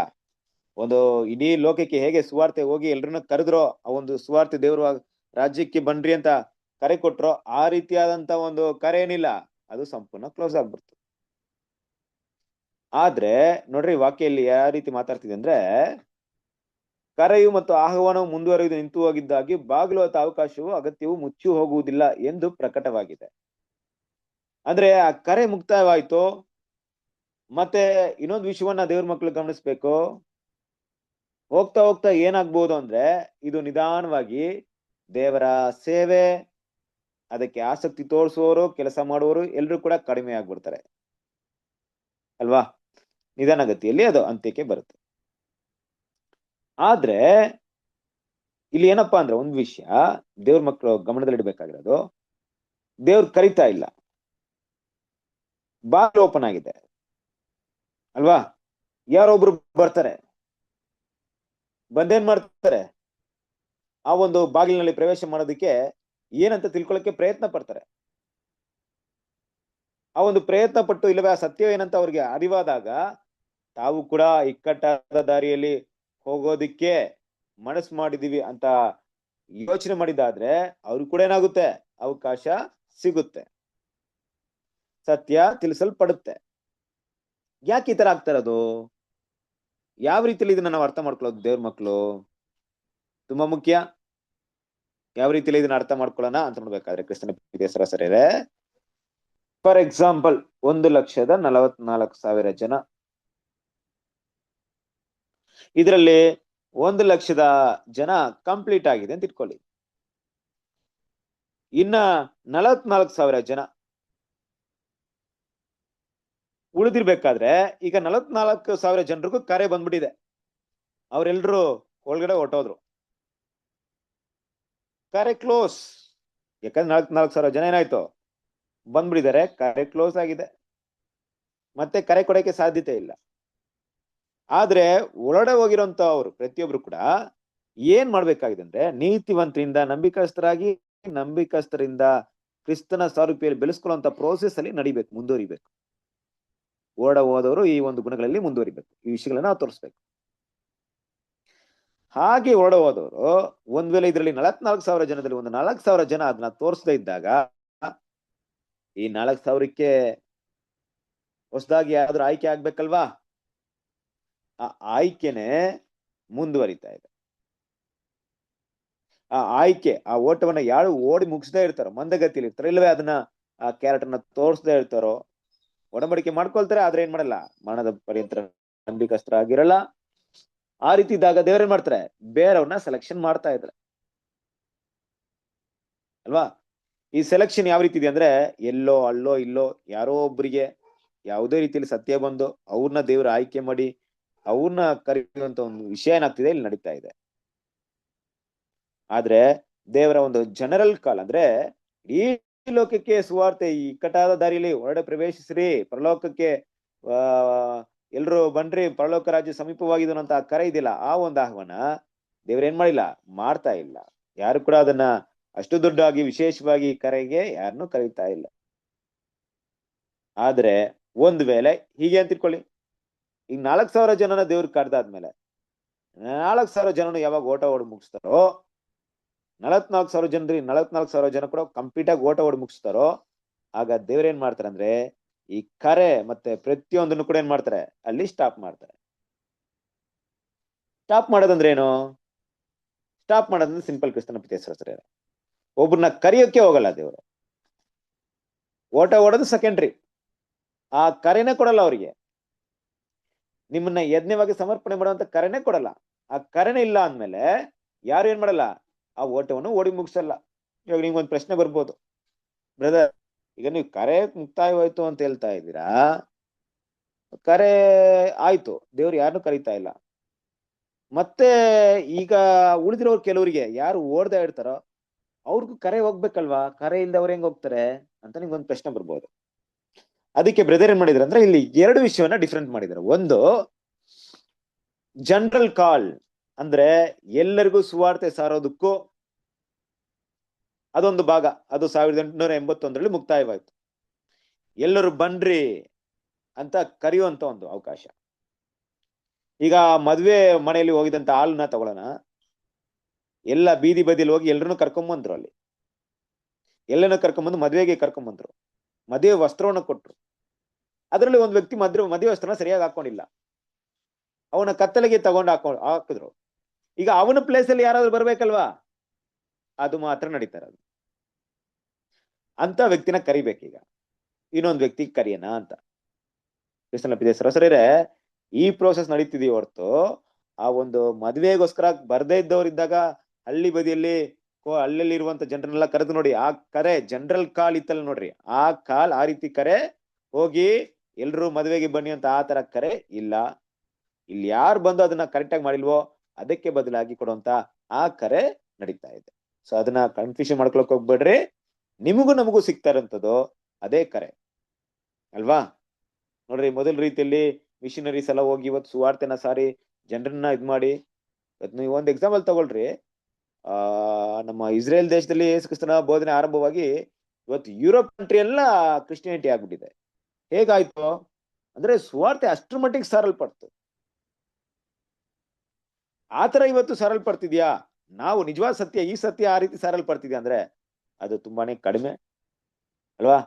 ಒಂದು ಇಡೀ ಲೋಕಕ್ಕೆ ಹೇಗೆ ಸುವಾರ್ತೆ ಹೋಗಿ ಎಲ್ರನ್ನ ಕರೆದ್ರೋ, ಆ ಒಂದು ಸುವಾರ್ತೆ ದೇವ್ರ ರಾಜ್ಯಕ್ಕೆ ಬನ್ರಿ ಅಂತ ಕರೆ ಕೊಟ್ರೋ, ಆ ರೀತಿಯಾದಂತ ಒಂದು ಕರೆ ಏನಿಲ್ಲ, ಅದು ಸಂಪೂರ್ಣ ಕ್ಲೋಸ್ ಆಗ್ಬಿಡ್ತು. ಆದ್ರೆ ನೋಡ್ರಿ, ವಾಕ್ಯಲ್ಲಿ ಯಾವ ರೀತಿ ಮಾತಾಡ್ತಿದೆ ಅಂದ್ರೆ, ಕರೆಯು ಮತ್ತು ಆಹ್ವಾನವು ಮುಂದುವರೆದು ನಿಂತು ಹೋಗಿದ್ದಾಗಿ ಬಾಗಿಲು ಅಥವಾ ಅವಕಾಶವು ಅಗತ್ಯವು ಮುಚ್ಚಿ ಹೋಗುವುದಿಲ್ಲ ಎಂದು ಪ್ರಕಟವಾಗಿದೆ. ಅಂದ್ರೆ ಆ ಕರೆ ಮುಕ್ತಾಯವಾಯ್ತು. ಮತ್ತೆ ಇನ್ನೊಂದು ವಿಷಯವನ್ನ ದೇವ್ರ ಮಕ್ಕಳು ಗಮನಿಸ್ಬೇಕು. ಹೋಗ್ತಾ ಹೋಗ್ತಾ ಏನಾಗ್ಬೋದು ಅಂದ್ರೆ, ಇದು ನಿಧಾನವಾಗಿ ದೇವರ ಸೇವೆ, ಅದಕ್ಕೆ ಆಸಕ್ತಿ ತೋರಿಸುವವರು, ಕೆಲಸ ಮಾಡುವವರು ಎಲ್ರು ಕೂಡ ಕಡಿಮೆ ಆಗ್ಬಿಡ್ತಾರೆ ಅಲ್ವಾ? ನಿಧಾನಗತಿಯಲ್ಲಿ ಅದು ಅಂತ್ಯಕ್ಕೆ ಬರುತ್ತೆ. ಆದ್ರೆ ಇಲ್ಲಿ ಏನಪ್ಪಾ ಅಂದ್ರೆ ಒಂದ್ ವಿಷಯ ದೇವ್ರ ಮಕ್ಕಳು ಗಮನದಲ್ಲಿಡ್ಬೇಕಾಗಿರೋದು, ದೇವ್ರು ಕರಿತಾ ಇಲ್ಲ, ಬಾಗಿಲು ಓಪನ್ ಆಗಿದೆ ಅಲ್ವಾ? ಯಾರೊಬ್ರು ಬರ್ತಾರೆ, ಬಂದೇನ್ ಮಾಡ್ತಾರೆ, ಆ ಒಂದು ಬಾಗಿಲಿನಲ್ಲಿ ಪ್ರವೇಶ ಮಾಡೋದಕ್ಕೆ ಏನಂತ ತಿಳ್ಕೊಳ್ಳಕ್ಕೆ ಪ್ರಯತ್ನ ಪಡ್ತಾರೆ. ಆ ಒಂದು ಪ್ರಯತ್ನ ಪಟ್ಟು ಇಲ್ಲವೇ ಆ ಸತ್ಯ ಏನಂತ ಅವ್ರಿಗೆ ಅರಿವಾದಾಗ ತಾವು ಕೂಡ ಇಕ್ಕಟ್ಟಾದ ದಾರಿಯಲ್ಲಿ ಹೋಗೋದಿಕ್ಕೆ ಮನಸ್ಸು ಮಾಡಿದೀವಿ ಅಂತ ಯೋಚನೆ ಮಾಡಿದಾದ್ರೆ ಅವ್ರು ಕೂಡ ಏನಾಗುತ್ತೆ, ಅವಕಾಶ ಸಿಗುತ್ತೆ, ಸತ್ಯ ತಿಳಿಸಲ್ಪಡುತ್ತೆ. ಯಾಕೆ ಈ ತರ ಆಗ್ತಾ ಇರೋದು? ಯಾವ ರೀತಿಯಲ್ಲಿ ಇದನ್ನ ನಾವು ಅರ್ಥ ಮಾಡ್ಕೊಳ್ಳೋದು ದೇವ್ರ ಮಕ್ಕಳು? ತುಂಬಾ ಮುಖ್ಯ. ಯಾವ ರೀತಿಯಲ್ಲಿ ಇದನ್ನ ಅರ್ಥ ಮಾಡ್ಕೊಳ್ಳೋಣ ಅಂತ ನೋಡ್ಬೇಕಾದ್ರೆ ಕ್ರಿಸ್ತನ ಸರಿಯೇ, ಫಾರ್ ಎಕ್ಸಾಂಪಲ್ 1,44,000 ಜನ, ಇದರಲ್ಲಿ 1,00,000 ಜನ ಕಂಪ್ಲೀಟ್ ಆಗಿದೆ ಅಂತ ಇಟ್ಕೊಳ್ಳಿ. ಇನ್ನ 44,000 ಜನ ಉಳಿದಿರ್ಬೇಕಾದ್ರೆ ಈಗ 44,000 ಜನರಿಗೂ ಕರೆ ಬಂದ್ಬಿಟ್ಟಿದೆ, ಅವರೆಲ್ಲರೂ ಒಳಗಡೆ ಹೊಟ್ಟೋದ್ರು, ಕರೆ ಕ್ಲೋಸ್. ಯಾಕಂದ್ರೆ 44,000 ಜನ ಏನಾಯ್ತು, ಬಂದ್ಬಿಟ್ಟಿದ್ದಾರೆ, ಕರೆ ಕ್ಲೋಸ್ ಆಗಿದೆ, ಮತ್ತೆ ಕರೆ ಕೊಡಕ್ಕೆ ಸಾಧ್ಯತೆ ಇಲ್ಲ. ಆದ್ರೆ ಒಳಗಡೆ ಹೋಗಿರೋಂತ ಅವರು ಪ್ರತಿಯೊಬ್ರು ಕೂಡ ಏನ್ ಮಾಡ್ಬೇಕಾಗಿದೆ ಅಂದ್ರೆ, ನೀತಿವಂತರಿಂದ ನಂಬಿಕಸ್ಥರಿಂದ ಕ್ರಿಸ್ತನ ಸಾರೂಪ್ಯಲ್ಲಿ ಬೆಳೆಸ್ಕೊಳ್ಳುವಂತ ಪ್ರೋಸೆಸ್ ಅಲ್ಲಿ ನಡಿಬೇಕು, ಮುಂದುವರಿಬೇಕು. ಹೋದವರು ಈ ಒಂದು ಗುಣಗಳಲ್ಲಿ ಮುಂದುವರಿಬೇಕು, ಈ ವಿಷಯಗಳನ್ನ ನಾವು ತೋರಿಸ್ಬೇಕು. ಹಾಗೆ ಹೋದವರು ಒಂದ್ ವೇಳೆ ಇದರಲ್ಲಿ 44,000 ಜನದಲ್ಲಿ ಒಂದು 4,000 ಜನ ಅದನ್ನ ತೋರಿಸದೇ ಇದ್ದಾಗ, ಈ 4,000ಕ್ಕೆ ಹೊಸದಾಗಿ ಯಾವ್ದಾದ್ರು ಆಯ್ಕೆ ಆಗ್ಬೇಕಲ್ವಾ? ಆ ಆಯ್ಕೆನೆ ಮುಂದುವರಿತಾ ಇದೆ. ಆ ಆಯ್ಕೆ, ಆ ಓಟವನ್ನ ಯಾರು ಓಡಿ ಮುಗಿಸದೇ ಇರ್ತಾರೋ, ಮಂದಗತಿಯಲ್ಲಿ ಇರ್ತಾರೋ, ಇಲ್ಲವೇ ಅದನ್ನ ಆ ಕ್ಯಾರೆಕ್ಟರ್ನ ತೋರಿಸದೇ ಇರ್ತಾರೋ, ಒಡಂಬಡಿಕೆ ಮಾಡ್ಕೊಳ್ತಾರೆ, ಆದ್ರೆ ಏನ್ ಮಾಡಲ್ಲ, ಮರಣದ ಪರ್ಯಂತ ನಂಬಿಕಸ್ಥರಾಗಿರಲ್ಲ. ಆ ರೀತಿ ಇದ್ದಾಗ ದೇವ್ರೇನ್ ಮಾಡ್ತಾರೆ, ಬೇರೆಯವ್ರನ್ನ ಸೆಲೆಕ್ಷನ್ ಮಾಡ್ತಾ ಇದ್ದಾರೆ ಅಲ್ವಾ? ಈ ಸೆಲೆಕ್ಷನ್ ಯಾವ ರೀತಿ ಇದೆ ಅಂದ್ರೆ, ಎಲ್ಲೋ ಅಲ್ಲೋ ಇಲ್ಲೋ ಯಾರೋ ಒಬ್ಬರಿಗೆ ಯಾವುದೇ ರೀತಿಯಲ್ಲಿ ಸತ್ಯ ಬಂದು ಅವ್ರನ್ನ ದೇವ್ರ ಆಯ್ಕೆ ಮಾಡಿ ಅವ್ರನ್ನ ಕರೆಯುವಂತ ಒಂದು ವಿಷಯ ಏನಾಗ್ತಿದೆ ಇಲ್ಲಿ ನಡೀತಾ ಇದೆ. ಆದ್ರೆ ದೇವರ ಒಂದು ಜನರಲ್ ಕಾಲ್ ಅಂದ್ರೆ, ಈ ಲೋಕಕ್ಕೆ ಸುವಾರ್ತೆ ಈ ಇಕ್ಕಟ್ಟಾದ ದಾರಿಯಲ್ಲಿ ಹೊರಡೆ ಪ್ರವೇಶಿಸ್ರಿ, ಪರಲೋಕಕ್ಕೆ ಎಲ್ರು ಬನ್ರಿ, ಪರಲೋಕ ರಾಜ್ಯ ಸಮೀಪವಾಗಿದೆ ಅಂತ ಕರೆ ಇದೆಯಲ್ಲ, ಆ ಒಂದು ಆಹ್ವಾನ ದೇವ್ರೇನ್ ಮಾಡಿಲ್ಲ, ಮಾಡ್ತಾ ಇಲ್ಲ. ಯಾರು ಕೂಡ ಅದನ್ನ ಅಷ್ಟು ದೊಡ್ಡಾಗಿ ವಿಶೇಷವಾಗಿ ಕರೆಗೆ ಯಾರನ್ನೂ ಕರೀತಾ ಇಲ್ಲ. ಆದ್ರೆ ಒಂದ್ ವೇಳೆ ಹೀಗೆ ಅಂತ ಇಟ್ಕೊಳ್ಳಿ, ಈಗ 4,000 ಜನನ ದೇವ್ರು ಕರೆದಾದ್ಮೇಲೆ 4,000 ಜನನು ಯಾವಾಗ ಓಟ ಓಡಿ ಮುಗಿಸ್ತಾರೋ, 44,000 ಜನರಿ 44,000 ಜನ ಕೂಡ ಕಂಪ್ಲೀಟ್ ಆಗಿ ಓಟ ಓಡಿ ಮುಗಿಸ್ತಾರೋ, ಆಗ ದೇವ್ರೇನ್ ಮಾಡ್ತಾರೆ ಅಂದ್ರೆ ಈ ಕರೆ ಮತ್ತೆ ಪ್ರತಿಯೊಂದನ್ನು ಕೂಡ ಏನ್ ಮಾಡ್ತಾರೆ, ಅಲ್ಲಿ ಸ್ಟಾಪ್ ಮಾಡ್ತಾರೆ. ಸ್ಟಾಪ್ ಮಾಡೋದಂದ್ರೆ ಏನು? ಸ್ಟಾಪ್ ಮಾಡೋದಂದ್ರೆ ಸಿಂಪಲ್ ಕ್ರಿಸ್ತನ ಪ್ರೀತಿಯ ಒಬ್ಬರನ್ನ ಕರೆಯೋಕೆ ಹೋಗಲ್ಲ ದೇವರು. ಓಟ ಓಡೋದು ಸೆಕೆಂಡ್ರಿ, ಆ ಕರೆನೇ ಕೊಡಲ್ಲ ಅವರಿಗೆ. ನಿಮ್ಮನ್ನ ಯಜ್ಞವಾಗಿ ಸಮರ್ಪಣೆ ಮಾಡುವಂತ ಕರೆನೇ ಕೊಡಲ್ಲ. ಆ ಕರೆನೇ ಇಲ್ಲ ಅಂದ್ಮೇಲೆ ಯಾರು ಏನ್ ಮಾಡಲ್ಲ, ಆ ಓಟವನ್ನು ಓಡಿ ಮುಗಿಸಲ್ಲ. ಇವಾಗ ನಿಮ್ಗೊಂದು ಪ್ರಶ್ನೆ ಬರ್ಬೋದು, ಬ್ರದರ್ ಈಗ ನೀವು ಕರೆ ಮುಕ್ತಾಯವಾಯ್ತು ಅಂತ ಹೇಳ್ತಾ ಇದ್ದೀರಾ, ಕರೆ ಆಯ್ತು, ದೇವ್ರು ಯಾರನ್ನು ಕರೀತಾ ಇಲ್ಲ, ಮತ್ತೆ ಈಗ ಉಳಿದಿರೋರು ಕೆಲವರಿಗೆ ಯಾರು ಓಡ್ತಾ ಇರ್ತಾರೋ ಅವ್ರಿಗೂ ಕರೆ ಹೋಗ್ಬೇಕಲ್ವಾ, ಕರೆ ಇಲ್ದವ್ರು ಹೆಂಗ್ ಹೋಗ್ತಾರೆ ಅಂತ ನಿಮ್ಗೊಂದು ಪ್ರಶ್ನೆ ಬರ್ಬೋದು. ಅದಕ್ಕೆ ಬ್ರದರ್ ಏನ್ ಮಾಡಿದ್ರು ಅಂದ್ರೆ ಇಲ್ಲಿ 2 ವಿಷಯವನ್ನ ಡಿಫ್ರೆಂಟ್ ಮಾಡಿದ್ದಾರೆ. ಒಂದು ಜನರಲ್ ಕಾಲ್, ಅಂದ್ರೆ ಎಲ್ಲರಿಗೂ ಸುವಾರ್ತೆ ಸಾರೋದಕ್ಕೂ ಅದೊಂದು ಭಾಗ, ಅದು 1881 ಮುಕ್ತಾಯವಾಯ್ತು. ಎಲ್ಲರೂ ಬನ್ರಿ ಅಂತ ಕರೆಯುವಂತ ಒಂದು ಅವಕಾಶ. ಈಗ ಮದ್ವೆ ಮನೆಯಲ್ಲಿ ಹೋಗಿದಂತ ಹಾಲನ್ನ ತಗೊಳ್ಳೋಣ, ಎಲ್ಲ ಬೀದಿ ಬದಿಯಲ್ಲಿ ಹೋಗಿ ಎಲ್ಲರನ್ನು ಕರ್ಕೊಂಬಂದ್ರು. ಅಲ್ಲಿ ಎಲ್ಲರನ್ನು ಕರ್ಕೊಂಬಂದು ಮದ್ವೆಗೆ ಕರ್ಕೊಂಬಂದ್ರು, ಮದುವೆ ವಸ್ತ್ರವನ್ನು ಕೊಟ್ರು. ಅದರಲ್ಲಿ ಒಂದು ವ್ಯಕ್ತಿ ಮದುವೆ ವಸ್ತ್ರನ ಸರಿಯಾಗಿ ಹಾಕೊಂಡಿಲ್ಲ, ಅವನ ಕತ್ತಲೆಗೆ ಹಾಕಿದ್ರು. ಈಗ ಅವನ ಪ್ಲೇಸ್ ಅಲ್ಲಿ ಯಾರಾದ್ರೂ ಬರ್ಬೇಕಲ್ವಾ, ಅದು ಮಾತ್ರ ನಡೀತಾರೆ. ಅದು ಅಂತ ವ್ಯಕ್ತಿನ ಕರಿಬೇಕೀಗ. ಇನ್ನೊಂದು ವ್ಯಕ್ತಿ ಕರಿಯನ ಅಂತ ಸರಸರೇ ಈ ಪ್ರೋಸೆಸ್ ನಡೀತಿದೀವಿ ಹೊರತು ಆ ಒಂದು ಮದುವೆಗೋಸ್ಕರ ಬರ್ದೇ ಇದ್ದವರಿದ್ದಾಗ ಹಳ್ಳಿ ಬದಿಯಲ್ಲಿ ಹಳ್ಳಿಯಲ್ಲಿ ಇರುವಂತ ಜನರನ್ನೆಲ್ಲ ಕರೆದು ನೋಡಿ, ಆ ಕರೆ ಜನರಲ್ ಕಾಲ್ ಇತ್ತಲ್ಲ ನೋಡ್ರಿ, ಆ ಕಾಲ್ ಆ ರೀತಿ ಕರೆ ಹೋಗಿ ಎಲ್ರು ಮದುವೆಗೆ ಬನ್ನಿ ಅಂತ ಆ ತರ ಕರೆ ಇಲ್ಲ. ಇಲ್ಲಿ ಯಾರು ಬಂದು ಅದನ್ನ ಕರೆಕ್ಟ್ ಆಗಿ ಮಾಡಿಲ್ವೋ ಅದಕ್ಕೆ ಬದಲಾಗಿ ಕೊಡುವಂತ ಆ ಕರೆ ನಡೀತಾ ಇದೆ. ಸೊ ಅದನ್ನ ಕನ್ಫ್ಯೂಷನ್ ಮಾಡ್ಕೊಳಕ್ ಹೋಗ್ಬೇಡ್ರಿ, ನಿಮಗೂ ನಮಗೂ ಸಿಗ್ತಾ ಇರೋಂಥದ್ದು ಅದೇ ಕರೆ ಅಲ್ವಾ. ನೋಡ್ರಿ, ಮೊದಲ ರೀತಿಯಲ್ಲಿ ಮಿಷನರೀಸ್ ಎಲ್ಲ ಹೋಗಿ ಇವತ್ತು ಸುವಾರ್ತೆನ ಸಾರಿ ಜನರನ್ನ ಇದ್ ಮಾಡಿ, ನೀವು ಒಂದು ಎಕ್ಸಾಂಪಲ್ ತಗೊಳ್ರಿ, ನಮ್ಮ ಇಸ್ರೇಲ್ ದೇಶದಲ್ಲಿ ಯೇಸು ಕ್ರಿಸ್ತನ ಬೋಧನೆ ಆರಂಭವಾಗಿ ಇವತ್ತು ಯುರೋಪ್ ಕಂಟ್ರಿ ಎಲ್ಲ ಕ್ರಿಶ್ಚಿಯಾನಿಟಿ ಆಗ್ಬಿಟ್ಟಿದೆ. ಹೇಗಾಯ್ತು ಅಂದ್ರೆ ಸುವಾರ್ತೆ ಅಷ್ಟ್ರ ಮಟ್ಟಿಗೆ ಸಾರಲ್ಪಡ್ತು. ಆತರ ಇವತ್ತು ಸಾರಲ್ಪಡ್ತಿದ್ಯಾ? ನಾವು ನಿಜವಾದ ಸತ್ಯ, ಈ ಸತ್ಯ ಆ ರೀತಿ ಸಾರಲ್ಪಡ್ತಿದ್ಯಾ ಅಂದ್ರೆ ಅದು ತುಂಬಾನೇ ಕಡಿಮೆ ಅಲ್ವಾ.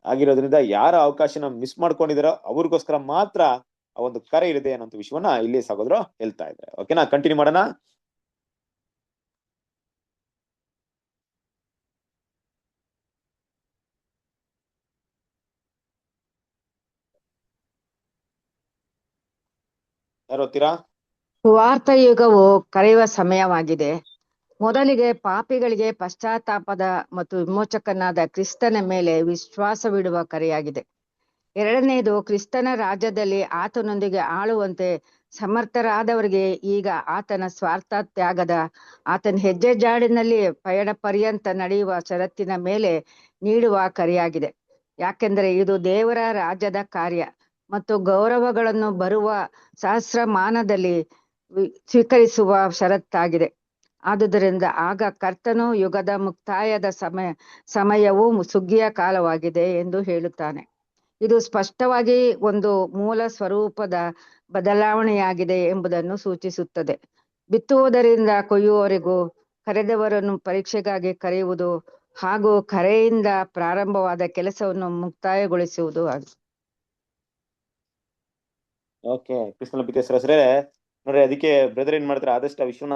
ಆಗಿರೋದ್ರಿಂದ ಯಾರ ಅವಕಾಶನ ಮಿಸ್ ಮಾಡ್ಕೊಂಡಿದಾರೋ ಅವ್ರಿಗೋಸ್ಕರ ಮಾತ್ರ ಆ ಒಂದು ಕರೆ ಇದೆ ಅನ್ನೋ ವಿಷಯವನ್ನ ಇಲ್ಲಿ ಸಹೋದರ ಹೇಳ್ತಾ ಇದ್ದಾರೆ. ಓಕೆನಾ, ಕಂಟಿನ್ಯೂ ಮಾಡೋಣ. ಯಾರು ಓದ್ತೀರಾ? ಸುವಾರ್ಥ ಯುಗವು ಕರೆಯುವ ಸಮಯವಾಗಿದೆ. ಮೊದಲಿಗೆ ಪಾಪಿಗಳಿಗೆ ಪಶ್ಚಾತ್ತಾಪದ ಮತ್ತು ವಿಮೋಚಕನಾದ ಕ್ರಿಸ್ತನ ಮೇಲೆ ವಿಶ್ವಾಸವಿಡುವ ಕರೆಯಾಗಿದೆ. ಎರಡನೆಯದು ಕ್ರಿಸ್ತನ ರಾಜ್ಯದಲ್ಲಿ ಆತನೊಂದಿಗೆ ಆಳುವಂತೆ ಸಮರ್ಥರಾದವರಿಗೆ ಈಗ ಆತನ ಸ್ವಾರ್ಥ ತ್ಯಾಗದ, ಆತನ ಹೆಜ್ಜೆ ಜಾಡಿನಲ್ಲಿ ಪಯಣ ಪರ್ಯಂತ ನಡೆಯುವ ಷರತ್ತಿನ ಮೇಲೆ ನೀಡುವ ಕರೆಯಾಗಿದೆ. ಯಾಕೆಂದರೆ ಇದು ದೇವರ ರಾಜ್ಯದ ಕಾರ್ಯ ಮತ್ತು ಗೌರವಗಳನ್ನು ಬರುವ ಸಹಸ್ರಮಾನದಲ್ಲಿ ಸ್ವೀಕರಿಸುವ ಷರತ್ತಾಗಿದೆ. ಆದುದರಿಂದ ಆಗ ಕರ್ತನು ಯುಗದ ಮುಕ್ತಾಯದ ಸಮಯವೂ ಸುಗ್ಗಿಯ ಕಾಲವಾಗಿದೆ ಎಂದು ಹೇಳುತ್ತಾನೆ. ಇದು ಸ್ಪಷ್ಟವಾಗಿ ಒಂದು ಮೂಲ ಸ್ವರೂಪದ ಬದಲಾವಣೆಯಾಗಿದೆ ಎಂಬುದನ್ನು ಸೂಚಿಸುತ್ತದೆ. ಬಿತ್ತುವುದರಿಂದ ಕೊಯ್ಯುವವರೆಗೂ ಕರೆದವರನ್ನು ಪರೀಕ್ಷೆಗಾಗಿ ಕರೆಯುವುದು ಹಾಗೂ ಕರೆಯಿಂದ ಪ್ರಾರಂಭವಾದ ಕೆಲಸವನ್ನು ಮುಕ್ತಾಯಗೊಳಿಸುವುದು ಆಗಿದೆ. ಓಕೆ, ಕೃಷ್ಣ ಬಿತ್ತೇಶ್ವರೇ ನೋಡ್ರಿ, ಅದಕ್ಕೆ ಬ್ರದರ್ ಏನ್ ಮಾಡ್ತಾರೆ, ಆದಷ್ಟು ಆ ವಿಷಯನ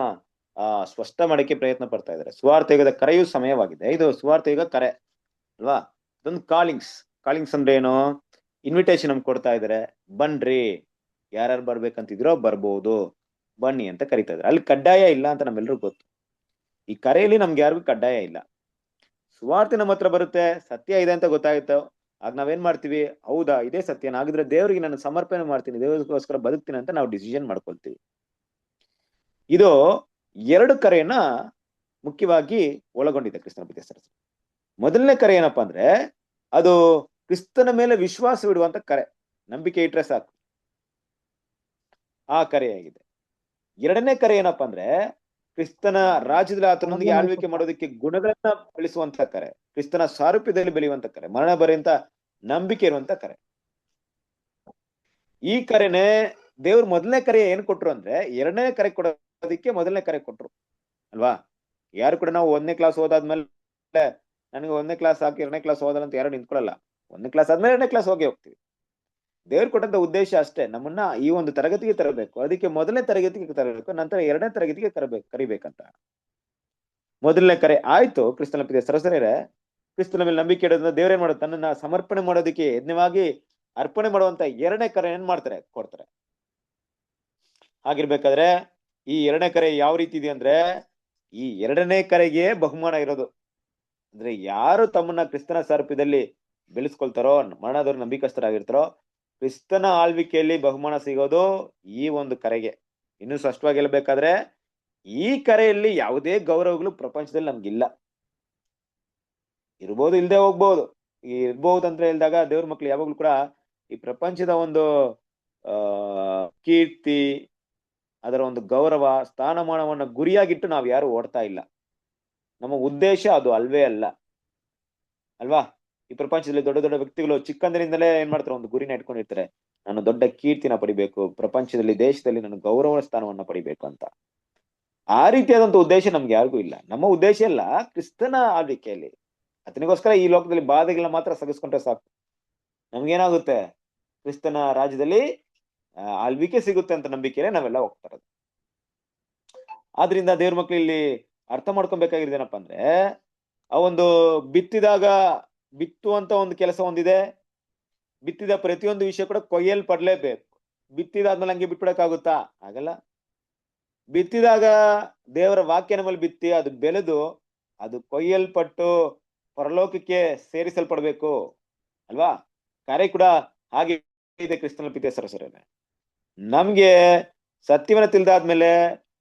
ಸ್ಪಷ್ಟ ಮಾಡಕ್ಕೆ ಪ್ರಯತ್ನ ಪಡ್ತಾ ಇದ್ದಾರೆ. ಸ್ವಾರ್ಥ ಯುಗದ ಕರೆಯೂ ಸಮಯವಾಗಿದೆ. ಇದು ಸ್ವಾರ್ಥ ಯುಗ ಕರೆ ಅಲ್ವಾ. ಇದೊಂದು ಕಾಲಿಂಗ್ಸ್ ಅಂದ್ರೆ ಏನು? ಇನ್ವಿಟೇಷನ್ ನಮ್ಗೆ ಕೊಡ್ತಾ ಇದಾರೆ, ಬನ್ರಿ, ಯಾರ್ಯಾರು ಬರ್ಬೇಕಂತಿದ್ರೋ ಬರ್ಬೋದು, ಬನ್ನಿ ಅಂತ ಕರಿತಾ ಇದಾರೆ. ಅಲ್ಲಿ ಕಡ್ಡಾಯ ಇಲ್ಲ ಅಂತ ನಮ್ಮೆಲ್ರಿಗೂ ಗೊತ್ತು. ಈ ಕರೆಯಲ್ಲಿ ನಮ್ಗೆ ಯಾರಿಗೂ ಕಡ್ಡಾಯ ಇಲ್ಲ. ಸುವಾರ್ತೆ ನಮ್ಮ ಹತ್ರ ಬರುತ್ತೆ, ಸತ್ಯ ಇದೆ ಅಂತ ಗೊತ್ತಾಗುತ್ತೆ, ಆಗ ನಾವೇನ್ ಮಾಡ್ತೀವಿ, ಹೌದಾ ಇದೇ ಸತ್ಯನ, ಆಗಿದ್ರೆ ದೇವ್ರಿಗೆ ನಾನು ಸಮರ್ಪಣೆ ಮಾಡ್ತೀನಿ, ದೇವರಿಗೋಸ್ಕರ ಬದುಕ್ತೀನಿ ಅಂತ ನಾವು ಡಿಸಿಷನ್ ಮಾಡ್ಕೊಳ್ತೀವಿ. ಇದು 2 ಕರೆಯನ್ನ ಮುಖ್ಯವಾಗಿ ಒಳಗೊಂಡಿದೆ ಕ್ರಿಸ್ತನ ಪ್ರೀತಿಯ. ಮೊದಲನೇ ಕರೆ ಏನಪ್ಪಾ ಅಂದ್ರೆ ಅದು ಕ್ರಿಸ್ತನ ಮೇಲೆ ವಿಶ್ವಾಸವಿಡುವಂತ ಕರೆ, ನಂಬಿಕೆ ಇಟ್ರೆ ಸಾಕು, ಆ ಕರೆಯಾಗಿದೆ. ಎರಡನೇ ಕರೆ ಏನಪ್ಪಾ ಅಂದ್ರೆ ಕ್ರಿಸ್ತನ ರಾಜ್ಯದಲ್ಲಿ ಆತನೊಂದಿಗೆ ಆಳ್ವಿಕೆ ಮಾಡೋದಕ್ಕೆ ಗುಣಗಳನ್ನ ಬೆಳೆಸುವಂತ ಕರೆ, ಕ್ರಿಸ್ತನ ಸಾರೂಪ್ಯದಲ್ಲಿ ಬೆಳೆಯುವಂತ ಕರೆ, ಮರಣ ಬರೆಯುವಂತ ನಂಬಿಕೆ ಇರುವಂತ ಕರೆ. ಈ ಕರೆನೆ ದೇವ್ರು ಮೊದಲನೇ ಕರೆ ಏನ್ ಕೊಟ್ರು ಅಂದ್ರೆ ಎರಡನೇ ಕರೆ ಕೊಡೋದಕ್ಕೆ ಮೊದಲನೇ ಕರೆ ಕೊಟ್ರು ಅಲ್ವಾ. ಯಾರು ಕೂಡ ನಾವು 1ನೇ ಕ್ಲಾಸ್ ಓದಾದ್ಮೇಲೆ ನನಗೆ 1ನೇ ಕ್ಲಾಸ್ ಹಾಕಿ 2ನೇ ಕ್ಲಾಸ್ ಓದಲ್ಲ ಅಂತ ಯಾರು ನಿಂತ್ಕೊಳ್ಳಲ್ಲ. 1ನೇ ಕ್ಲಾಸ್ ಆದ್ಮೇಲೆ 2ನೇ ಕ್ಲಾಸ್ ಹೋಗ್ತೀವಿ. ದೇವ್ರು ಕೊಟ್ಟಂತ ಉದ್ದೇಶ ಅಷ್ಟೇ, ನಮ್ಮನ್ನ ಈ ಒಂದು ತರಗತಿಗೆ ತರಬೇಕು. ಅದಕ್ಕೆ 1ನೇ ತರಗತಿಗೆ ತರಬೇಕು, ನಂತರ 2ನೇ ತರಗತಿಗೆ ಕರಿಬೇಕಂತ. 1ನೇ ಕರೆ ಆಯ್ತು. ಕ್ರಿಸ್ತನ ಪ್ರಿಯ ಸಹೋದರರೇ, ಕ್ರಿಸ್ತನ ಮೇಲೆ ನಂಬಿಕೆ ಇಡೋದ್ರಿಂದ ದೇವ್ರೇನ್ ಮಾಡೋದು, ತನ್ನನ್ನ ಸಮರ್ಪಣೆ ಮಾಡೋದಕ್ಕೆ ಯಜ್ಞವಾಗಿ ಅರ್ಪಣೆ ಮಾಡುವಂತ 2ನೇ ಕರೆ ಏನ್ ಮಾಡ್ತಾರೆ, ಕೊಡ್ತಾರೆ. ಹಾಗಿರ್ಬೇಕಾದ್ರೆ ಈ 2ನೇ ಕರೆ ಯಾವ ರೀತಿ ಇದೆ ಅಂದ್ರೆ, ಈ 2ನೇ ಕರೆಗೆ ಬಹುಮಾನ ಇರೋದು. ಅಂದ್ರೆ ಯಾರು ತಮ್ಮನ್ನ ಕ್ರಿಸ್ತನ ಸಾರೂಪ್ಯದಲ್ಲಿ ಬೆಳೆಸ್ಕೊಳ್ತಾರೋ, ಮರಣದವ್ರು ನಂಬಿಕಸ್ಥರಾಗಿರ್ತಾರೋ, ಕ್ರಿಸ್ತನ ಆಳ್ವಿಕೆಯಲ್ಲಿ ಬಹುಮಾನ ಸಿಗೋದು ಈ ಒಂದು ಕರೆಗೆ. ಇನ್ನು ಸ್ಪಷ್ಟವಾಗಿ ಹೇಳ್ಬೇಕಾದ್ರೆ, ಈ ಕರೆಯಲ್ಲಿ ಯಾವುದೇ ಗೌರವಗಳು ಪ್ರಪಂಚದಲ್ಲಿ ನಮ್ಗಿಲ್ಲ. ಇರ್ಬೋದು, ಇಲ್ದೆ ಹೋಗ್ಬೋದು. ಈ ಇರ್ಬಹುದು ಅಂತ ಹೇಳಿದಾಗ ದೇವ್ರ ಮಕ್ಳು ಯಾವಾಗ್ಲೂ ಕೂಡ ಈ ಪ್ರಪಂಚದ ಒಂದು ಕೀರ್ತಿ, ಅದರ ಒಂದು ಗೌರವ, ಸ್ಥಾನಮಾನವನ್ನ ಗುರಿಯಾಗಿಟ್ಟು ನಾವ್ ಯಾರು ಓಡ್ತಾ ಇಲ್ಲ. ನಮ್ಮ ಉದ್ದೇಶ ಅದು ಅಲ್ವೇ ಅಲ್ಲ ಅಲ್ವಾ. ಈ ಪ್ರಪಂಚದಲ್ಲಿ ದೊಡ್ಡ ದೊಡ್ಡ ವ್ಯಕ್ತಿಗಳು ಚಿಕ್ಕಂದಿನಿಂದಲೇ ಏನ್ ಮಾಡ್ತಾರೆ, ಒಂದು ಗುರಿನ ಇಟ್ಕೊಂಡಿರ್ತಾರೆ. ನಾನು ದೊಡ್ಡ ಕೀರ್ತಿನ ಪಡಿಬೇಕು, ಪ್ರಪಂಚದಲ್ಲಿ, ದೇಶದಲ್ಲಿ ನಾನು ಗೌರವ ಸ್ಥಾನವನ್ನ ಪಡಿಬೇಕು ಅಂತ. ಆ ರೀತಿಯಾದಂತ ಉದ್ದೇಶ ನಮ್ಗೆ ಯಾರಿಗೂ ಇಲ್ಲ. ನಮ್ಮ ಉದ್ದೇಶ ಎಲ್ಲ ಕ್ರಿಸ್ತನ ಆಳ್ವಿಕೆಯಲ್ಲಿ. ಅದನಿಗೋಸ್ಕರ ಈ ಲೋಕದಲ್ಲಿ ಬಾಧೆಗಳನ್ನ ಮಾತ್ರ ಸಗಿಸ್ಕೊಂಡ್ರೆ ಸಾಕು. ನಮ್ಗೇನಾಗುತ್ತೆ, ಕ್ರಿಸ್ತನ ರಾಜ್ಯದಲ್ಲಿ ಆಳ್ವಿಕೆ ಸಿಗುತ್ತೆ ಅಂತ ನಂಬಿಕೆಯಲ್ಲೇ ನಾವೆಲ್ಲ ಹೋಗ್ತಾ ಇರೋದು. ಆದ್ರಿಂದ ದೇವ್ರ ಮಕ್ಳು ಇಲ್ಲಿ ಅರ್ಥ ಮಾಡ್ಕೊಬೇಕಾಗಿರೋದೇನಪ್ಪ ಅಂದ್ರೆ, ಆ ಒಂದು ಬಿತ್ತುವಂತ ಒಂದು ಕೆಲಸ ಒಂದಿದೆ. ಬಿತ್ತಿದ ಪ್ರತಿಯೊಂದು ವಿಷಯ ಕೂಡ ಕೊಯ್ಯಲ್ಪಡ್ಲೇಬೇಕು. ಬಿತ್ತಿದಾದ್ಮೇಲೆ ಹಂಗೆ ಬಿಟ್ಬಿಡಕ್ಕಾಗುತ್ತಾ? ಆಗಲ್ಲ. ಬಿತ್ತಿದಾಗ ದೇವರ ವಾಕ್ಯನ ಮೇಲೆ ಬಿತ್ತಿ ಅದು ಬೆಳೆದು ಅದು ಕೊಯ್ಯಲ್ಪಟ್ಟು ಪರಲೋಕಕ್ಕೆ ಸೇರಿಸಲ್ಪಡ್ಬೇಕು ಅಲ್ವಾ. ಕರೆ ಕೂಡ ಹಾಗೆ ಇದೆ ಕ್ರಿಸ್ತನ ಪ್ರೀತಿಯ ಸಹೋದರರೇ. ನಮ್ಗೆ ಸತ್ಯವನ್ನ ತಿಳಿದಾದ್ಮೇಲೆ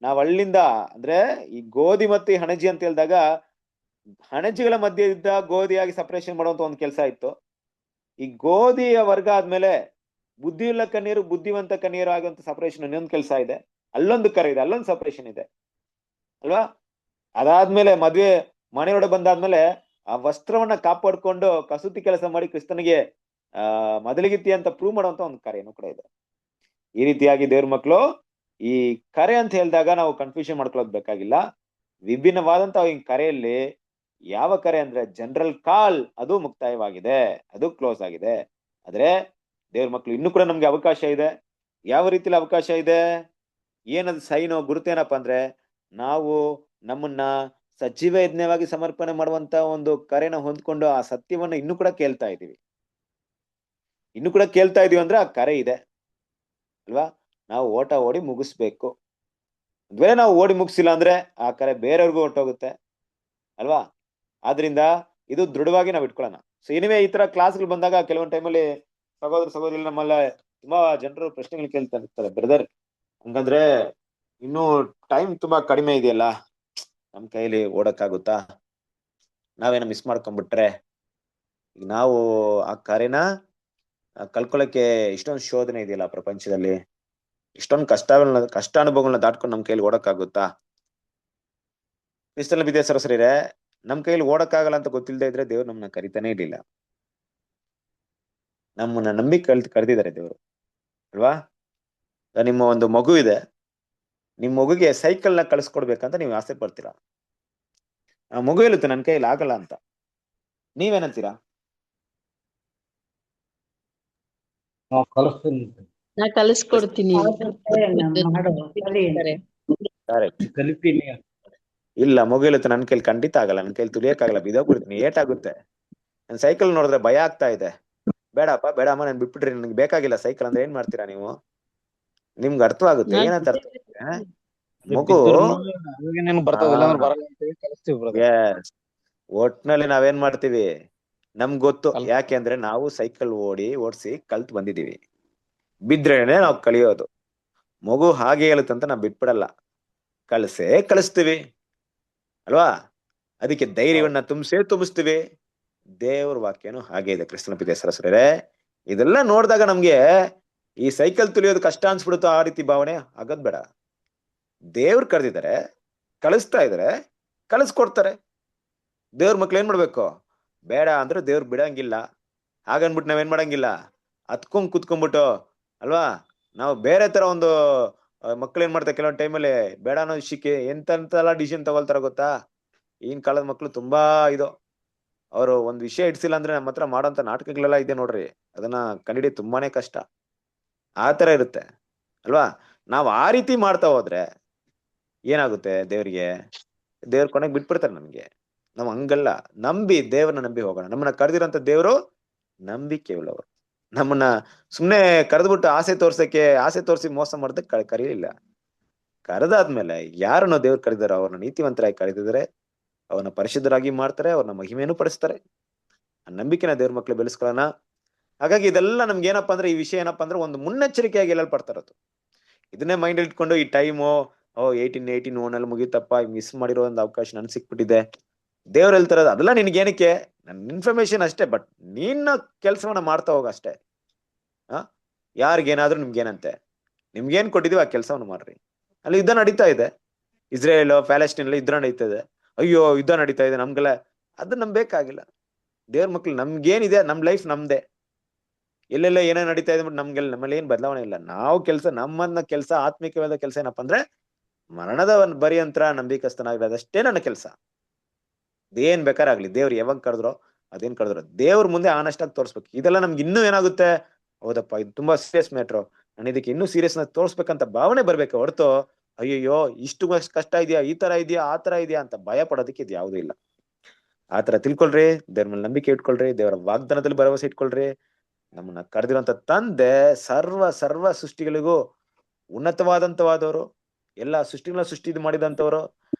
ನಾವ್ ಹಳ್ಳಿಂದ, ಅಂದ್ರೆ ಈ ಗೋಧಿ ಮತ್ತು ಈ ಹಣಜಿ ಅಂತ ಹೇಳಿದಾಗ, ಹಣಜಿಗಳ ಮಧ್ಯೆ ಇದ್ದ ಗೋಧಿಯಾಗಿ ಸಪರೇಷನ್ ಮಾಡುವಂತ ಒಂದು ಕೆಲಸ ಇತ್ತು. ಈ ಗೋಧಿಯ ವರ್ಗ ಆದ್ಮೇಲೆ ಬುದ್ಧಿಯುಳ್ಳ ಕನ್ಯರು, ಬುದ್ಧಿವಂತ ಕನ್ಯರು ಆಗುವಂತ ಸಪರೇಷನ್ ಇನ್ನೊಂದು ಕೆಲಸ ಇದೆ. ಅಲ್ಲೊಂದು ಕರೆ ಇದೆ, ಅಲ್ಲೊಂದು ಸಪರೇಷನ್ ಇದೆ ಅಲ್ವಾ. ಅದಾದ್ಮೇಲೆ ಮದ್ವೆ ಮನೆಯೊಳಗೆ ಬಂದಾದ್ಮೇಲೆ ಆ ವಸ್ತ್ರವನ್ನ ಕಾಪಾಡ್ಕೊಂಡು ಕಸೂತಿ ಕೆಲಸ ಮಾಡಿ ಕ್ರಿಸ್ತನಿಗೆ ಮೊದಲಿಗಿತ್ತಿ ಅಂತ ಪ್ರೂವ್ ಮಾಡುವಂತ ಒಂದು ಕರೆಯನ್ನು ಕೂಡ ಇದೆ. ಈ ರೀತಿಯಾಗಿ ದೇವ್ರ ಮಕ್ಕಳು ಈ ಕರೆ ಅಂತ ಹೇಳಿದಾಗ ನಾವು ಕನ್ಫ್ಯೂಷನ್ ಮಾಡ್ಕೊಳ್ಳೋದು ಬೇಕಾಗಿಲ್ಲ. ವಿಭಿನ್ನವಾದಂತ ಈ ಕರೆಯಲ್ಲಿ ಯಾವ ಕರೆ ಅಂದ್ರೆ ಜನರಲ್ ಕಾಲ್, ಅದು ಮುಕ್ತಾಯವಾಗಿದೆ, ಅದು ಕ್ಲೋಸ್ ಆಗಿದೆ. ಆದ್ರೆ ದೇವ್ರ ಮಕ್ಳು ಇನ್ನೂ ಕೂಡ ನಮ್ಗೆ ಅವಕಾಶ ಇದೆ. ಯಾವ ರೀತಿಲಿ ಅವಕಾಶ ಇದೆ, ಏನದು ಸೈನೋ ಗುರುತೇನಪ್ಪ ಅಂದ್ರೆ, ನಾವು ನಮ್ಮನ್ನ ಸಜೀವ ಯಜ್ಞವಾಗಿ ಸಮರ್ಪಣೆ ಮಾಡುವಂತ ಒಂದು ಕರೆನ ಹೊಂದ್ಕೊಂಡು ಆ ಸತ್ಯವನ್ನ ಇನ್ನೂ ಕೂಡ ಕೇಳ್ತಾ ಇದೀವಿ. ಅಂದ್ರೆ ಆ ಕರೆ ಇದೆ ಅಲ್ವಾ. ನಾವು ಓಟ ಓಡಿ ಮುಗಿಸ್ಬೇಕು. ಅಂದ್ರೆ ನಾವು ಓಡಿ ಮುಗಿಸಿಲ್ಲ ಅಂದ್ರೆ ಆ ಕರೆ ಬೇರೆಯವ್ರಿಗೂ ಹೊಟ್ಟೋಗುತ್ತೆ ಅಲ್ವಾ. ಆದ್ರಿಂದ ಇದು ದೃಢವಾಗಿ ನಾವು ಇಟ್ಕೊಳ್ಳೋಣ. ಸೊ ಏನಿವೆ, ಈ ತರ ಕ್ಲಾಸ್ಗಳು ಬಂದಾಗ ಕೆಲವೊಂದು ಟೈಮಲ್ಲಿ ಸಹೋದರಿ ನಮ್ಮಲ್ಲ ತುಂಬಾ ಜನರು ಪ್ರಶ್ನೆಗಳು ಕೇಳ್ತಾ ಇರ್ತಾರೆ, ಬ್ರದರ್ ಹಂಗಂದ್ರೆ ಇನ್ನೂ ಟೈಮ್ ತುಂಬಾ ಕಡಿಮೆ ಇದೆಯಲ್ಲ, ನಮ್ ಕೈಲಿ ಓಡಕ್ಕಾಗುತ್ತಾ, ನಾವೇನೋ ಮಿಸ್ ಮಾಡ್ಕೊಂಡ್ಬಿಟ್ರೆ, ಈಗ ನಾವು ಆ ಕರೆನ ಕಳ್ಕೊಳಕ್ಕೆ ಇಷ್ಟೊಂದು ಶೋಧನೆ ಇದೆಯಲ್ಲ ಪ್ರಪಂಚದಲ್ಲಿ, ಇಷ್ಟೊಂದು ಕಷ್ಟಾನುಭವಗಳನ್ನ ದಾಟ್ಕೊಂಡು ನಮ್ ಕೈಲಿ ಓಡಕ್ಕಾಗುತ್ತಾ? ಕ್ರಿಸ್ತನ ಪ್ರೀತಿಯ ಸಹೋದರರೇ, ನಮ್ ಕೈಲಿ ಓಡಕ್ಕಾಗಲ್ಲ ಅಂತ ಗೊತ್ತಿಲ್ಲದೆ ಇದ್ರೆ ದೇವ್ರು ನಮ್ಮನ್ನ ಕರಿತಾನೆ ಇರ್ಲಿಲ್ಲ. ನಮ್ಮನ್ನ ನಂಬಿ ಕರೆದಿದ್ದಾರೆ ದೇವ್ರು ಅಲ್ವಾ. ನಿಮ್ಮ ಒಂದು ಮಗು ಇದೆ, ನಿಮ್ ಮಗುಗೆ ಸೈಕಲ್ನ ಕಳಿಸ್ಕೊಡ್ಬೇಕಂತ ನೀವು ಆಸೆ ಪಡ್ತೀರಾ. ಆ ಮಗು ಹೇಳುತ್ತೆ ನನ್ ಕೈಲಿ ಆಗಲ್ಲ ಅಂತ, ನೀವೇನಂತೀರಾ? ನಾ ಕಲಿಸ್ಕೊಡ್ತೀನಿ. ಕಲಿತೀನಿ. ಇಲ್ಲ, ಮಗು ಹೇಳುತ್ತೆ ನನ್ ಕೈಲಿ ಖಂಡಿತ ಆಗಲ್ಲ, ನನ್ ಕೈಲಿ ತುಳಿಯಕ್ಕಾಗಲ್ಲ, ಬಿದ್ದೋಗ್ಬಿಡ್ತೀನಿ, ಏಟಾಗುತ್ತೆ, ನನ್ ಸೈಕಲ್ ನೋಡಿದ್ರೆ ಭಯ ಆಗ್ತಾ ಇದೆ, ಬೇಡಪ್ಪ ಬೇಡಮ್ಮ ನನ್ ಬಿಟ್ಬಿಟ್ರಿ, ನನ್ಗೆ ಬೇಕಾಗಿಲ್ಲ ಸೈಕಲ್ ಅಂದ್ರೆ ಏನ್ ಮಾಡ್ತೀರಾ ನೀವು? ನಿಮ್ಗೆ ಅರ್ಥವಾಗುತ್ತೆ ಏನಂತ ಅರ್ಥ. ಮಗು ಒಟ್ನಲ್ಲಿ ನಾವೇನ್ ಮಾಡ್ತೀವಿ, ನಮ್ಗ್ ಗೊತ್ತು, ಯಾಕೆ ಅಂದ್ರೆ ನಾವು ಸೈಕಲ್ ಓಡಿಸಿ ಕಲ್ತ್ ಬಂದಿದೀವಿ. ಬಿದ್ರೇನೆ ನಾವು ಕಲಿಯೋದು. ಮಗು ಹಾಗೆ ಹೇಳುತ್ತಂತ ನಾವ್ ಬಿಟ್ಬಿಡಲ್ಲ, ಕಳಿಸ್ತೀವಿ ಅಲ್ವಾ. ಅದಕ್ಕೆ ಧೈರ್ಯವನ್ನ ತುಂಬಿಸ್ತೀವಿ. ದೇವ್ರ ವಾಕ್ಯನು ಹಾಗೆ ಇದೆ. ಕ್ರಿಸ್ತನ ಪ್ರೀತಿಯ ಸಹೋದರರೇ, ಇದೆಲ್ಲ ನೋಡಿದಾಗ ನಮ್ಗೆ ಈ ಸೈಕಲ್ ತುಳಿಯೋದು ಕಷ್ಟ ಅನ್ಸ್ಬಿಡುತ್ತೋ ಆ ರೀತಿ ಭಾವನೆ ಆಗೋದ್ ಬೇಡ. ದೇವ್ರು ಕರೆದಿದ್ದಾರೆ, ಕಳಿಸ್ತಾ ಇದಾರೆ, ಕಳಿಸ್ಕೊಡ್ತಾರೆ. ದೇವ್ರ ಮಕ್ಳು ಏನ್ ಮಾಡ್ಬೇಕು, ಬೇಡ ಅಂದ್ರೆ ದೇವ್ರು ಬಿಡಂಗಿಲ್ಲ. ಹಾಗನ್ಬಿಟ್ಟು ನಾವೇನ್ ಮಾಡಂಗಿಲ್ಲ, ಕುತ್ಕೊಂಡ್ಬಿಟ್ಟು ಅಲ್ವಾ. ನಾವು ಬೇರೆ ತರ ಒಂದು ಮಕ್ಳು ಏನ್ ಮಾಡ್ತಾರೆ ಕೆಲವೊಂದು ಟೈಮಲ್ಲಿ ಬೇಡ ಅನ್ನೋ ವಿಷಯಕ್ಕೆ ಎಂತೆಲ್ಲ ಡಿಸಿಷನ್ ತಗೊಳ್ತಾರ ಗೊತ್ತಾ. ಈಗಿನ ಕಾಲದ ಮಕ್ಳು ತುಂಬಾ ಇದು, ಅವರು ಒಂದ್ ವಿಷಯ ಇಡ್ಸಿಲ್ಲ ಅಂದ್ರೆ ನಮ್ಮ ಹತ್ರ ಮಾಡೋಂತ ನಾಟಕಗಳೆಲ್ಲ ಇದೆ ನೋಡ್ರಿ, ಅದನ್ನ ಕಂಡಿಡಿ ತುಂಬಾನೇ ಕಷ್ಟ. ಆ ತರ ಇರುತ್ತೆ ಅಲ್ವಾ. ನಾವ್ ಆ ರೀತಿ ಮಾಡ್ತಾ ಹೋದ್ರೆ ಏನಾಗುತ್ತೆ, ದೇವ್ರ ಕೊನೆಗೆ ಬಿಟ್ಬಿಡ್ತಾರೆ ನಮ್ಗೆ. ನಾವ್ ಹಂಗಲ್ಲ, ನಂಬಿ ದೇವ್ರನ್ನ ನಂಬಿ ಹೋಗೋಣ. ನಮ್ಮನ್ನ ಕರೆದಿರೋಂಥ ದೇವ್ರು ನಂಬಿಕೆ ಉಳ್ಳವರು. ನಮ್ಮನ್ನ ಸುಮ್ನೆ ಕರೆದ್ಬಿಟ್ಟು ಆಸೆ ತೋರ್ಸಿ ಮೋಸ ಮಾಡೋದಕ್ಕೆ ಕರೀಲಿಲ್ಲ. ಕರೆದಾದ್ಮೇಲೆ ಯಾರನ್ನ ದೇವ್ರು ಕರೆದಾರ ಅವ್ರನ್ನ ನೀತಿವಂತರಾಗಿ ಕರೆದಿದ್ದಾರೆ, ಅವ್ರನ್ನ ಪರಿಶುದ್ಧರಾಗಿ ಮಾಡ್ತಾರೆ, ಅವ್ರನ್ನ ಮಹಿಮೆಯನ್ನು ಪಡಿಸ್ತಾರೆ. ಆ ನಂಬಿಕೆನ ದೇವ್ರ ಮಕ್ಳು ಬೆಳೆಸ್ಕೊಳ್ಳೋಣ. ಹಾಗಾಗಿ ಇದೆಲ್ಲ ನಮ್ಗೆ ಏನಪ್ಪಾ ಅಂದ್ರೆ, ಈ ವಿಷಯ ಏನಪ್ಪಾ ಅಂದ್ರೆ ಒಂದು ಮುನ್ನೆಚ್ಚರಿಕೆಯಾಗಿ ಹೇಳಲ್ಪಡ್ತಾ ಇರೋದು. ಇದನ್ನೇ ಮೈಂಡ್ ಇಟ್ಕೊಂಡು ಈ ಟೈಮು 18 ಓನಲ್ಲಿ ಮುಗೀತಪ್ಪ, ಮಿಸ್ ಮಾಡಿರೋ ಒಂದು ಅವಕಾಶ ನನ್ ಸಿಕ್ಬಿಟ್ಟಿದೆ, ದೇವ್ರು ಹೇಳ್ತಾರದು ಅದೆಲ್ಲ ನಿನ್ಗೇನಕ್ಕೆ, ನನ್ ಇನ್ಫಾರ್ಮೇಶನ್ ಅಷ್ಟೇ, ಬಟ್ ನಿನ್ನ ಕೆಲ್ಸವನ್ನ ಮಾಡ್ತಾ ಹೋಗ ಅಷ್ಟೇ. ಯಾರಿಗೇನಾದ್ರೂ ನಿಮ್ಗೇನಂತೆ, ನಿಮ್ಗೇನ್ ಕೊಟ್ಟಿದೀವಿ ಆ ಕೆಲ್ಸವನ್ನ ಮಾಡ್ರಿ. ಅಲ್ಲಿ ಯುದ್ಧ ನಡೀತಾ ಇದೆ, ಇಸ್ರೇಲ್ ಪ್ಯಾಲೆಸ್ಟೈನ್ ಯುದ್ಧ ನಡೀತಾ ಇದೆ. ಅಯ್ಯೋ ಯುದ್ಧ ನಡೀತಾ ಇದೆ ನಮ್ಗೆಲ್ಲ, ಅದು ನಮ್ ಬೇಕಾಗಿಲ್ಲ. ದೇವ್ರ ಮಕ್ಳು ನಮ್ಗೇನಿದೆ, ನಮ್ ಲೈಫ್ ನಮ್ದೇ. ಎಲ್ಲೆಲ್ಲ ಏನೇ ನಡೀತಾ ಇದೆ ನಮ್ಗೆಲ್ಲ, ನಮ್ಮಲ್ಲಿ ಏನ್ ಬದಲಾವಣೆ ಇಲ್ಲ. ನಾವು ಕೆಲಸ ಆತ್ಮಿಕವಾದ ಕೆಲಸ ಏನಪ್ಪಾ ಅಂದ್ರೆ, ಮರಣದ ಬರಿಯಂತ್ರ ನಂಬಿಕಸ್ತನಾಗಿರೋದಷ್ಟೇ ನನ್ನ ಕೆಲಸ. ಅದೇನ್ ಬೇಕಾರಾಗ್ಲಿ, ದೇವ್ರು ಯಾವಾಗ ಕರೆದ್ರೋ ದೇವ್ರ ಮುಂದೆ ಆನೆಸ್ಟಾಗಿ ತೋರಿಸ್ಬೇಕು. ಇದೆಲ್ಲ ನಮ್ಗೆ ಇನ್ನೂ ಏನಾಗುತ್ತೆ, ಹೌದಪ್ಪ ಇದು ತುಂಬಾ ಸೀರಿಯಸ್ ಮ್ಯಾಟ್ರು, ನಾನು ಇದಕ್ಕೆ ಇನ್ನೂ ಸೀರಿಯಸ್ನ ತೋರಿಸ್ಬೇಕಂತ ಭಾವನೆ ಬರ್ಬೇಕು ಹೊರತು, ಅಯ್ಯಯ್ಯೋ ಇಷ್ಟು ಕಷ್ಟ ಇದೆಯಾ, ಈ ತರ ಇದೆಯಾ, ಆ ತರ ಇದೆಯಾ ಅಂತ ಭಯ ಪಡೋದಕ್ಕೆ ಇದು ಯಾವುದೂ ಇಲ್ಲ. ಆ ತರ ತಿಳ್ಕೊಳ್ರಿ, ದೇವ್ರ ಮೇಲೆ ನಂಬಿಕೆ ಇಟ್ಕೊಳ್ರಿ, ದೇವರ ವಾಗ್ದಾನದಲ್ಲಿ ಭರವಸೆ ಇಟ್ಕೊಳ್ರಿ. ನಮ್ಮನ್ನ ಕರೆದಿರುವಂತ ತಂದೆ ಸರ್ವ ಸೃಷ್ಟಿಗಳಿಗೂ ಉನ್ನತವಾದಂತವಾದವರು, ಎಲ್ಲಾ ಸೃಷ್ಟಿ ಮಾಡಿದಂತವರು,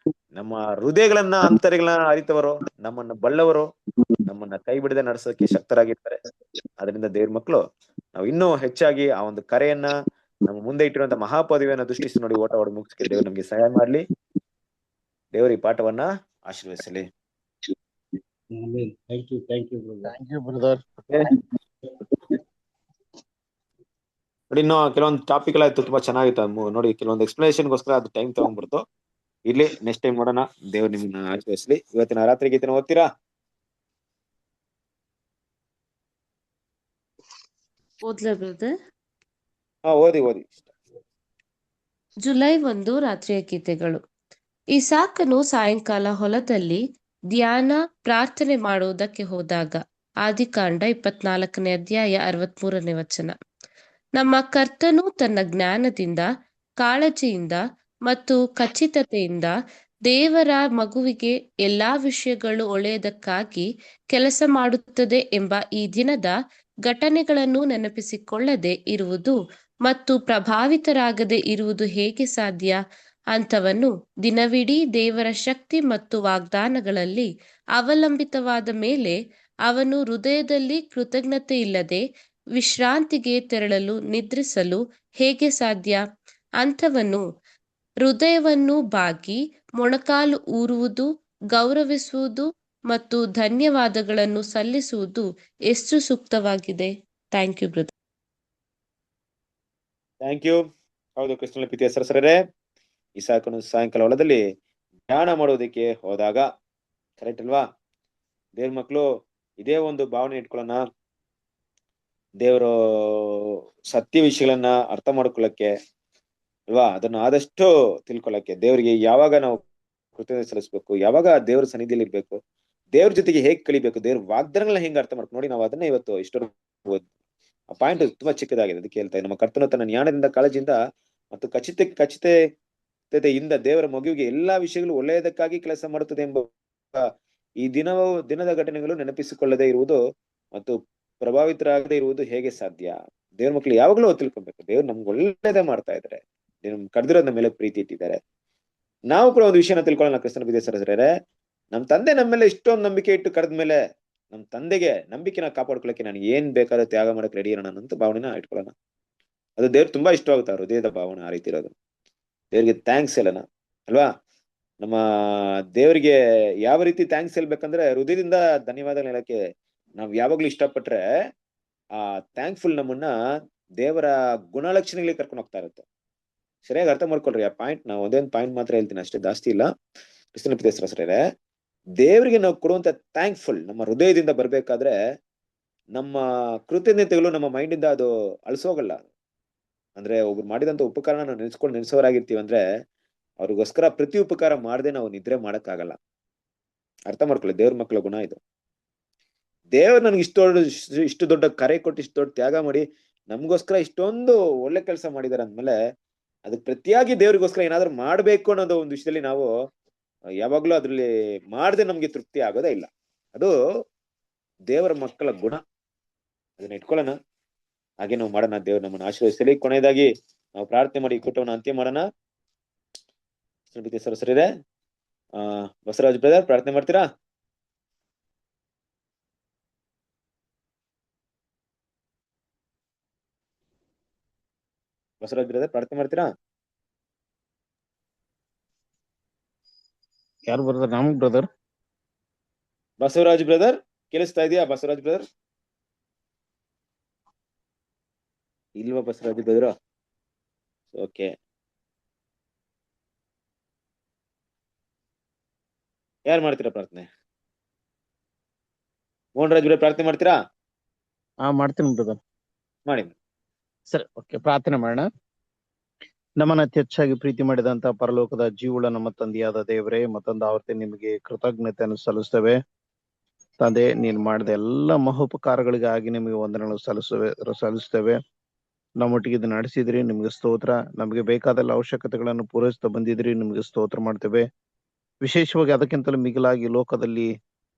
ನಮ್ಮ ಹೃದಯಗಳನ್ನ ಅಂತರ್ಗಳನ್ನ ಅರಿತವರು, ನಮ್ಮನ್ನ ಬಲ್ಲವರು, ನಮ್ಮನ್ನ ಕೈ ಬಿಡದೆ ನಡೆಸೋಕೆ ಶಕ್ತರಾಗಿರ್ತಾರೆ. ಅದರಿಂದ ದೇವ್ರ ಮಕ್ಕಳು ನಾವು ಇನ್ನೂ ಹೆಚ್ಚಾಗಿ ಆ ಒಂದು ಕರೆಯನ್ನ, ನಮ್ಮ ಮುಂದೆ ಇಟ್ಟಿರುವಂತ ಮಹಾಪದವಿಯನ್ನ ದೃಷ್ಟಿಸಿ ನೋಡಿ ಓಟ ಹೊಡೆದು ಮುಗಿಸ್ಕೆ ದೇವ್ರು ನಮ್ಗೆ ಸಹಾಯ ಮಾಡ್ಲಿ. ದೇವ್ರ ಈ ಪಾಠವನ್ನ ಆಶೀರ್ವದಿಸಲಿ. Thank you brother. ನೋಡಿ, ಇನ್ನು ಕೆಲವೊಂದು ಟಾಪಿಕ್ ಎಲ್ಲ ಇತ್ತು, ತುಂಬಾ ಚೆನ್ನಾಗಿತ್ತು ನೋಡಿ. ಕೆಲವೊಂದು ಎಕ್ಸ್ಪ್ಲನೇಷನ್ಗೋಸ್ಕರ ಅದು ಟೈಮ್ ತಗೊಂಡ್ಬಿಡ್ತು. ಇಲ್ಲಿ ನೆಕ್ಸ್ಟ್ ಟೈಮ್ ನೋಡೋಣ. ದೇವ್ರು ನಿಮ್ಮನ್ನ ಆಶೀರ್ವದಿಸಲಿ. ಇವತ್ತಿನ ರಾತ್ರಿ ಗೀತೆನ ಓದ್ತೀರಾ? ಓದ್ಲಾ ಬ್ರದರ್? ಓದಿ. ಜುಲೈ 1 ರಾತ್ರಿಯ ಗೀತೆಗಳು. ಇಸಾಕನು ಸಾಯಂಕಾಲ ಹೊಲದಲ್ಲಿ ಧ್ಯಾನ ಪ್ರಾರ್ಥನೆ ಮಾಡುವುದಕ್ಕೆ ಹೋದಾಗ. ಆದಿಕಾಂಡ 24ನೇ ಅಧ್ಯಾಯ 63ನೇ ವಚನ. ನಮ್ಮ ಕರ್ತನು ತನ್ನ ಜ್ಞಾನದಿಂದ, ಕಾಳಜಿಯಿಂದ ಮತ್ತು ಖಚಿತತೆಯಿಂದ ದೇವರ ಮಗುವಿಗೆ ಎಲ್ಲಾ ವಿಷಯಗಳು ಒಳ್ಳೆಯದಕ್ಕಾಗಿ ಕೆಲಸ ಮಾಡುತ್ತದೆ ಎಂಬ ಈ ದಿನದ ಘಟನೆಗಳನ್ನು ನೆನಪಿಸಿಕೊಳ್ಳದೆ ಇರುವುದು ಮತ್ತು ಪ್ರಭಾವಿತರಾಗದೆ ಇರುವುದು ಹೇಗೆ ಸಾಧ್ಯ? ಅಂಥವನ್ನು ದಿನವಿಡೀ ದೇವರ ಶಕ್ತಿ ಮತ್ತು ವಾಗ್ದಾನಗಳಲ್ಲಿ ಅವಲಂಬಿತವಾದ ಮೇಲೆ ಅವನು ಹೃದಯದಲ್ಲಿ ಕೃತಜ್ಞತೆ ಇಲ್ಲದೆ ವಿಶ್ರಾಂತಿಗೆ ತೆರಳಲು ನಿದ್ರಿಸಲು ಹೇಗೆ ಸಾಧ್ಯ? ಅಂಥವನು ಹೃದಯವನ್ನು ಬಾಗಿ ಮೊಣಕಾಲು ಊರುವುದು, ಗೌರವಿಸುವುದು ಮತ್ತು ಧನ್ಯವಾದಗಳನ್ನು ಸಲ್ಲಿಸುವುದು ಎಷ್ಟು ಸೂಕ್ತವಾಗಿದೆ. Thank you brother. Thank you. ಹೌದು, ಕೃಷ್ಣನ ಪ್ರೀತಿಯ ಸರಸರರೇ, ಇಸಾಕನು ಸಾಯಂಕಾಲ ಹೊಲದಲ್ಲಿ ಧ್ಯಾನ ಮಾಡೋದಕ್ಕೆ ಹೋದಾಗ, ಕರೆಕ್ಟ್ ಅಲ್ವಾ? ದೇವ್ರ ಮಕ್ಕಳು ಇದೇ ಒಂದು ಭಾವನೆ ಇಟ್ಕೊಳ್ಳೋಣ. ದೇವರು ಸತ್ಯ ವಿಷಯಗಳನ್ನ ಅರ್ಥ ಮಾಡ್ಕೊಳ್ಳಕ್ಕೆ ಅಲ್ವಾ, ಅದನ್ನ ಆದಷ್ಟು ತಿಳ್ಕೊಳ್ಳಕ್ಕೆ, ದೇವ್ರಿಗೆ ಯಾವಾಗ ನಾವು ಕೃತಜ್ಞತೆ ಸಲ್ಲಿಸ್ಬೇಕು, ಯಾವಾಗ ದೇವ್ರ ಸನ್ನಿಧಿಯಲ್ಲಿ ಇರ್ಬೇಕು, ದೇವ್ರ ಜೊತೆಗೆ ಹೇಗ್ ಕಳಿಬೇಕು, ದೇವ್ರ ವಾಗ್ದಾನಗಳನ್ನ ಹೆಂಗ್ ಅರ್ಥ ಮಾಡ್ಕೊಂಡು ನೋಡಿ. ನಾವು ಅದನ್ನ ಇವತ್ತು ಇಷ್ಟು ಆ ಪಾಯಿಂಟ್ ತುಂಬಾ ಚಿಕ್ಕದಾಗಿದೆ, ಅದಕ್ಕೆ ಹೇಳ್ತಾ ನಮ್ಮ ಕರ್ತನು ತನ್ನ ಜ್ಞಾನದಿಂದ, ಕಾಳಜಿಯಿಂದ ಮತ್ತು ಖಚಿತತೆಯಿಂದ ದೇವರ ಮಗುವಿಗೆ ಎಲ್ಲಾ ವಿಷಯಗಳು ಒಳ್ಳೆಯದಕ್ಕಾಗಿ ಕೆಲಸ ಮಾಡುತ್ತದೆ ಎಂಬ ಈ ದಿನದ ಘಟನೆಗಳು ನೆನಪಿಸಿಕೊಳ್ಳದೆ ಇರುವುದು ಮತ್ತು ಪ್ರಭಾವಿತರಾಗದೆ ಇರುವುದು ಹೇಗೆ ಸಾಧ್ಯ? ದೇವ್ರ ಮಕ್ಳು ಯಾವಾಗ್ಲೂ ತಿಳ್ಕೊಬೇಕು, ದೇವ್ರು ನಮ್ಗೆ ಒಳ್ಳೇದೇ ಮಾಡ್ತಾ ಇದಾರೆ, ಕಡ್ದಿರೋದ್ ನಮ್ಮ ಮೇಲೆ ಪ್ರೀತಿ ಇಟ್ಟಿದ್ದಾರೆ. ನಾವು ಕೂಡ ಒಂದು ವಿಷಯನ ತಿಳ್ಕೊಳ್ಳೋಣ. ಕ್ರಿಸ್ತನ ಪ್ರೀತಿಯ ಸಹೋದರರೇ, ನಮ್ ತಂದೆ ನಮ್ಮ ಮೇಲೆ ಇಷ್ಟೊಂದು ನಂಬಿಕೆ ಇಟ್ಟು ಕರೆದ್ಮೇಲೆ ನಮ್ ತಂದೆಗೆ ನಂಬಿಕೆನ ಕಾಪಾಡ್ಕೊಳಕ್ಕೆ ನಾನು ಏನ್ ಬೇಕಾದ್ರೂ ತ್ಯಾಗ ಮಾಡಕ್ ರೆಡಿ ಇರೋಣ ಅಂತ ಭಾವನೆನ ಇಟ್ಕೊಳ್ಳೋಣ. ಅದು ದೇವ್ರು ತುಂಬಾ ಇಷ್ಟವಾಗುತ್ತೆ, ಆ ಹೃದಯದ ಭಾವನೆ ಆ ರೀತಿ ಇರೋದು. ದೇವ್ರಿಗೆ ಥ್ಯಾಂಕ್ಸ್ ಹೇಳೋಣ ಅಲ್ವಾ? ನಮ್ಮ ದೇವರಿಗೆ ಯಾವ ರೀತಿ ಥ್ಯಾಂಕ್ಸ್ ಹೇಳ್ಬೇಕಂದ್ರೆ, ಹೃದಯದಿಂದ ಧನ್ಯವಾದಗಳು ಹೇಳಕ್ಕೆ ನಾವ್ ಯಾವಾಗ್ಲೂ ಇಷ್ಟಪಟ್ರೆ ಆ ಥ್ಯಾಂಕ್ಫುಲ್ ನಮ್ಮನ್ನ ದೇವರ ಗುಣಲಕ್ಷಣಗಳಿಗೆ ಕರ್ಕೊಂಡು ಹೋಗ್ತಾ ಇರುತ್ತೆ. ಸರಿಯಾಗಿ ಅರ್ಥ ಮಾಡ್ಕೊಳ್ರಿ ಆ ಪಾಯಿಂಟ್. ನಾವು ಒಂದೊಂದು ಪಾಯಿಂಟ್ ಮಾತ್ರ ಹೇಳ್ತೀನಿ ಅಷ್ಟೇ, ಜಾಸ್ತಿ ಇಲ್ಲ. ಕ್ರಿಸ್ತನ ಪ್ರೀತಿಯ ಸಹೋದರರೇ, ದೇವರಿಗೆ ನಾವು ಕೊಡುವಂತ ಥ್ಯಾಂಕ್ಫುಲ್ ನಮ್ಮ ಹೃದಯದಿಂದ ಬರ್ಬೇಕಾದ್ರೆ ನಮ್ಮ ಕೃತಜ್ಞತೆಗಳು ನಮ್ಮ ಮೈಂಡಿಂದ ಅದು ಅಳಿಸೋಗಲ್ಲ. ಅಂದ್ರೆ ಒಬ್ರು ಮಾಡಿದಂತ ಉಪಕಾರನ ನಾವು ನೆನೆಸ್ಕೊಂಡು ನೆನೆಸೋರಾಗಿರ್ತೀವಿ ಅಂದ್ರೆ, ಅವ್ರಿಗೋಸ್ಕರ ಪ್ರತಿ ಉಪಕಾರ ಮಾಡದೆ ನಾವು ನಿದ್ರೆ ಮಾಡಕ್ಕಾಗಲ್ಲ. ಅರ್ಥ ಮಾಡ್ಕೊಳ್ಳಿ, ದೇವ್ರ ಮಕ್ಕಳ ಗುಣ ಇದು. ದೇವ್ರು ನನ್ಗೆ ಇಷ್ಟು ದೊಡ್ಡ ಕರೆ ಕೊಟ್ಟು ಇಷ್ಟು ದೊಡ್ಡ ತ್ಯಾಗ ಮಾಡಿ ನಮ್ಗೋಸ್ಕರ ಇಷ್ಟೊಂದು ಒಳ್ಳೆ ಕೆಲಸ ಮಾಡಿದಾರೆ ಅಂದ್ಮೇಲೆ ಅದಕ್ಕೆ ಪ್ರತಿಯಾಗಿ ದೇವ್ರಿಗೋಸ್ಕರ ಏನಾದ್ರು ಮಾಡ್ಬೇಕು ಅನ್ನೋದು ಒಂದು ವಿಷಯದಲ್ಲಿ ನಾವು ಯಾವಾಗ್ಲೂ ಅದ್ರಲ್ಲಿ ಮಾಡದೆ ನಮ್ಗೆ ತೃಪ್ತಿ ಆಗೋದೇ ಇಲ್ಲ. ಅದು ದೇವರ ಮಕ್ಕಳ ಗುಣ, ಅದನ್ನ ಇಟ್ಕೊಳ್ಳೋಣ, ಹಾಗೆ ನಾವು ಮಾಡೋಣ. ದೇವ್ರು ನಮ್ಮನ್ನು ಆಶೀರ್ವದಿಸಲಿ. ಕೊನೆಯದಾಗಿ ನಾವು ಪ್ರಾರ್ಥನೆ ಮಾಡಿ ಈ ಕೂಟವನ್ನು ಅಂತ್ಯ ಮಾಡೋಣ. ಸರಿದೆ. ಬಸವರಾಜ್ ಬ್ರದರ್ ಪ್ರಾರ್ಥನೆ ಮಾಡ್ತೀರಾ? ಬಸವರಾಜ್ ಬ್ರದರ್ ಪ್ರಾರ್ಥನೆ ಮಾಡ್ತೀರಾ? ಯಾರು ಬ್ರದರ್? ನಮ್ ಬ್ರದರ್ ಬಸವರಾಜ್ ಬ್ರದರ್ ಕೇಳಿಸ್ತಾ ಇದೆಯಾ? ಬಸವರಾಜ್ ಬ್ರದರ್ ಇಲ್ವಾ? Basavaraj brother okay. ಯಾರು ಮಾಡ್ತೀರಾ ಪ್ರಾರ್ಥನೆ? ಮೋಹನ್ ರಾಜ್ ಬ್ರದರ್ ಪ್ರಾರ್ಥನೆ ಮಾಡ್ತೀರಾ? ಮಾಡ್ತೀನಿ ಬ್ರದರ್. ಮಾಡಿ. ಸರಿ, ಓಕೆ, ಪ್ರಾರ್ಥನೆ ಮಾಡೋಣ. ನಮ್ಮನ್ನ ಅತಿ ಹೆಚ್ಚಾಗಿ ಪ್ರೀತಿ ಮಾಡಿದಂತ ಪರಲೋಕದ ಜೀವುಳ ನಮ್ಮ ತಂದೆಯಾದ ದೇವರೇ, ಮತ್ತೊಂದು ಆವರ್ತಿ ನಿಮಗೆ ಕೃತಜ್ಞತೆಯನ್ನು ಸಲ್ಲಿಸ್ತೇವೆ. ತಂದೆ, ನೀನು ಮಾಡಿದ ಎಲ್ಲ ಮಹೋಪಕಾರಗಳಿಗಾಗಿ ನಿಮಗೆ ವಂದನೆಗಳು ಸಲ್ಲಿಸ್ತೇವೆ. ನಮ್ಮೊಟ್ಟಿಗೆ ಇದು ನಡೆಸಿದ್ರಿ, ನಿಮ್ಗೆ ಸ್ತೋತ್ರ. ನಮಗೆ ಬೇಕಾದೆಲ್ಲ ಅವಶ್ಯಕತೆಗಳನ್ನು ಪೂರೈಸ್ತಾ ಬಂದಿದ್ರಿ, ನಿಮ್ಗೆ ಸ್ತೋತ್ರ ಮಾಡ್ತೇವೆ. ವಿಶೇಷವಾಗಿ ಅದಕ್ಕಿಂತಲೂ ಮಿಗಿಲಾಗಿ ಲೋಕದಲ್ಲಿ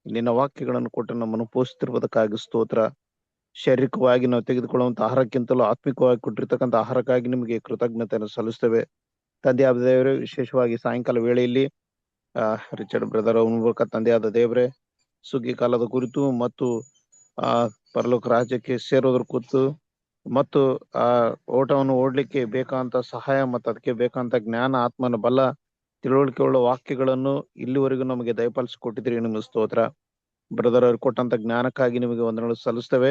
ನಿನ್ನ ವಾಕ್ಯಗಳನ್ನು ಕೊಟ್ಟು ನಮ್ಮನ್ನು ಪೋಷಿಸಿರುವುದಕ್ಕಾಗಿ ಸ್ತೋತ್ರ. ಶಾರೀರಿಕವಾಗಿ ನಾವು ತೆಗೆದುಕೊಳ್ಳುವಂತ ಆಹಾರಕ್ಕಿಂತಲೂ ಆತ್ಮಿಕವಾಗಿ ಕೊಟ್ಟಿರ್ತಕ್ಕಂಥ ಆಹಾರಕ್ಕಾಗಿ ನಿಮಗೆ ಕೃತಜ್ಞತೆಯನ್ನು ಸಲ್ಲಿಸ್ತೇವೆ. ತಂದೆಯಾದ ದೇವರೇ, ವಿಶೇಷವಾಗಿ ಸಾಯಂಕಾಲ ವೇಳೆಯಲ್ಲಿ ರಿಚರ್ಡ್ ಬ್ರದರ್ ಮೂಲಕ ತಂದೆಯಾದ ದೇವರೇ ಸುಗ್ಗಿ ಕಾಲದ ಕುರಿತು ಮತ್ತು ಪರಲೋಕ ರಾಜ್ಯಕ್ಕೆ ಸೇರೋದ್ರ ಕುರಿತು ಮತ್ತು ಓಟವನ್ನು ಓಡ್ಲಿಕ್ಕೆ ಬೇಕಾದಂತ ಸಹಾಯ ಮತ್ತು ಅದಕ್ಕೆ ಬೇಕಾದಂತ ಜ್ಞಾನ, ಆತ್ಮನ ಬಲ, ತಿಳುವಳಿಕೆ ಉಳ್ಳ ವಾಕ್ಯಗಳನ್ನು ಇಲ್ಲಿವರೆಗೂ ನಮಗೆ ದಯಪಾಲಿಸಿಕೊಟ್ಟಿದ್ರಿ, ನಿಮಗೆ ಸ್ತೋತ್ರ. ಬ್ರದರ್ ಅವ್ರು ಕೊಟ್ಟಂತ ಜ್ಞಾನಕ್ಕಾಗಿ ನಿಮಗೆ ವಂದನೆಗಳು ಸಲ್ಲಿಸ್ತೇವೆ.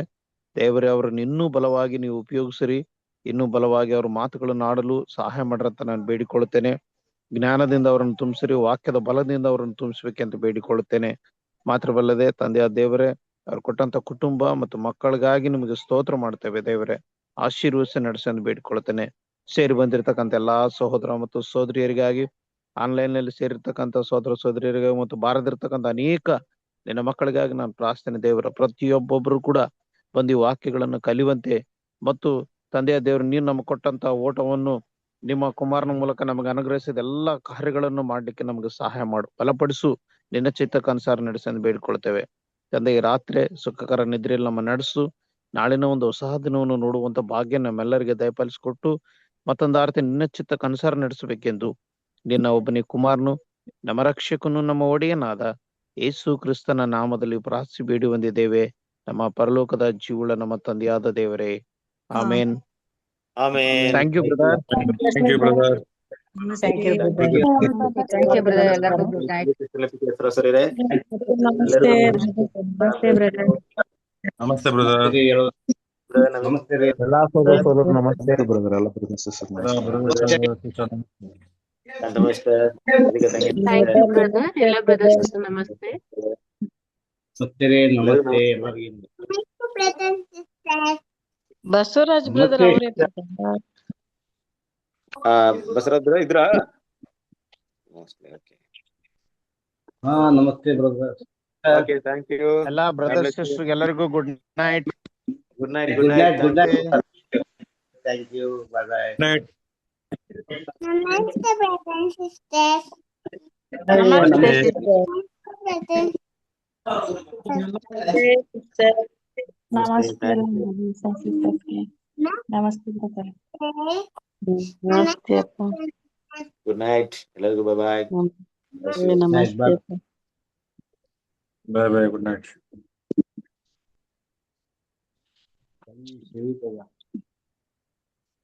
ದೇವರೇ, ಅವರನ್ನು ಇನ್ನೂ ಬಲವಾಗಿ ನೀವು ಉಪಯೋಗಿಸಿರಿ, ಇನ್ನೂ ಬಲವಾಗಿ ಅವ್ರ ಮಾತುಗಳನ್ನು ಆಡಲು ಸಹಾಯ ಮಾಡ್ರಂತ ನಾನು ಬೇಡಿಕೊಳ್ಳುತ್ತೇನೆ. ಜ್ಞಾನದಿಂದ ಅವರನ್ನು ತುಂಬಿಸಿರಿ, ವಾಕ್ಯದ ಬಲದಿಂದ ಅವರನ್ನು ತುಂಬಿಸ್ಬೇಕಂತ ಬೇಡಿಕೊಳ್ಳುತ್ತೇನೆ. ಮಾತ್ರವಲ್ಲದೆ ತಂದೆಯಾದ ದೇವರೇ, ಅವ್ರು ಕೊಟ್ಟಂತ ಕುಟುಂಬ ಮತ್ತು ಮಕ್ಕಳಿಗಾಗಿ ನಿಮಗೆ ಸ್ತೋತ್ರ ಮಾಡ್ತೇವೆ. ದೇವರೇ, ಆಶೀರ್ವದಿಸಿ ನಡೆಸಿ ಅಂತ ಬೇಡಿಕೊಳ್ಳುತ್ತೇನೆ. ಸೇರಿ ಬಂದಿರತಕ್ಕಂಥ ಎಲ್ಲಾ ಸಹೋದರ ಮತ್ತು ಸಹೋದರಿಯರಿಗಾಗಿ, ಆನ್ಲೈನ್ ನಲ್ಲಿ ಸೇರಿರ್ತಕ್ಕಂಥ ಸಹೋದರ ಸಹೋದರಿಯರಿಗಾಗಿ ಮತ್ತು ಬಾರದಿರ್ತಕ್ಕಂಥ ಅನೇಕ ನಿನ್ನ ಮಕ್ಕಳಿಗಾಗಿ ನಾನು ಪ್ರಾರ್ಥನೆ. ದೇವರ ಪ್ರತಿಯೊಬ್ಬೊಬ್ರು ಕೂಡ ಬಂದು ಈ ವಾಕ್ಯಗಳನ್ನು ಕಲಿಯುವಂತೆ ಮತ್ತು ತಂದೆಯ ದೇವರು ನೀನು ನಮಗೆ ಕೊಟ್ಟಂತ ಓಟವನ್ನು ನಿಮ್ಮ ಕುಮಾರನ ಮೂಲಕ ನಮಗೆ ಅನುಗ್ರಹಿಸಿದ ಎಲ್ಲಾ ಕಾರ್ಯಗಳನ್ನು ಮಾಡ್ಲಿಕ್ಕೆ ನಮಗೆ ಸಹಾಯ ಮಾಡು, ಬಲಪಡಿಸು, ನಿನ್ನ ಚಿತ್ತಕ್ಕನುಸಾರ ನಡೆಸಿ ಎಂದು ಬೇಡಿಕೊಳ್ತೇವೆ. ತಂದೆ, ಈ ರಾತ್ರಿ ಸುಖಕರ ನಿದ್ರೆಯಲ್ಲಿ ನಮ್ಮ ನಡೆಸು, ನಾಳಿನ ಒಂದು ಹೊಸ ದಿನವನ್ನು ನೋಡುವಂತ ಭಾಗ್ಯ ನಮ್ಮೆಲ್ಲರಿಗೆ ದಯಪಾಲಿಸಿಕೊಟ್ಟು ಮತ್ತೊಂದು ಆರತಿ ನಿನ್ನ ಚಿತ್ತಕ್ಕನುಸಾರ ನಡೆಸಬೇಕೆಂದು ನಿನ್ನ ಒಬ್ಬನೇ ಕುಮಾರನು ನಮ್ಮ ರಕ್ಷಕನು ನಮ್ಮ ಒಡೆಯನಾದ ಯೇಸು ಕ್ರಿಸ್ತನ ನಾಮದಲ್ಲಿ ಪ್ರಾರ್ಥಿಸಿ ಬೇಡಿ ಹೊಂದಿದ್ದೇವೆ, ನಮ್ಮ ಪರಲೋಕದ ಜೀವುಳ ನಮ್ಮ ತಂದೆಯಾದ ದೇವರೇ. Amen. Thank you brother. Thank you brother. Thank you brother. ಎಲ್ಲರಿಗೂ ಗುಡ್ ನೈಟ್. ನಮಸ್ತೆ. ನಮಸ್ತೆ ಬ್ರದರ್. ನಮಸ್ತೆ ಬ್ರದರ್. ನಮಸ್ತೆ ಎಲ್ಲಾ ಸಹೋದರ ನಮಸ್ತೆ ಬ್ರದರ್. ಎಲ್ಲ ನಮಸ್ತೆ. Thank you brother. ಎಲ್ಲ ಬ್ರದರ್ಸ್ ನಮಸ್ತೆ. ನಮಸ್ತೆ. ಬಸವರಾಜ್ ಬ್ರದರ್ ಅವರೇ ಬಸವರಾಜ್ ಬ್ರದರ್ ಇದ್ರಾ? ನಮಸ್ತೆ ಬ್ರದರ್. Okay, thank you. ಎಲ್ಲಾ ಬ್ರದರ್ ಸಿಸ್ಟರ್ ಎಲ್ಲರಿಗೂ good night. Good night. Good night. Good night. Thank you. Bye bye. Night. ನಮಸ್ತೆ ಬ್ರದರ್ ಅಂಡ್ ಸಿಸ್ಟರ್ಸ್. ನಮಸ್ತೆ ಸಿಸ್ಟರ್. ನಮಸ್ತೆ ನಮಸ್ತೆ ಬ್ರದರ್. ನಮಸ್ತೆ ಅಪ್ಪ. ಗುಡ್ ನೈಟ್ ಎಲ್ಲರಿಗೂ. Bye bye. ನಮಸ್ತೆ. Bye bye. ಗುಡ್ ನೈಟ್. ಸರಿ